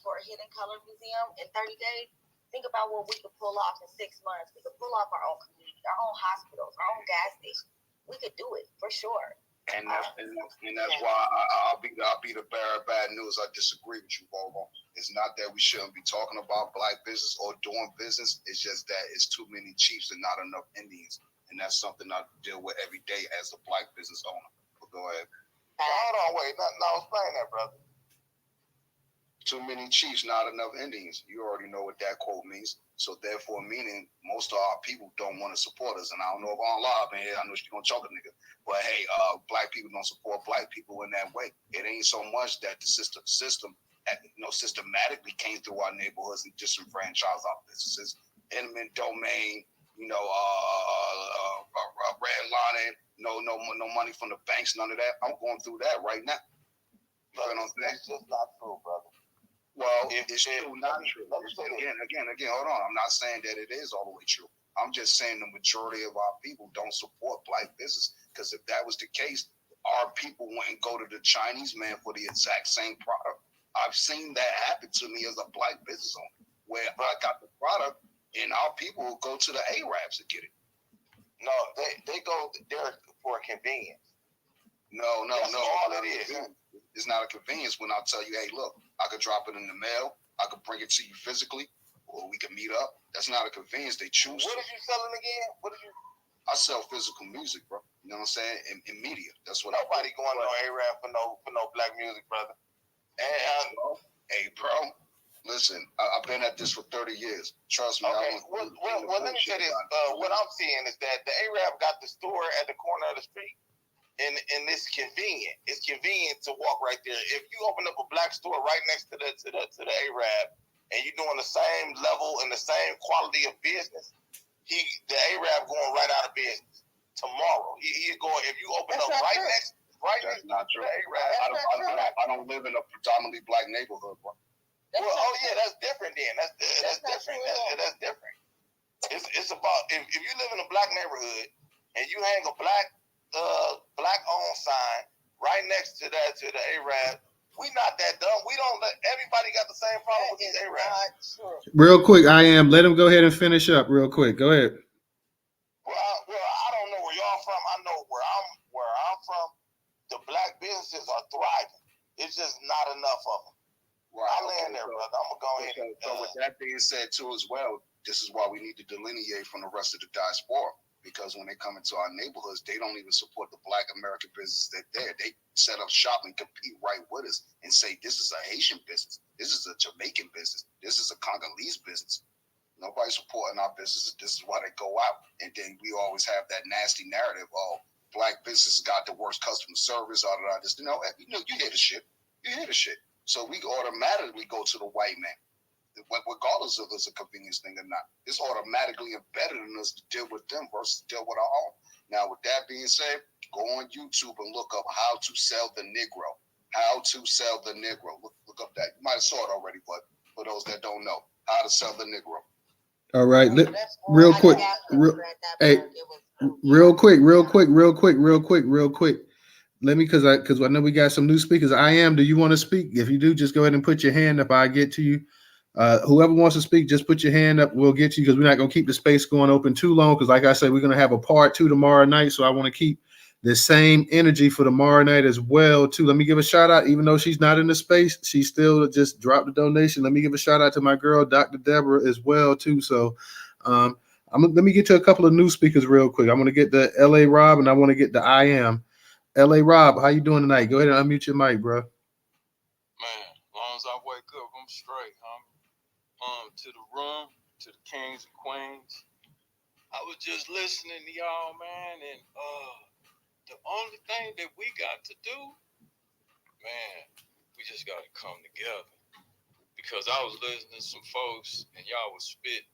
for a hidden color museum in 30 days, think about what we could pull off in 6 months. We could pull off our own community, our own hospitals, our own gas stations. We could do it for sure. And that's why I'll be the bearer of bad news. I disagree with you, Bobo. It's not that we shouldn't be talking about black business or doing business. It's just that it's too many chiefs and not enough Indians. And that's something I deal with every day as a black business owner. But go ahead. Hold on, wait. Now explain that, brother. Too many chiefs, not enough Indians. You already know what that quote means. So therefore, meaning most of our people don't want to support us. And I don't know if I'm live in here. I know she's gonna choke a nigga. But hey, black people don't support black people in that way. It ain't so much that the system systematically came through our neighborhoods and disenfranchised our businesses, eminent domain, redlining, no money from the banks, none of that. I'm going through that right now. That's just not true, brother. Well, it's true, not true. Again, hold on. I'm not saying that it is all the way true. I'm just saying the majority of our people don't support black business. Because if that was the case, our people wouldn't go to the Chinese man for the exact same product. I've seen that happen to me as a black business owner, where I got the product and our people will go to the Arabs to get it. No, they go there for convenience. No. All it is. It's not a convenience when I tell you, hey, look, I could drop it in the mail. I could bring it to you physically, or we can meet up. That's not a convenience. They choose. What are you selling again? I sell physical music, bro. You know what I'm saying? In media. That's what nobody going to A-Rap for no black music, brother. And hey, bro. Listen, I've been at this for 30 years. Trust me. Okay. Well, let me say this. What I'm seeing is that the A-Rap got the store at the corner of the street. And it's convenient. It's convenient to walk right there. If you open up a black store right next to the A-Rap, and you're doing the same level and the same quality of business, the A-Rap going right out of business tomorrow. He going. If you open up right next That's not true. to the A-Rap, I don't live in a predominantly black neighborhood, bro. That's different. Then that's different. That's different. It's about if you live in a black neighborhood and you hang a black owned sign right next to the A-Rap. We not that dumb. We don't let everybody got the same problem with these A-Raps. Real quick, let him go ahead and finish up real quick. Go ahead. Well, I don't know where y'all from. I know where I'm from. The black businesses are thriving. It's just not enough of them. Right. I land there, brother. I'm gonna go ahead. So with that being said too, as well, this is why we need to delineate from the rest of the diaspora. Because when they come into our neighborhoods, they don't even support the black American business that there. They set up shop and compete right with us and say, this is a Haitian business. This is a Jamaican business. This is a Congolese business. Nobody supporting our businesses. This is why they go out. And then we always have that nasty narrative, oh, black businesses got the worst customer service. Just, you hear the shit. You hear the shit. So we automatically go to the white man, regardless of it's a convenience thing or not. It's automatically embedded in us to deal with them versus deal with our own. Now, with that being said, go on YouTube and look up how to sell the Negro. How to sell the Negro. Look up that. You might have saw it already, but for those that don't know, how to sell the Negro. All right, real quick, real quick. Let me, because I know we got some new speakers. I am. Do you want to speak? If you do, just go ahead and put your hand up. I get to you. Whoever wants to speak, just put your hand up. We'll get to you because we're not going to keep the space going open too long. Because, like I said, we're going to have a part 2 tomorrow night. So I want to keep the same energy for tomorrow night as well too. Let me give a shout out, even though she's not in the space, she still just dropped a donation. Let me give a shout out to my girl, Dr. Deborah, as well too. So, let me get to a couple of new speakers real quick. I'm going to get the LA Rob and I want to get the I Am. LA Rob, how you doing tonight? Go ahead and unmute your mic, bro. Man, as long as I wake up, I'm straight, homie. To the room, to the kings and queens. I was just listening to y'all, man, and the only thing that we got to do, man, we just got to come together. Because I was listening to some folks, and y'all was spit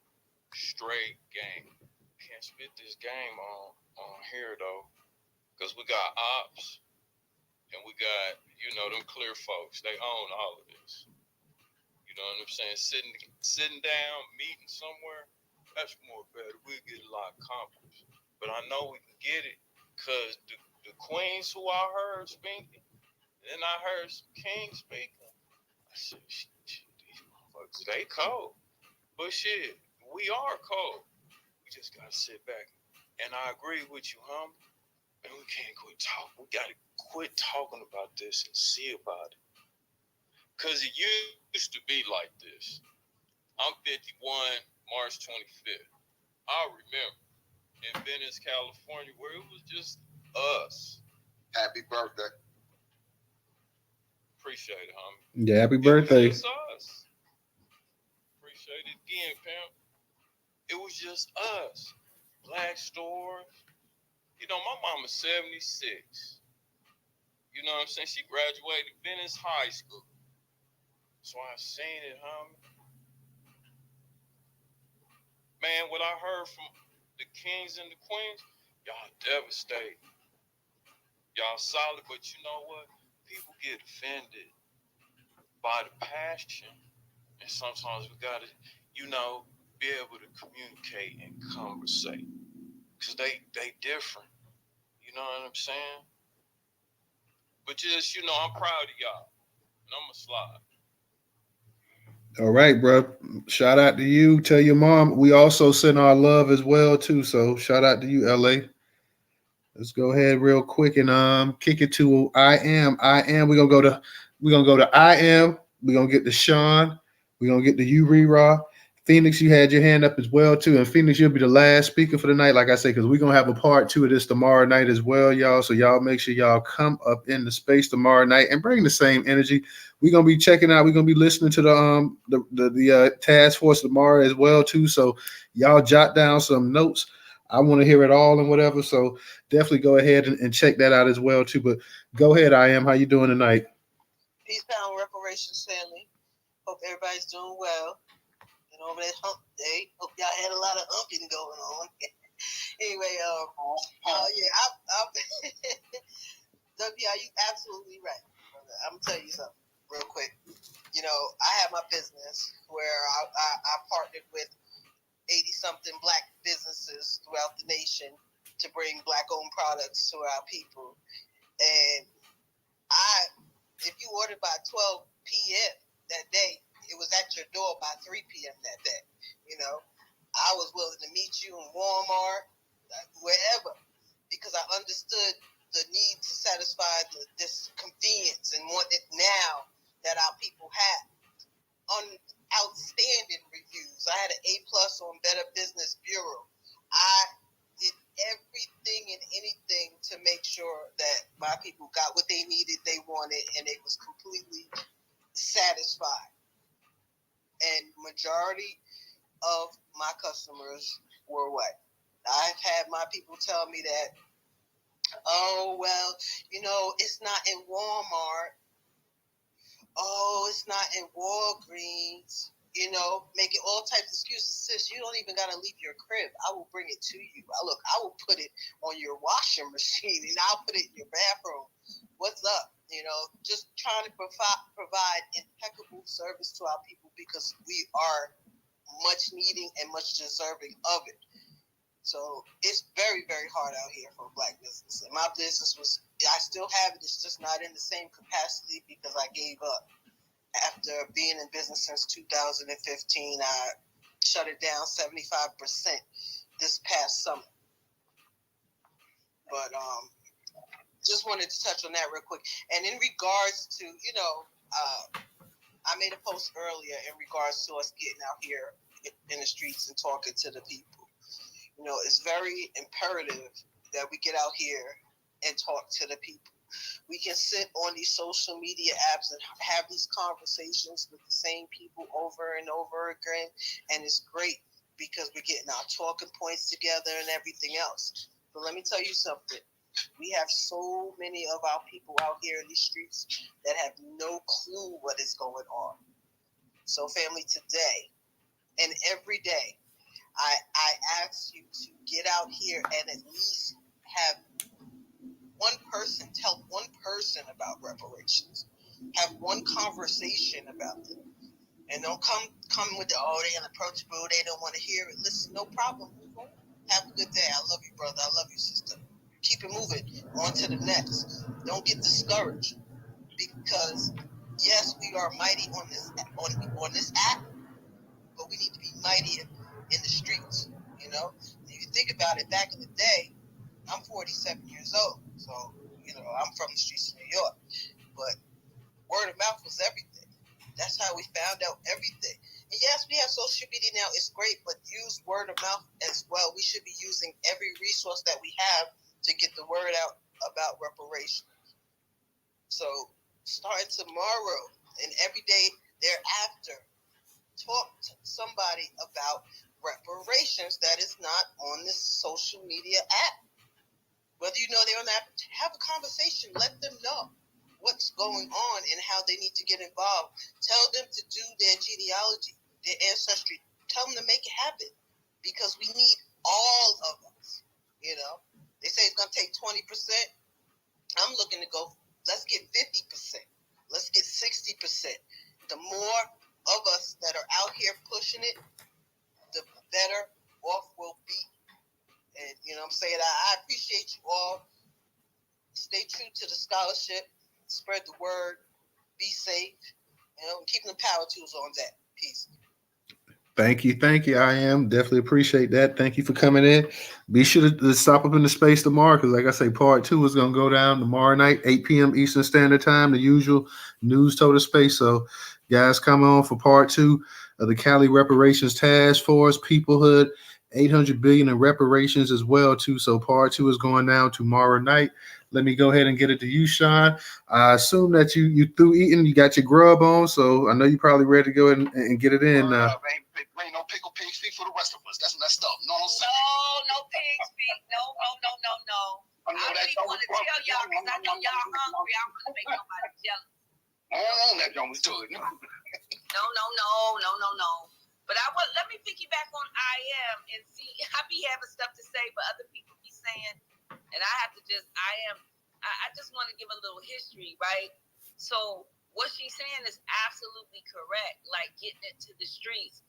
straight game. Can't spit this game on here, though. Because we got ops, and we got, them clear folks. They own all of this. You know what I'm saying? Sitting down, meeting somewhere, that's more better. We'll get a lot accomplished. But I know we can get it because the queens who I heard speaking, then I heard some kings speaking. I said, shit, these motherfuckers, they cold. But shit, we are cold. We just got to sit back. And I agree with you, homie. And we can't quit talking. We got to quit talking about this and see about it. Because it used to be like this. I'm 51, March 25th. I remember in Venice, California, where it was just us. Happy birthday. Appreciate it, homie. Yeah, happy birthday. It was just us. Appreciate it again, pimp. It was just us. Black stores. My mama's 76. You know what I'm saying? She graduated Venice High School. So I seen it, homie. Man, what I heard from the kings and the queens, y'all devastated. Y'all solid, but you know what? People get offended by the passion. And sometimes we gotta, be able to communicate and conversate. Because they different. You know what I'm saying? But just, I'm proud of y'all. And I'm going to slide. All right, bro. Shout out to you. Tell your mom we also send our love as well, too. So shout out to you, LA. Let's go ahead real quick and kick it to I Am. We're gonna go to I Am. We're gonna get to Sean. We're gonna get to you, Rera. Phoenix, you had your hand up as well too. And Phoenix, you'll be the last speaker for the night, like I said, because we're gonna have a part 2 of this tomorrow night as well, y'all. So y'all make sure y'all come up in the space tomorrow night and bring the same energy. We're gonna be checking out. We're gonna be listening to the task force tomorrow as well too. So y'all jot down some notes. I want to hear it all and whatever. So definitely go ahead and check that out as well too. But go ahead, I Am. How you doing tonight? Peace, pound, reparations, family. Hope everybody's doing well. And over that hump day, hope y'all had a lot of humping going on. Anyway, WI, you absolutely right. I'm gonna tell you something real quick. I have my business where I partnered with 80-something black businesses throughout the nation to bring black-owned products to our people. And if you ordered by 12 p.m. that day, it was at your door by 3 p.m. that day. I was willing to meet you in Walmart, wherever, because I understood the need to satisfy this convenience and want it now that our people have. Outstanding reviews. I had an A+ on Better Business Bureau. I did everything and anything to make sure that my people got what they needed, they wanted, and they was completely satisfied. And majority of my customers were what? I've had my people tell me that Oh, well, it's not in Walmart. Oh, it's not in Walgreens. Making all types of excuses. Sis, you don't even got to leave your crib. I will bring it to you. I will put it on your washing machine and I'll put it in your bathroom. What's up? Just trying to provide impeccable service to our people because we are much needing and much deserving of it. So it's very, very hard out here for Black business. And my business I still have it. It's just not in the same capacity because I gave up. After being in business since 2015, I shut it down 75% this past summer. But just wanted to touch on that real quick. And in regards to, I made a post earlier in regards to us getting out here in the streets and talking to the people. It's very imperative that we get out here and talk to the people. We can sit on these social media apps and have these conversations with the same people over and over again, and it's great because we're getting our talking points together and everything else. But let me tell you something. We have so many of our people out here in these streets that have no clue what is going on. So, family, today and every day, I ask you to get out here and at least have one person tell one person about reparations. Have one conversation about it. And don't come with the, they unapproachable, they don't want to hear it. Listen, no problem. Have a good day. I love you, brother. I love you, sister. Keep it moving. On to the next. Don't get discouraged. Because yes, we are mighty on this app, but we need to be mighty in the streets. If you think about it, back in the day, I'm 47 years old, so I'm from the streets of New York. But word of mouth was everything. That's how we found out everything. And yes, we have social media now. It's great, but use word of mouth as well. We should be using every resource that we have to get the word out about reparations. So starting tomorrow and every day thereafter, talk to somebody about reparations that is not on this social media app. Whether they're on that, have a conversation. Let them know what's going on and how they need to get involved. Tell them to do their genealogy, their ancestry. Tell them to make it happen because we need all of us. They say it's going to take 20%. I'm looking to go, let's get 50%. Let's get 60%. The more of us that are out here pushing it, the better off we'll be. And I'm saying? I appreciate you all. Stay true to the scholarship. Spread the word. Be safe. Keeping the power tools on deck. Peace. Thank you. I am definitely appreciate that. Thank you for coming in. Be sure to stop up in the space tomorrow because, like I say, part 2 is going to go down tomorrow night, 8 p.m. Eastern Standard Time, the usual Newstoter space. So, guys, come on for part 2 of the Cali Reparations Task Force, Peoplehood, 800 billion in reparations as well too. So, part 2 is going down tomorrow night. Let me go ahead and get it to you, Sean. I assume that you through eating, you got your grub on, so I know you're probably ready to go and get it in. Ain't no pickle pig's feet for the rest of us. That's messed up. No pig's feet. No. I really want to tell y'all because I know y'all hungry. I want to make nobody jealous. That joint was good. No. But let me piggyback on I am and see. I be having stuff to say, but other people be saying, and I have to I just want to give a little history, right? So what she's saying is absolutely correct. Like getting it to the streets.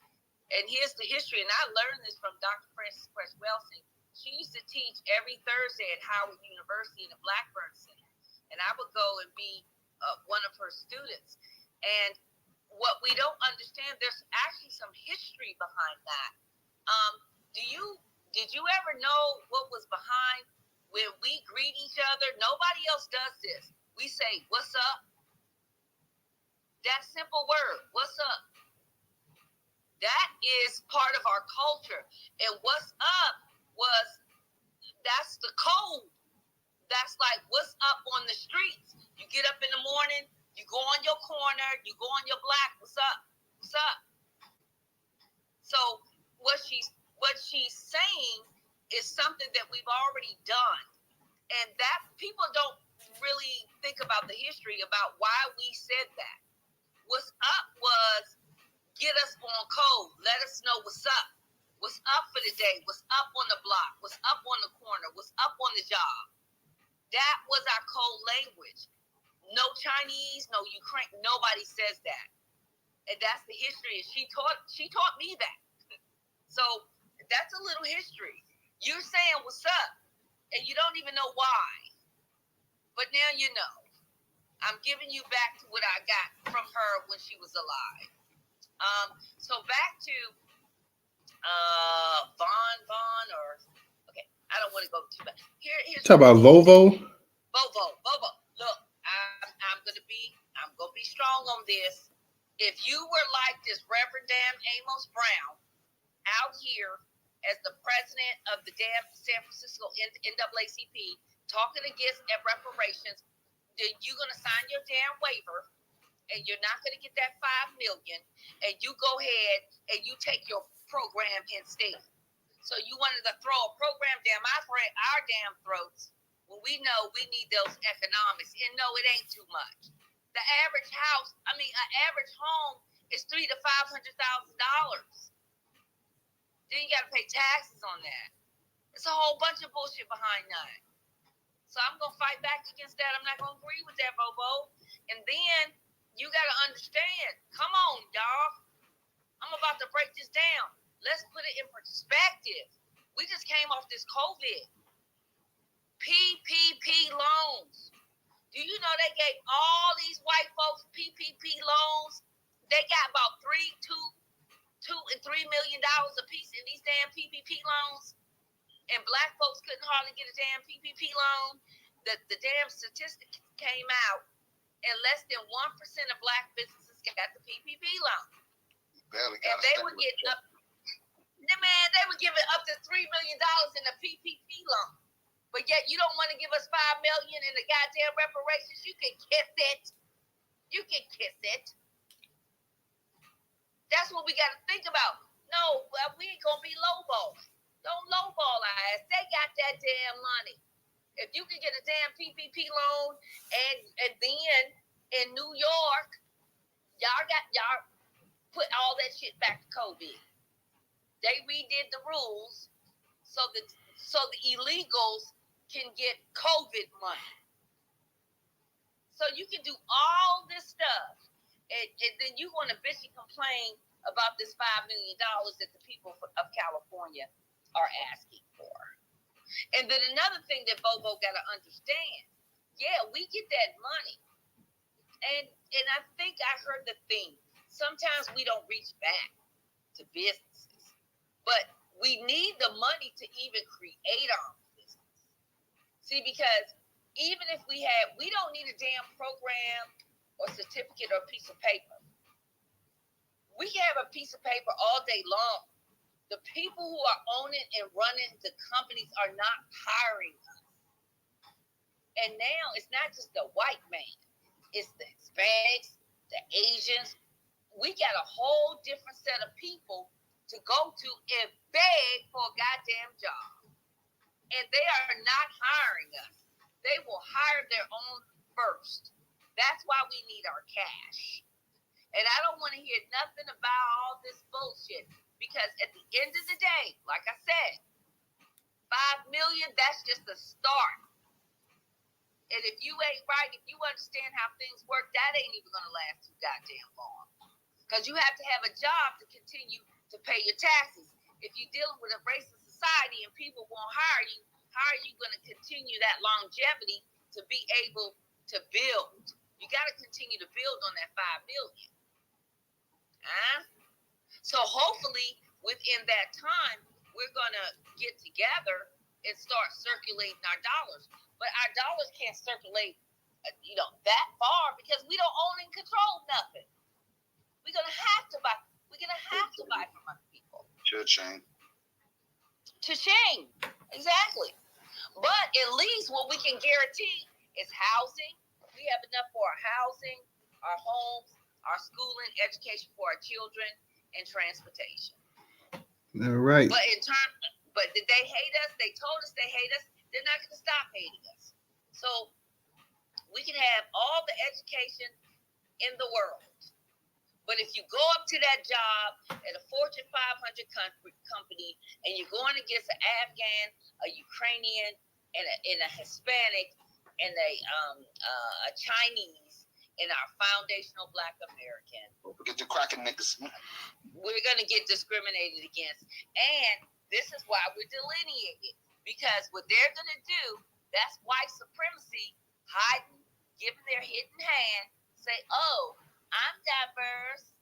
And here's the history, and I learned this from Dr. Frances Cress Welsing. She used to teach every Thursday at Howard University in the Blackburn Center, and I would go and be one of her students. And what we don't understand, there's actually some history behind that. Did you ever know what was behind when we greet each other? Nobody else does this. We say, "What's up?" That simple word, "What's up?" That is part of our culture. And what's up that's the code. That's like what's up on the streets. You get up in the morning, you go on your corner, you go on your block, what's up? What's up? So what she's saying is something that we've already done. And that people don't really think about the history about why we said that. What's up was get us on code. Let us know what's up. What's up for the day? What's up on the block? What's up on the corner? What's up on the job? That was our code language. No Chinese, no Ukraine. Nobody says that. And that's the history. She taught me that. So that's a little history. You're saying what's up, and you don't even know why. But now you know. I'm giving you back to what I got from her when she was alive. So back to Vaughn, or okay, I don't want to go too bad. Here's Talk about Vovo. Bobo. Look, I'm gonna be strong on this. If you were like this Reverend damn Amos Brown out here as the president of the damn San Francisco NAACP talking against reparations, then you're gonna sign your damn waiver, and you're not gonna get that $5 million, and you go ahead and you take your program instead. So you wanted to throw a program down our damn throats when we know we need those economics. And no, it ain't too much. The average average home is $300,000 to $500,000. Then you got to pay taxes on that. It's a whole bunch of bullshit behind that. So I'm gonna fight back against that. I'm not gonna agree with that, Bobo. And then you got to understand. Come on, y'all. I'm about to break this down. Let's put it in perspective. We just came off this COVID. PPP loans. Do you know they gave all these white folks PPP loans? They got about $2 and $3 million a piece in these damn PPP loans. And black folks couldn't hardly get a damn PPP loan. The damn statistic came out, and less than 1% of black businesses got the PPP loan. And they were getting up. Man, they were giving up to $3 million in a PPP loan. But yet you don't want to give us $5 million in the goddamn reparations. You can kiss it. You can kiss it. That's what we got to think about. No, we ain't gonna be lowball. Don't lowball our ass. They got that damn money. If you can get a damn PPP loan, and then in New York, y'all put all that shit back to COVID. They redid the rules so the illegals can get COVID money. So you can do all this stuff, and then you want to bitch and complain about this $5 million that the people of California are asking for. And then another thing that Bobo got to understand, yeah, we get that money, and I think I heard the thing. Sometimes we don't reach back to businesses, but we need the money to even create our own business. See, because even if we don't need a damn program or certificate or piece of paper. We can have a piece of paper all day long. The people who are owning and running the companies are not hiring us. And now it's not just the white man. It's the Hispanics, the Asians. We got a whole different set of people to go to and beg for a goddamn job. And they are not hiring us. They will hire their own first. That's why we need our cash. And I don't want to hear nothing about all this bullshit. Because at the end of the day, like I said, $5 million, that's just the start. And if you ain't right, if you understand how things work, that ain't even going to last too goddamn long. Because you have to have a job to continue to pay your taxes. If you're dealing with a racist society and people won't hire you, how are you going to continue that longevity to be able to build? You got to continue to build on that $5 million. So hopefully within that time, we're going to get together and start circulating our dollars. But our dollars can't circulate, that far because we don't own and control nothing. We're going to have to buy. We're going to have to buy from other people. Cha-ching. Cha-ching. Exactly. But at least what we can guarantee is housing. We have enough for our housing, our homes, our schooling, education for our children, and transportation. All right. But did they hate us? They told us they hate us, they're not going to stop hating us. So we can have all the education in the world, but if you go up to that job at a Fortune 500 company and you're going against an Afghan, a Ukrainian, and a Hispanic, and a Chinese, and our foundational Black American, Get the cracking niggas. we're going to get discriminated against. And this is why we're delineating, because what they're going to do, that's white supremacy hiding, giving their hidden hand, say, oh, I'm diverse.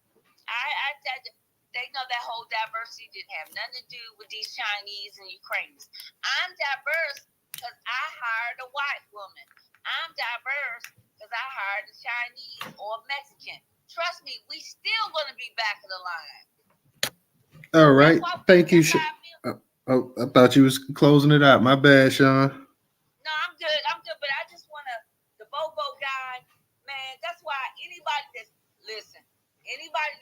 They know that whole diversity didn't have nothing to do with these Chinese and Ukrainians. I'm diverse because I hired a white woman. I'm diverse because I hired a Chinese or a Mexican. Trust me, we still going to be back of the line. All right. Thank you. Oh, I thought you was closing it out. My bad, Sean. No, I'm good. But I just want to, the Bobo guy, man, that's why anybody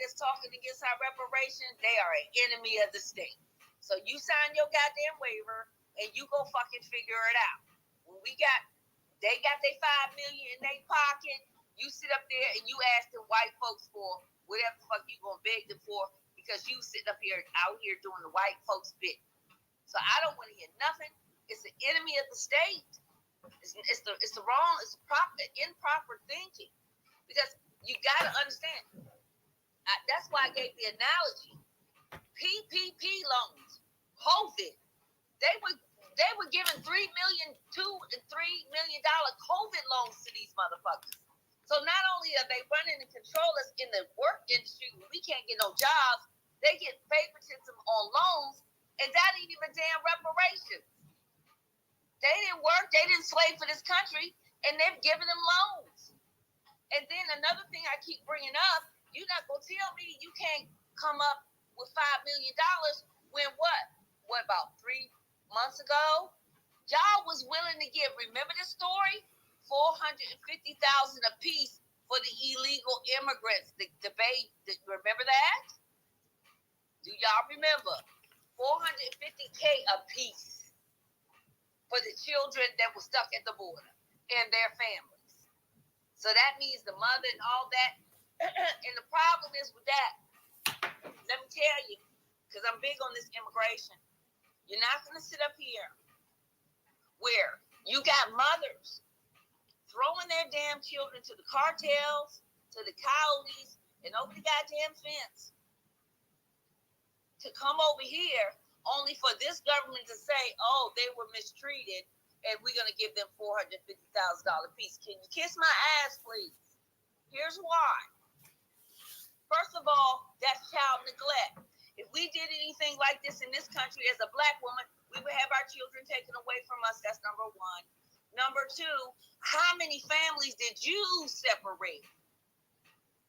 that's talking against our reparation, they are an enemy of the state. So you sign your goddamn waiver and you go fucking figure it out. When they got their $5 million in their pocket, you sit up there and you ask the white folks for whatever the fuck you gonna beg them for, because you sitting up here out here doing the white folks bit. So I don't want to hear nothing. It's the enemy of the state. It's the wrong, it's improper thinking. Because you got to understand. That's why I gave the analogy. PPP loans, COVID, they were giving $2 and $3 million COVID loans to these motherfuckers. So not only are they running and control us in the work industry when we can't get no jobs, they get favoritism on loans, and that ain't even damn reparations. They didn't work, they didn't slave for this country, and they've given them loans. And then another thing I keep bringing up, you're not going to tell me you can't come up with $5 million when what about 3 months ago? Y'all was willing to give, remember the story? $450,000 a piece for the illegal immigrants. The debate, remember that? Do y'all remember? $450K a piece for the children that were stuck at the border and their families. So that means the mother and all that. And the problem is with that, let me tell you, because I'm big on this immigration, you're not going to sit up here where you got mothers throwing their damn children to the cartels, to the coyotes, and over the goddamn fence to come over here only for this government to say, oh, they were mistreated and we're going to give them $450,000 a piece. Can you kiss my ass, please? Here's why. First of all, that's child neglect. If we did anything like this in this country as a black woman, we would have our children taken away from us. That's number one. Number two, how many families did you separate?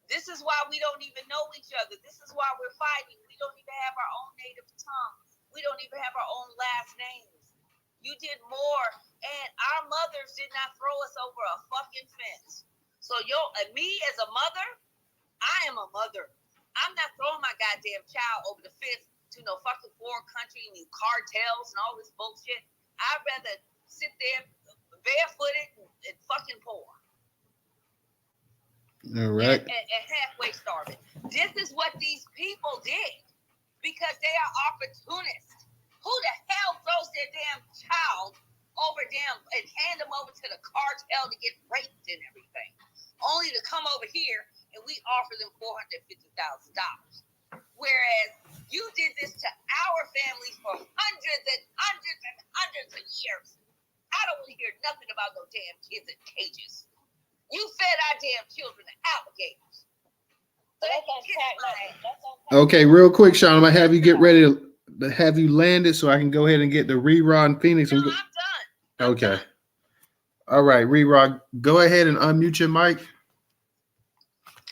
This is why we don't even know each other. This is why we're fighting. We don't even have our own native tongue. We don't even have our own last names. You did more, and our mothers did not throw us over a fucking fence. So me as a mother, I am a mother. I'm not throwing my goddamn child over the fence to no fucking foreign country and these cartels and all this bullshit. I'd rather sit there barefooted and fucking poor. All right. And halfway starving. This is what these people did because they are opportunists. Who the hell throws their damn child over and hand them over to the cartel to get raped and everything? Only to come over here and we offer them $450,000. Whereas you did this to our families for hundreds and hundreds and hundreds of years. I don't want to hear nothing about no damn kids in cages. You fed our damn children to alligators. Okay, real quick, Sean, I'm gonna have you get ready to have you landed so I can go ahead and get the Rerod and Phoenix. No, I'm done. Okay. All right, Rerod, go ahead and unmute your mic.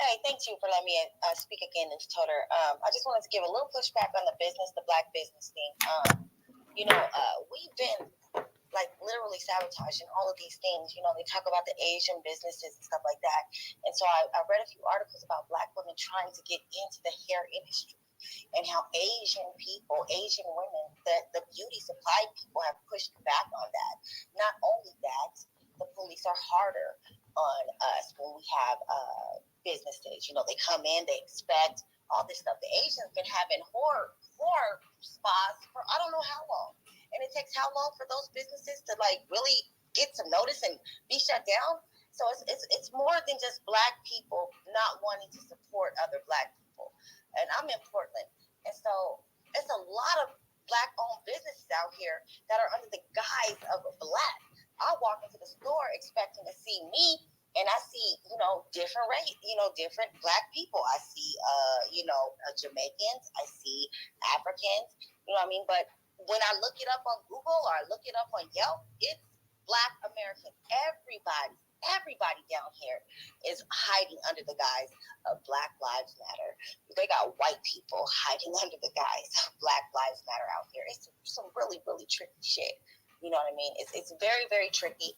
Hey, thank you for letting me speak again, Newstoter. I just wanted to give a little pushback on the black business thing. We've been literally sabotaging all of these things. They talk about the Asian businesses and stuff like that. And so I read a few articles about black women trying to get into the hair industry. and how Asian people, Asian women, the beauty supply people have pushed back on that. Not only that, the police are harder on us when we have business days. You know, they come in, they expect all this stuff. The Asians been having horror spas for I don't know how long. And it takes how long for those businesses to like really get some notice and be shut down? So it's more than just Black people not wanting to support other Black people. And I'm in Portland, and so it's a lot of Black-owned businesses out here that are under the guise of a Black. I walk into the store expecting to see me, and I see, you know, different race, you know, different Black people. I see, Jamaicans. I see Africans. You know what I mean? But when I look it up on Google or I look it up on Yelp, it's Black Americans. Everybody down here is hiding under the guise of Black Lives Matter. They got white people hiding under the guise of Black Lives Matter out here. It's some really, really tricky shit. You know what I mean? It's very, very tricky.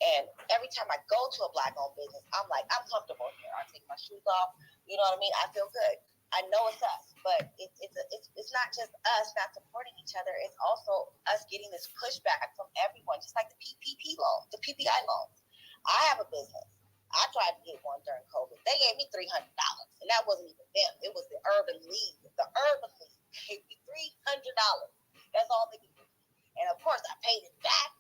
And every time I go to a Black-owned business, I'm like, I'm comfortable here. I take my shoes off. You know what I mean? I feel good. I know it's us, but it's not just us not supporting each other. It's also us getting this pushback from everyone, just like the PPP loan, the PPI loans. I have a business. I tried to get one during COVID. They gave me $300, and that wasn't even them. It was the Urban League. The Urban League gave me $300. That's all they could do. And of course, I paid it back.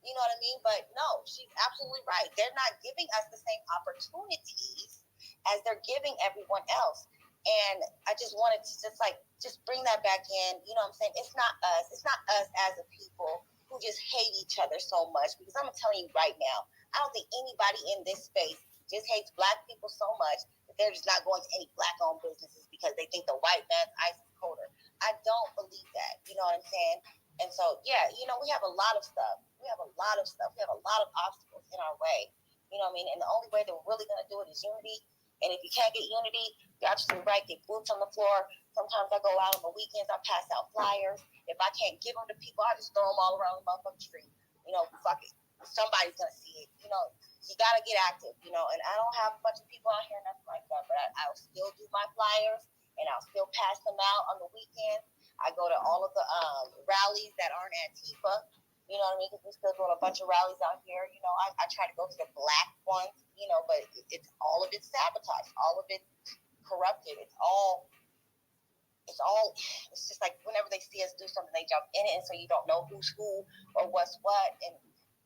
You know what I mean? But no, she's absolutely right. They're not giving us the same opportunities as they're giving everyone else. And I just wanted to just bring that back in. You know what I'm saying? It's not us. It's not us as a people who just hate each other so much. Because I'm telling you right now, I don't think anybody in this space just hates Black people so much that they're just not going to any Black-owned businesses because they think the white man's ice is colder. I don't believe that. You know what I'm saying? And so, yeah, you know, we have a lot of stuff. We have a lot of obstacles in our way. You know what I mean? And the only way that we're really going to do it is unity. And if you can't get unity, you're absolutely right. Get boots on the floor. Sometimes I go out on the weekends. I pass out flyers. If I can't give them to people, I just throw them all around the motherfucking street. You know, fuck it. Somebody's going to see it. You know, you got to get active, you know. And I don't have a bunch of people out here, nothing like that. But I'll still do my flyers, and I'll still pass them out on the weekends. I go to all of the rallies that aren't Antifa. You know what I mean? Because we're still doing a bunch of rallies out here. You know, I try to go to the Black ones, you know, but it's all of it sabotaged, all of it corrupted. It's just like whenever they see us do something, they jump in it, and so you don't know who's who or what's what.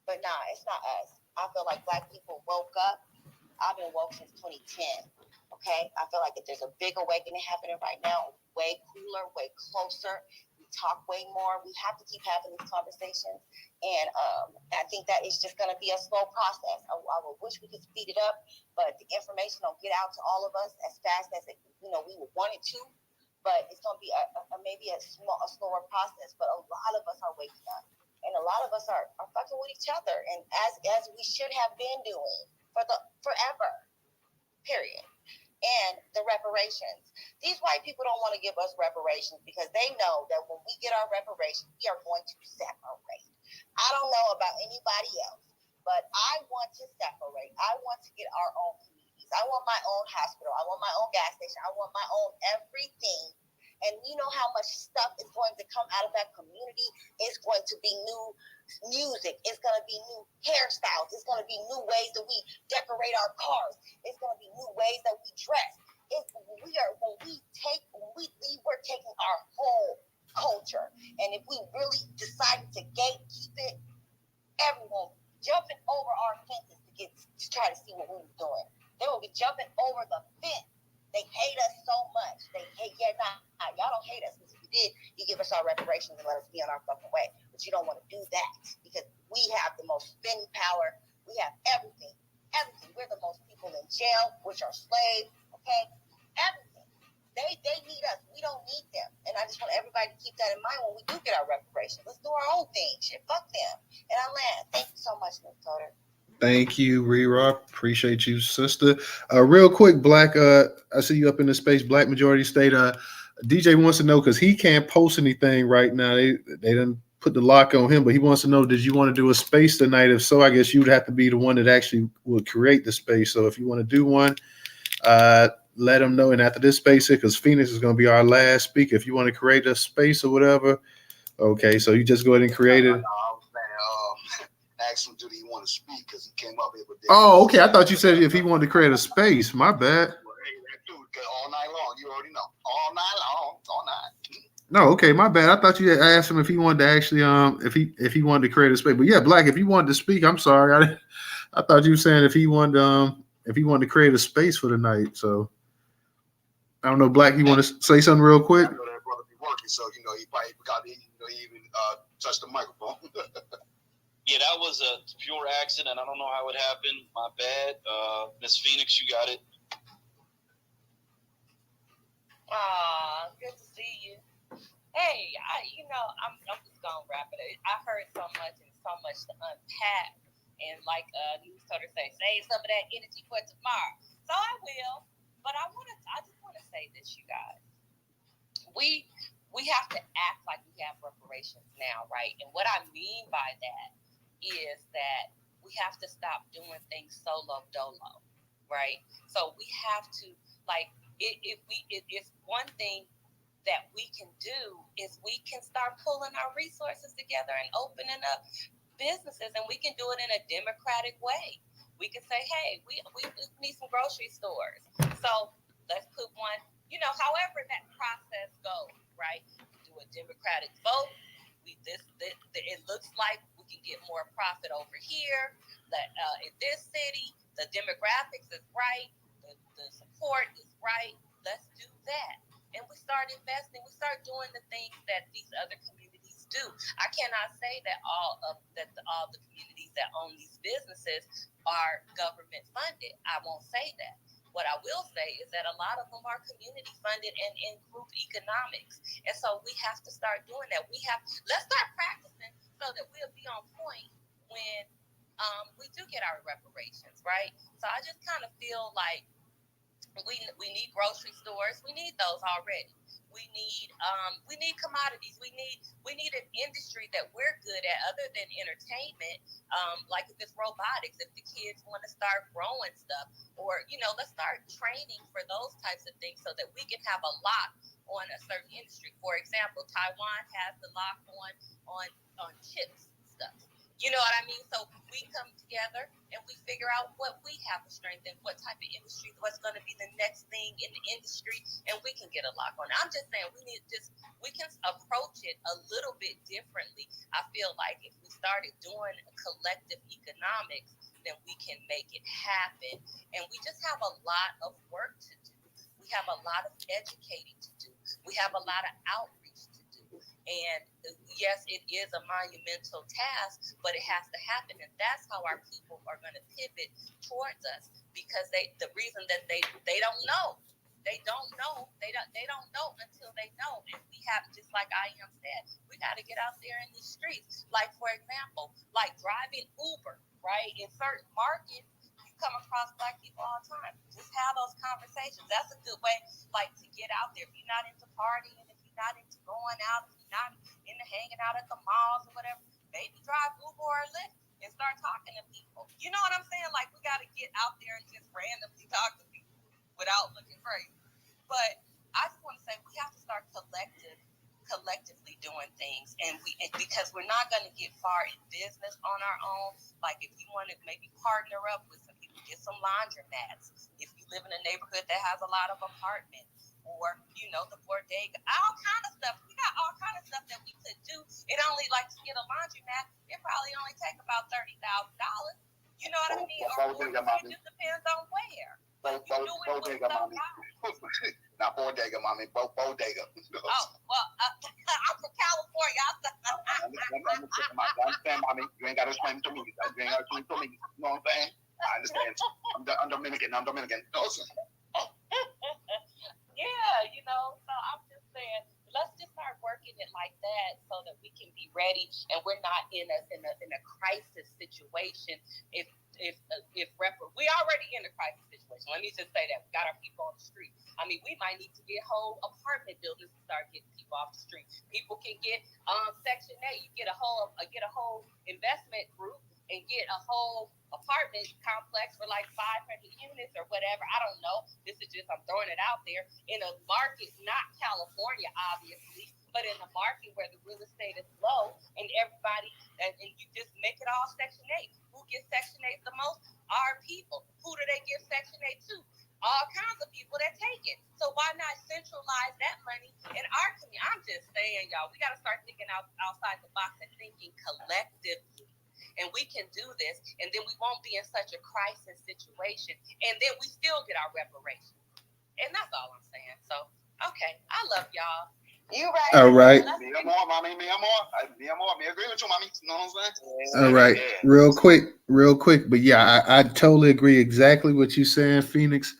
But nah, it's not us. I feel like Black people woke up. I've been woke since 2010. Okay, I feel like if there's a big awakening happening right now, way cooler, way closer. We talk way more. We have to keep having these conversations, and I think that it's just going to be a slow process. I would wish we could speed it up, but the information don't get out to all of us as fast as we would want it to. But it's going to be maybe a slower process. But a lot of us are waking up, and a lot of us are fucking with each other, and as we should have been doing forever. Period. And the reparations. These white people don't want to give us reparations because they know that when we get our reparations, we are going to separate. I don't know about anybody else, but I want to separate. I want to get our own communities. I want my own hospital. I want my own gas station. I want my own everything. And you know how much stuff is going to come out of that community? It's going to be new music. It's going to be new hairstyles. It's going to be new ways that we decorate our cars. It's going to be new ways that we dress. When we leave, we're taking our whole culture. And if we really decided to gatekeep it, everyone jumping over our fences to try to see what we were doing. They will be jumping over the fence. They hate us so much. Y'all don't hate us. Because if you did, you give us our reparations and let us be on our fucking way. But you don't want to do that because we have the most spending power. We have everything. Everything. We're the most people in jail, which are slaves. Okay? Everything. They need us. We don't need them. And I just want everybody to keep that in mind when we do get our reparations. Let's do our own thing. Shit, fuck them. And I land. Thank you so much, Newstoter. Thank you, Rera. Appreciate you, sister. Real quick, Black. I see you up in the space, Black Majority State. DJ wants to know because he can't post anything right now. They didn't put the lock on him, but he wants to know: did you want to do a space tonight? If so, I guess you'd have to be the one that actually will create the space. So if you want to do one, let them know. And after this space, because Phoenix is going to be our last speaker, if you want to create a space or whatever, okay. So you just go ahead and create it. I was saying, ask him, do he want to speak? Because he came up here with this. Oh, okay. I thought you said if he wanted to create a space. My bad. All night long. You already know. All night long. All night. No, okay, my bad. I thought you had asked him if he wanted to actually if he wanted to create a space. But yeah, Black, if you wanted to speak, I'm sorry. I thought you were saying if he wanted to create a space for the night. So I don't know, Black, you want to say something real quick? I know that brother be working, so he probably forgot he even touched the microphone. Yeah, that was a pure accident. I don't know how it happened. My bad. Miss Phoenix, you got it. Good to see you. Hey, I'm just gonna wrap it up. I heard so much and so much to unpack, and like Newstoter say, save some of that energy for tomorrow. So I will, but I just want to say this, you guys. We have to act like we have reparations now, right? And what I mean by that is that we have to stop doing things solo dolo, right? So we have to it's one thing that we can do is we can start pulling our resources together and opening up businesses, and we can do it in a democratic way. We can say, hey, we need some grocery stores. So let's put one, however that process goes, right? Do a democratic vote. It looks like we can get more profit over here. In this city, the demographics is right. The support is right. Let's do that. And we start investing. We start doing the things that these other communities do. I cannot say that all the communities that own these businesses are government funded. I won't say that. What I will say is that a lot of them are community funded and in group economics. And so we have to start doing that. Let's start practicing so that we'll be on point when we do get our reparations, right? So I just kind of feel like we need grocery stores. We need those already. We need commodities. We need an industry that we're good at other than entertainment. Like if it's robotics, if the kids want to start growing stuff, or let's start training for those types of things so that we can have a lock on a certain industry. For example, Taiwan has the lock on chips stuff. You know what I mean? So we come together and we figure out what we have to strengthen, what type of industry, what's going to be the next thing in the industry, and we can get a lock on it. I'm just saying we can approach it a little bit differently. I feel like if we started doing collective economics, then we can make it happen. And we just have a lot of work to do. We have a lot of educating to do. We have a lot of outreach to do. And yes, it is a monumental task, but it has to happen. And that's how our people are going to pivot towards us, because the reason that they don't know. They don't know. They don't know until they know. And we have, just like I am said, we got to get out there in these streets. Like, for example, like driving Uber, right? In certain markets, you come across Black people all the time. Just have those conversations. That's a good way, like, to get out there. If you're not into partying, if you're not into going out, if you're not into hanging out at the malls or whatever, maybe drive Uber or Lyft and start talking to people. You know what I'm saying? Like, we got to get out there and just randomly talk to people without looking crazy. But I just want to say we have to start collectively doing things, and because we're not going to get far in business on our own. Like, if you want to maybe partner up with some people, get some laundromats. If you live in a neighborhood that has a lot of apartments, or the bodega, all kind of stuff. We got all kind of stuff that we could do. It only, like, to get a laundromat, it probably only take about $30,000. You know what I mean? Or it just depends on where. Bodega, mommy. Not bodega, mommy. Bodega. Oh, well, I'm from California. I understand, mommy. You ain't got to explain to me. You know what I'm saying? I understand. I'm Dominican. Yeah, so I'm just saying, let's just start working it like that so that we can be ready and we're not in a crisis situation. We already in a crisis situation. Let me just say that we got our people on the street. I mean, we might need to get whole apartment buildings to start getting people off the street. People can get Section 8. You get a whole investment group and get a whole apartment complex for like 500 units or whatever. I don't know. This is just, I'm throwing it out there in a market, not California, obviously, but in a market where the real estate is low and everybody, and you just make it all Section 8. Who gets Section 8 the most? Our people. Who do they give Section 8 to? All kinds of people that take it. So why not centralize that money in our community? I'm just saying, y'all, we got to start thinking outside the box and thinking collectively. And we can do this, and then we won't be in such a crisis situation, and then we still get our reparations. And that's all I'm saying. So, okay, I love y'all. You right. All right. Me more, mommy. Me agree with you, mommy. You know what I'm saying? All right. Real quick. But yeah, I totally agree exactly what you're saying, Phoenix.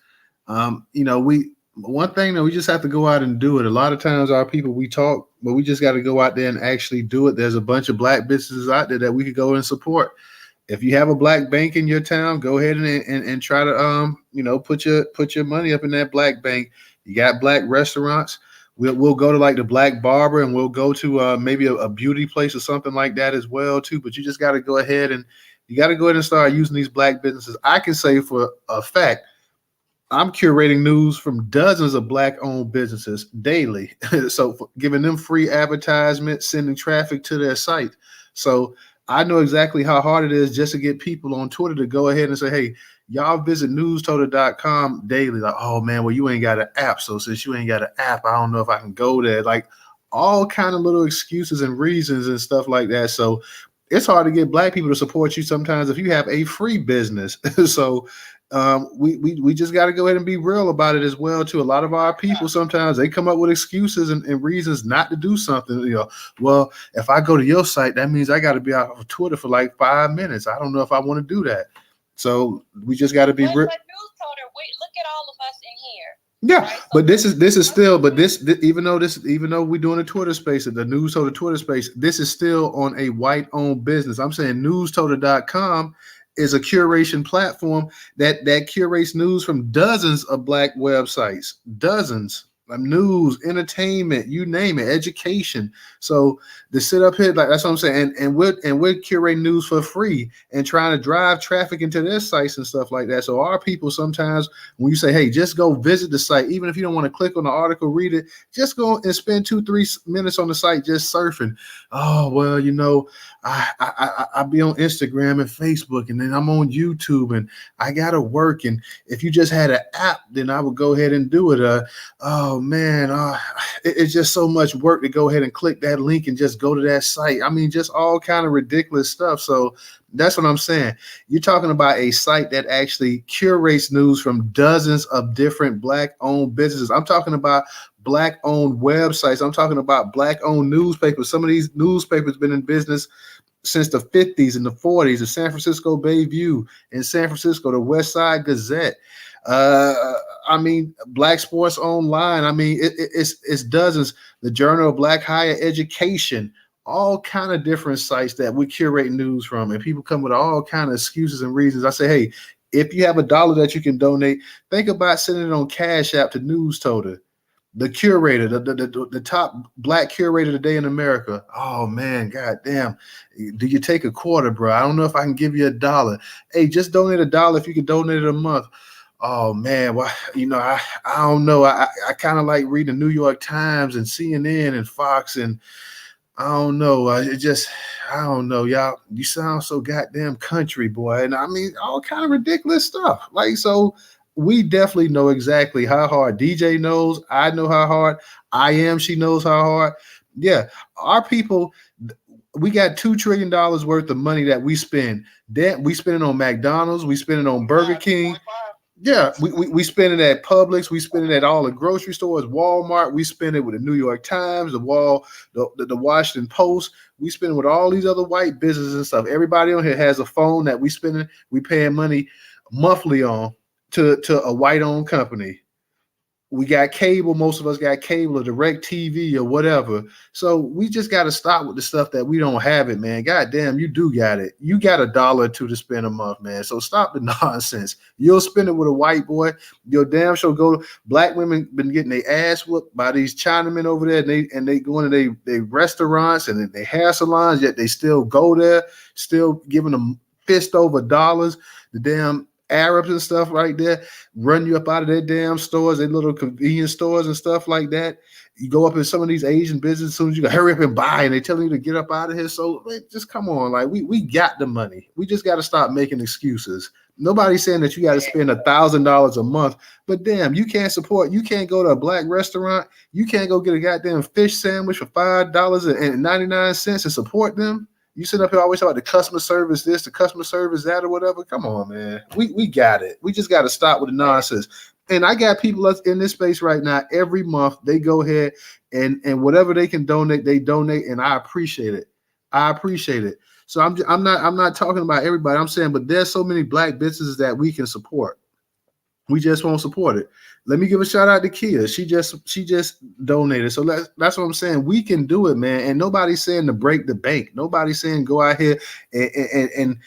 One thing that we just have to go out and do it. A lot of times our people, we talk, but we just got to go out there and actually do it. There's a bunch of black businesses out there that we could go and support. If you have a black bank in your town, go ahead and try to put your money up in that black bank. You got black restaurants. We'll go to like the black barber, and we'll go to maybe a beauty place or something like that as well too. But you just got to go ahead and start using these black businesses. I can say for a fact, I'm curating news from dozens of black-owned businesses daily. So giving them free advertisement, sending traffic to their site. So I know exactly how hard it is just to get people on Twitter to go ahead and say, hey, y'all visit newstoter.com daily. Like, oh man, well, you ain't got an app. So since you ain't got an app, I don't know if I can go there. Like all kind of little excuses and reasons and stuff like that. So it's hard to get black people to support you sometimes if you have a free business. So we just got to go ahead and be real about it as well too. A lot of our people sometimes they come up with excuses and reasons not to do something. Well, if I go to your site, that means I got to be out of Twitter for like 5 minutes. I don't know if I want to do that. So we just got to be real. But Newstoter, look at all of us in here. Yeah, right? But this is still, but this even though we're doing a Twitter space, the Newstoter Twitter space, this is still on a white-owned business. I'm saying Newstoter.com is a curation platform that curates news from dozens of black websites, dozens. News, entertainment, you name it, education. So to sit up here, like that's what I'm saying, and we're curating news for free and trying to drive traffic into their sites and stuff like that. So our people sometimes, when you say, hey, just go visit the site, even if you don't want to click on the article, read it, just go and spend 2-3 minutes on the site just surfing. Oh well, I be on Instagram and Facebook, and then I'm on YouTube, and I gotta work. And if you just had an app, then I would go ahead and do it. Oh man, it's just so much work to go ahead and click that link and just go to that site. I mean, just all kind of ridiculous stuff. So that's what I'm saying. You're talking about a site that actually curates news from dozens of different black-owned businesses. I'm talking about black-owned websites. I'm talking about black-owned newspapers. Some of these newspapers been in business since the 50s and the 40s. The San Francisco Bay View in San Francisco, the West Side Gazette. Black Sports Online. It's dozens. The Journal of Black Higher Education. All kind of different sites that we curate news from, and people come with all kind of excuses and reasons. I say, hey, if you have $1 that you can donate, think about sending it on Cash App to Newstoter. The curator, the top black curator today in America. Oh man, goddamn. Do you take a quarter, bro? I don't know if I can give you $1. Hey, just donate $1 if you can donate it a month. Oh man, well, I don't know. I kind of like reading the New York Times and CNN and Fox, and I don't know. I don't know, y'all. You sound so goddamn country, boy. And I mean, all kind of ridiculous stuff. Like, so we definitely know exactly how hard DJ knows. I know how hard she knows how hard. Yeah, our people, we got $2 trillion worth of money that we spend. That we spend it on McDonald's, we spend it on Burger King. Yeah, we spend it at Publix, we spend it at all the grocery stores, Walmart, we spend it with the New York Times, the Washington Post, we spend it with all these other white businesses and stuff. Everybody on here has a phone that we paying money monthly on to a white-owned company. We got cable. Most of us got cable or direct TV or whatever. So we just got to stop with the stuff that we don't have it, man. God damn, you do got it. You got $1 or $2 to spend a month, man. So stop the nonsense. You'll spend it with a white boy. Your damn sure go. Black women been getting their ass whooped by these Chinamen over there, and they going to their restaurants and their hair salons, yet they still go there, still giving them fist over dollars. The damn Arabs and stuff right there run you up out of their damn stores, their little convenience stores and stuff like that. You go up in some of these Asian businesses, as soon as you go, hurry up and buy, and they're telling you to get up out of here. So just come on, like we got the money. We just got to stop making excuses. Nobody's saying that you got to spend $1,000 a month, but damn, you can't support. You can't go to a black restaurant. You can't go get a goddamn fish sandwich for $5.99 and support them. You sit up here always talk about the customer service this, the customer service that, or whatever. Come on, man. We got it. We just got to stop with the nonsense. And I got people in this space right now. Every month they go ahead and whatever they can donate, they donate, and I appreciate it. I appreciate it. So I'm not talking about everybody. I'm saying, but there's so many black businesses that we can support. We just won't support it. Let me give a shout out to Kia. She just donated. So that's what I'm saying. We can do it, man. And nobody's saying to break the bank. Nobody's saying go out here and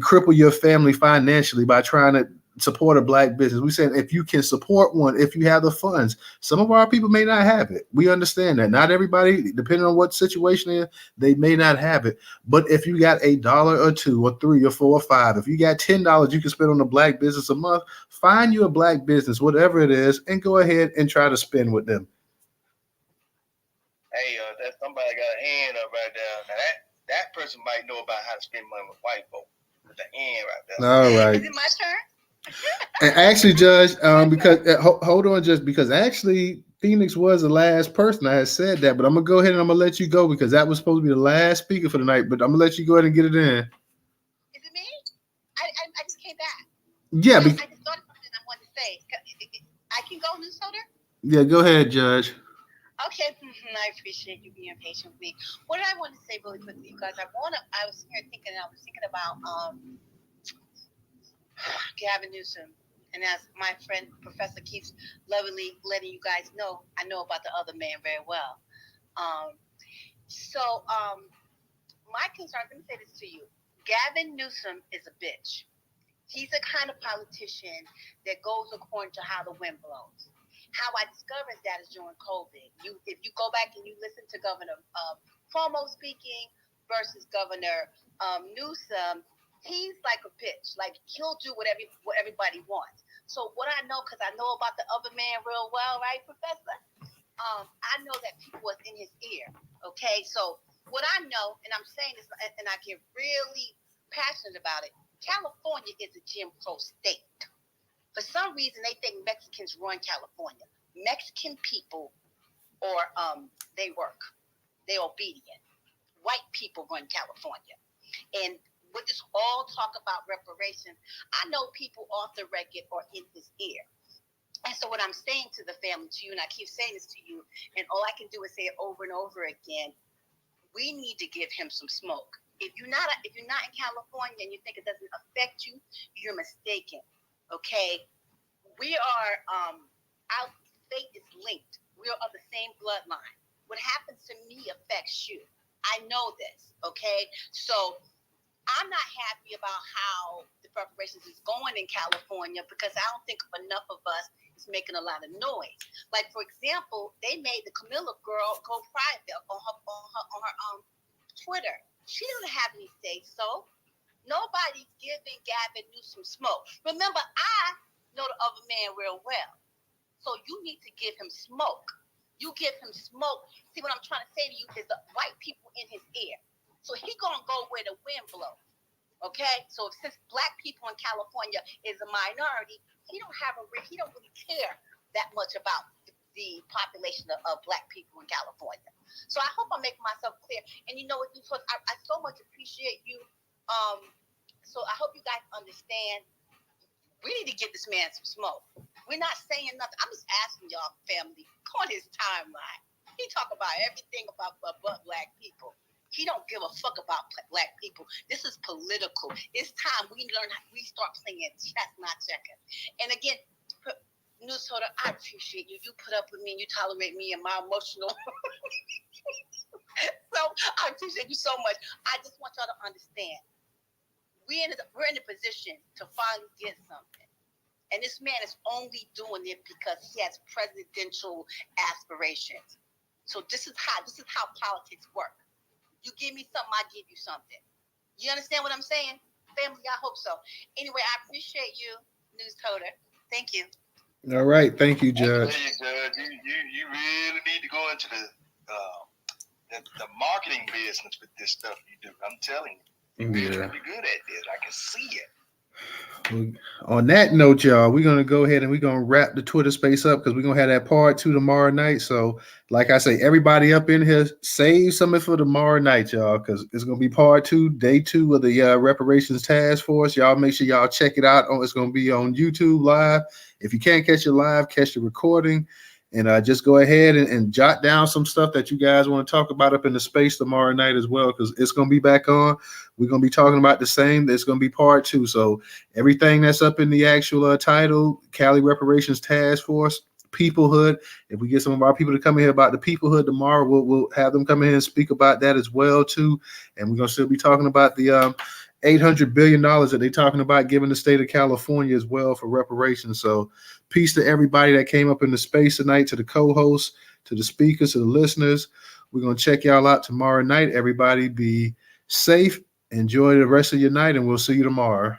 cripple your family financially by trying to support a black business. We saying if you can support one, if you have the funds. Some of our people may not have it. We understand that. Not everybody, depending on what situation is, they may not have it. But if you got $1 or $2 or $3 or $4 or $5, if you got $10 you can spend on a black business a month, find you a black business, whatever it is, and go ahead and try to spend with them. Hey, that somebody got a hand up right there. Now that person might know about how to spend money with white folk. With the hand right there. All right. Is it my turn? And actually, Judge, because hold on, just because actually Phoenix was the last person I had said that, but I'm gonna go ahead and I'm gonna let you go because that was supposed to be the last speaker for the night. But I'm gonna let you go ahead and get it in. Is it me? I just came back. Yeah, I just thought of something I wanted to say. I can go, Newstoter? Yeah, go ahead, Judge. Okay, I appreciate you being patient with me. What did I want to say really quickly, you guys? I was thinking about Gavin Newsom, and as my friend Professor keeps lovingly letting you guys know, I know about the other man very well. My concern, let me say this to you. Gavin Newsom is a bitch. He's the kind of politician that goes according to how the wind blows. How I discovered that is during COVID. If you go back and you listen to Governor Cuomo speaking versus Governor Newsom, he's like a bitch. Like he'll do what everybody wants. So what I know, because I know about the other man real well, right, Professor? I know that people was in his ear. Okay, so what I know, and I'm saying this, and I get really passionate about it. California is a Jim Crow state. For some reason, they think Mexicans run California. Mexican people, they work. They're obedient. White people run California. And with this all talk about reparations, I know people off the record or in his ear. And so what I'm saying to the family, to you, and I keep saying this to you, and all I can do is say it over and over again, we need to give him some smoke. If you're not in California and you think it doesn't affect you, you're mistaken. Okay? We are our fate is linked. We are of the same bloodline. What happens to me affects you. I know this, okay? So I'm not happy about how the reparations is going in California because I don't think enough of us is making a lot of noise. Like for example, they made the Camilla girl go private on her Twitter. She doesn't have any say so. Nobody's giving Gavin Newsom smoke. Remember, I know the other man real well. So you need to give him smoke. You give him smoke. See, what I'm trying to say to you is the white people in his ear. So he gonna go where the wind blows. Okay? So since black people in California is a minority, he don't really care that much about the population of black people in California. So I hope I'm making myself clear. And you know what, I so much appreciate you. So I hope you guys understand. We need to give this man some smoke. We're not saying nothing. I'm just asking y'all, family, go on his timeline. He talk about everything about black people. He don't give a fuck about black people. This is political. It's time we start playing chess, not checkers. And again, Newstoter, I appreciate you. You put up with me and you tolerate me and my emotional. So I appreciate you so much. I just want y'all to understand. We're in a position to finally get something. And this man is only doing it because he has presidential aspirations. So this is how politics work. You give me something, I give you something. You understand what I'm saying? family? I hope so. Anyway, I appreciate you, Newstoter. Thank you. All right. Thank you, Judge. Judge. You really need to go into the marketing business with this stuff you do. I'm telling you. You're really be good at this. I can see it. On that note, y'all, we're going to go ahead and we're going to wrap the Twitter space up because we're going to have that part 2 tomorrow night. So, like I say, everybody up in here, save something for tomorrow night, y'all, because it's going to be part 2, day 2 of the reparations task force. Y'all make sure y'all check it out. It's going to be on YouTube live. If you can't catch it live, catch the recording. And just go ahead and jot down some stuff that you guys want to talk about up in the space tomorrow night as well, because it's going to be back on. We're going to be talking about the same. It's going to be part 2. So everything that's up in the actual title, Cali Reparations Task Force, Peoplehood. If we get some of our people to come in here about the Peoplehood tomorrow, we'll have them come in here and speak about that as well, too. And we're going to still be talking about the $800 billion that they're talking about giving the state of California as well for reparations. So peace to everybody that came up in the space tonight, to the co-hosts, to the speakers, to the listeners. We're going to check y'all out tomorrow night. Everybody be safe. Enjoy the rest of your night, and we'll see you tomorrow.